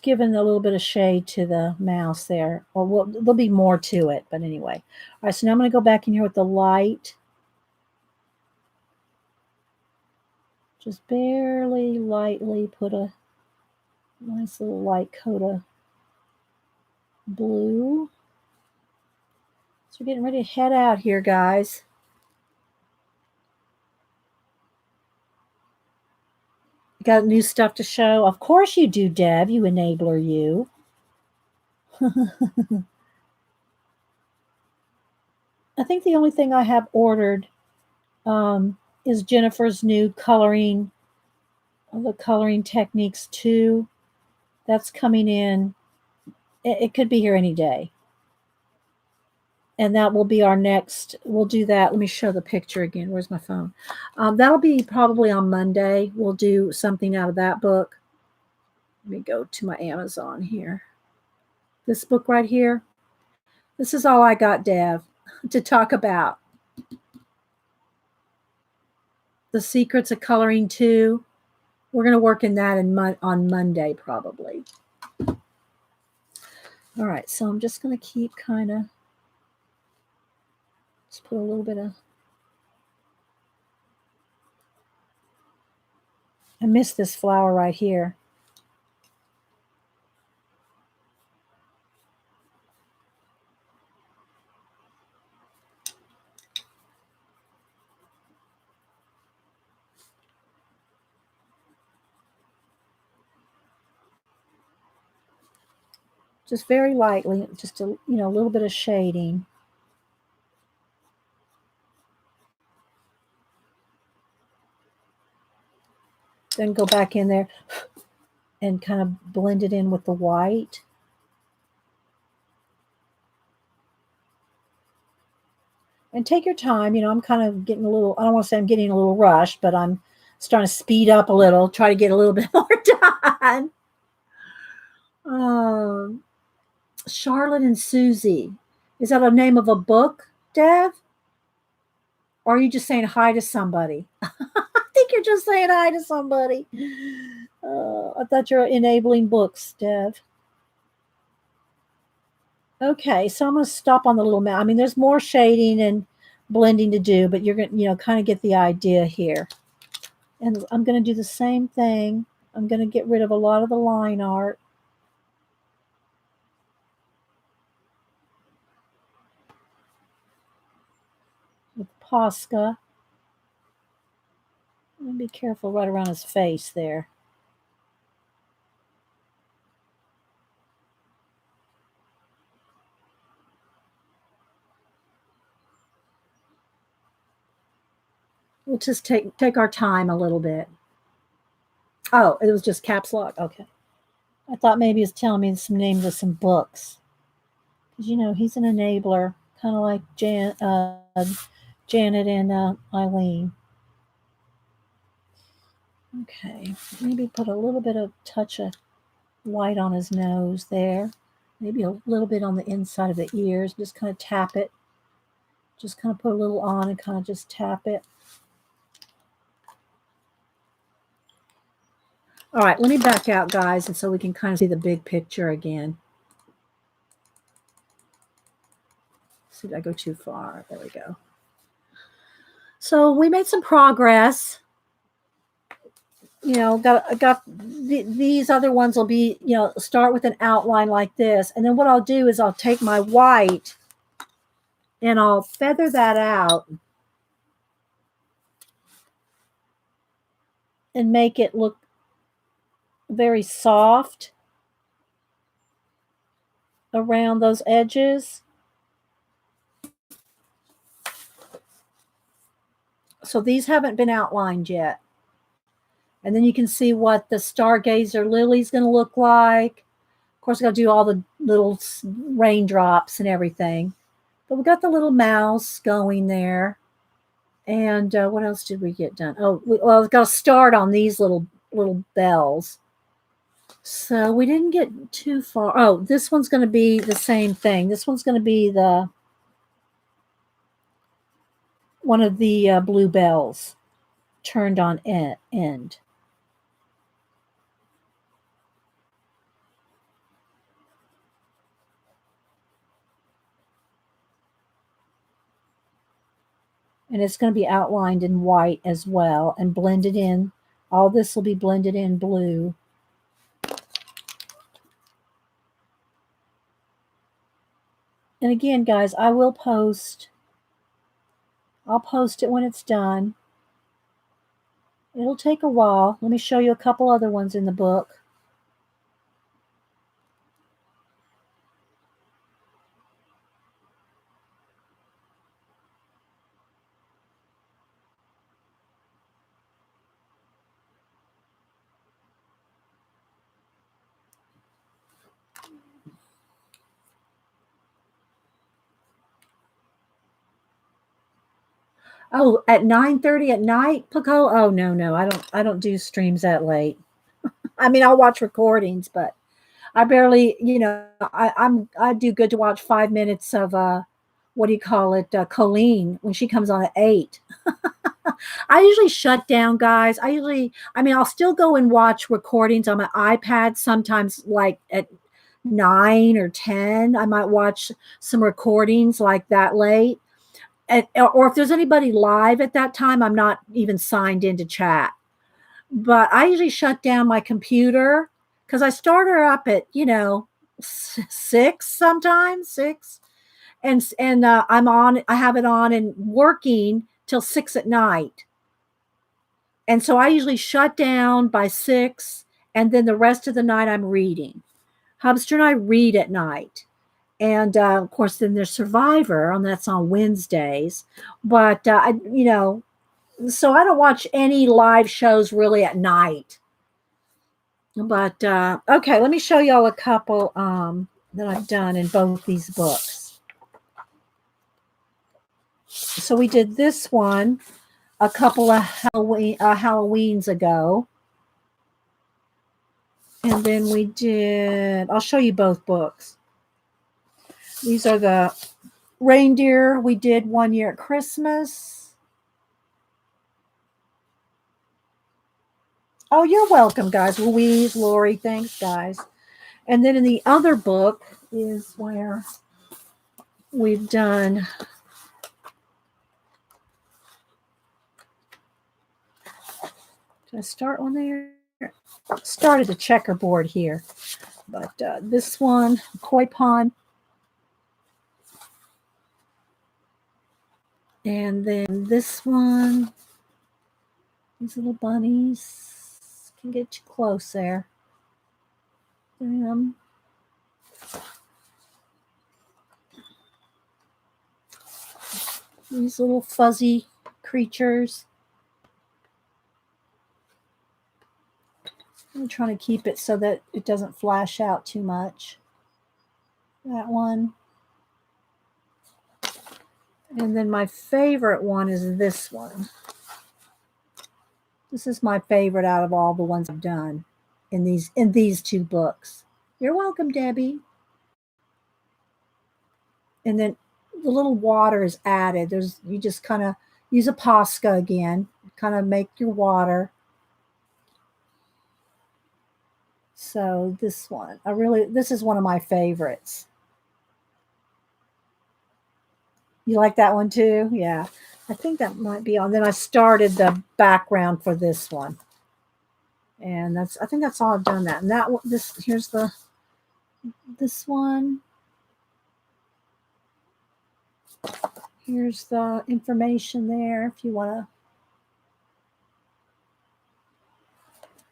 giving a little bit of shade to the mouse there. Or there'll be more to it, but anyway. All right, so now I'm going to go back in here with the light. Just barely, lightly put a nice little light coat of blue. So we're getting ready to head out here, guys. Got new stuff to show? Of course you do, Deb, you enabler, you. I think the only thing I have ordered is Jennifer's new coloring, the Coloring Techniques 2. That's coming in. It could be here any day. And that will be our next. We'll do that. Let me show the picture again. Where's my phone? That'll be probably on Monday. We'll do something out of that book. Let me go to my Amazon here. This book right here. This is all I got, Dev, to talk about. The Secrets of Coloring 2. We're going to work in that on Monday, probably. All right, so I'm just going to keep kind of, just put a little bit of, I missed this flower right here. Just very lightly, just a little bit of shading. Then go back in there and kind of blend it in with the white. And take your time. I'm kind of getting a little, I don't want to say I'm getting a little rushed, but I'm starting to speed up a little, try to get a little bit more done. Charlotte and Susie. Is that a name of a book, Dev? Or are you just saying hi to somebody? I think you're just saying hi to somebody. I thought you're enabling books, Dev. Okay, so I'm going to stop on the little mount. I mean, there's more shading and blending to do, but you're going to, kind of get the idea here. And I'm going to do the same thing. I'm going to get rid of a lot of the line art. With Posca. Be careful right around his face there. We'll just take our time a little bit. Oh, it was just caps lock. Okay. I thought maybe he was telling me some names of some books. Because, he's an enabler, kind of like Janet and Eileen. Okay. Maybe put a little bit of touch of white on his nose there. Maybe a little bit on the inside of the ears. Just kind of tap it. Just kind of put a little on and kind of just tap it. All right, let me back out, guys, and so we can kind of see the big picture again. See, did I go too far? There we go. So we made some progress. Got these other ones will be, start with an outline like this. And then what I'll do is I'll take my white and I'll feather that out and make it look very soft around those edges. So these haven't been outlined yet. And then you can see what the stargazer lily is going to look like. Of course, I got to do all the little raindrops and everything. But we got the little mouse going there. And what else did we get done? Oh, well, we've got to start on these little bells. So we didn't get too far. Oh, this one's going to be the same thing. This one's going to be one of the blue bells turned on end. And it's going to be outlined in white as well and blended in. All this will be blended in blue. And again, guys, I'll post it when it's done. It'll take a while. Let me show you a couple other ones in the book. Oh, at 9:30 at night, Pico? Oh, no, no, I don't do streams that late. I mean, I'll watch recordings, but I barely, I do good to watch 5 minutes of what do you call it, Colleen when she comes on at 8. I usually shut down, guys. I mean, I'll still go and watch recordings on my iPad sometimes, like at 9 or 10. I might watch some recordings like that late. Or if there's anybody live at that time, I'm not even signed into chat. But I usually shut down my computer because I start her up at, 6 sometimes, 6. And I have it on and working till 6 at night. And so I usually shut down by 6, and then the rest of the night I'm reading. Hubster and I read at night. And of course, then there's Survivor, and that's on Wednesdays. But, so I don't watch any live shows really at night. But okay, let me show y'all a couple that I've done in both these books. So we did this one a couple of Halloweens ago. And then we did, I'll show you both books. These are the reindeer we did one year at Christmas. Oh, you're welcome, guys. Louise, Lori, thanks, guys. And then in the other book is where we've done. Did I start one there? Started a checkerboard here. But this one, Koi Pond. And then this one, these little bunnies. Can get you close there. These little fuzzy creatures. I'm trying to keep it so that it doesn't flash out too much. That one. And then my favorite one is this one. This is my favorite out of all the ones I've done in these two books. You're welcome, Debbie. And then the little water is added. You just kind of use a Posca again, kind of make your water. So this one, this is one of my favorites. You like that one too? Yeah. I think that might be on. Then I started the background for this one. And I think that's all I've done that. And here's this one. Here's the information there if you want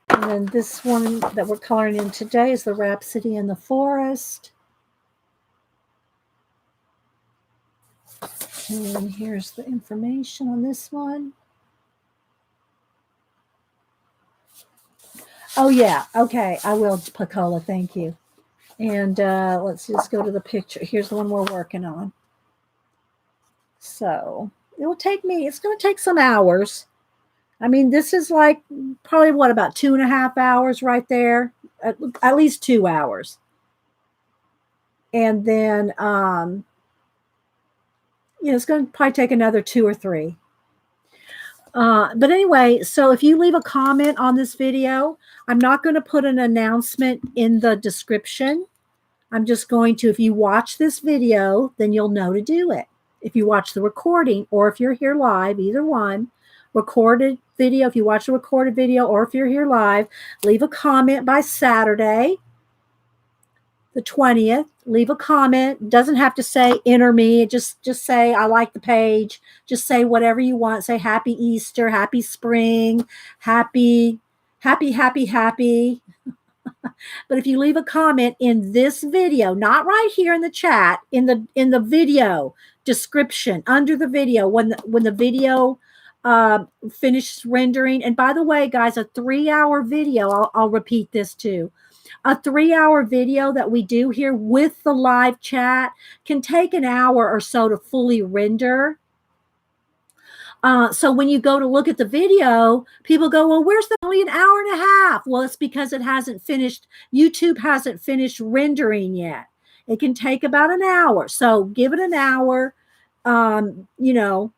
to. And then this one that we're coloring in today is the Rhapsody in the Forest. And here's the information on this one. Oh, yeah. Okay. I will, Pacola. Thank you. And let's just go to the picture. Here's the one we're working on. So it's going to take some hours. I mean, this is like probably about 2.5 hours right there, at least 2 hours. And then, it's going to probably take another 2 or 3. But anyway, so if you leave a comment on this video, I'm not going to put an announcement in the description. I'm just going to, if you watch this video, then you'll know to do it. If you watch the recording, or if you're here live, either one, recorded video, if you watch a recorded video, or if you're here live, leave a comment by Saturday, the 20th. Leave a comment. Doesn't have to say enter me. Just say I like the page. Just say whatever you want. Say happy Easter, happy spring, happy. But if you leave a comment in this video, not right here in the chat, in the video description under the video, when the video finishes rendering. And by the way, guys, a 3-hour video. I'll repeat this too. A 3-hour video that we do here with the live chat can take an hour or so to fully render. So when you go to look at the video, people go, well, where's the only an hour and a half? Well, it's because it hasn't finished. YouTube hasn't finished rendering yet. It can take about an hour. So give it an hour, you know,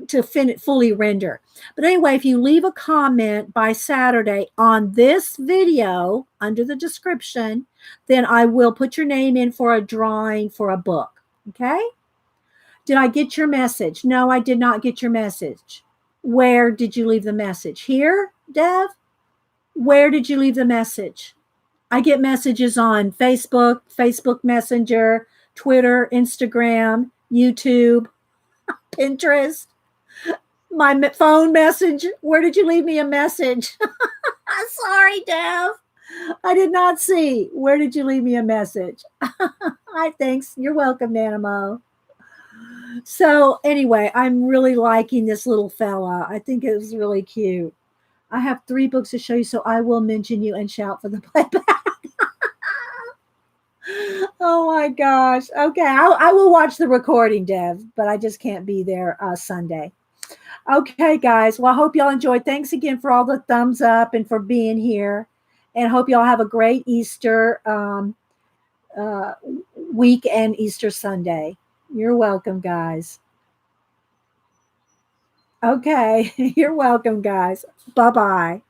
to fully render. But anyway, if you leave a comment by Saturday on this video under the description, then I will put your name in for a drawing for a book. Okay? Did I get your message? No, I did not get your message. Where did you leave the message? Here, Dev? Where did you leave the message? I get messages on Facebook, Facebook Messenger, Twitter, Instagram, YouTube, Pinterest, my phone message. Where did you leave me a message? Sorry, Dev. I did not see. Where did you leave me a message? Hi, thanks. You're welcome, Nanamo. So anyway, I'm really liking this little fella. I think it was really cute. I have 3 books to show you, so I will mention you and shout for the playback. Oh my gosh. Okay, I will watch the recording, Dev, but I just can't be there Sunday. Okay, guys. Well, I hope y'all enjoyed. Thanks again for all the thumbs up and for being here. And hope y'all have a great Easter week and Easter Sunday. You're welcome, guys. Okay. You're welcome, guys. Bye-bye.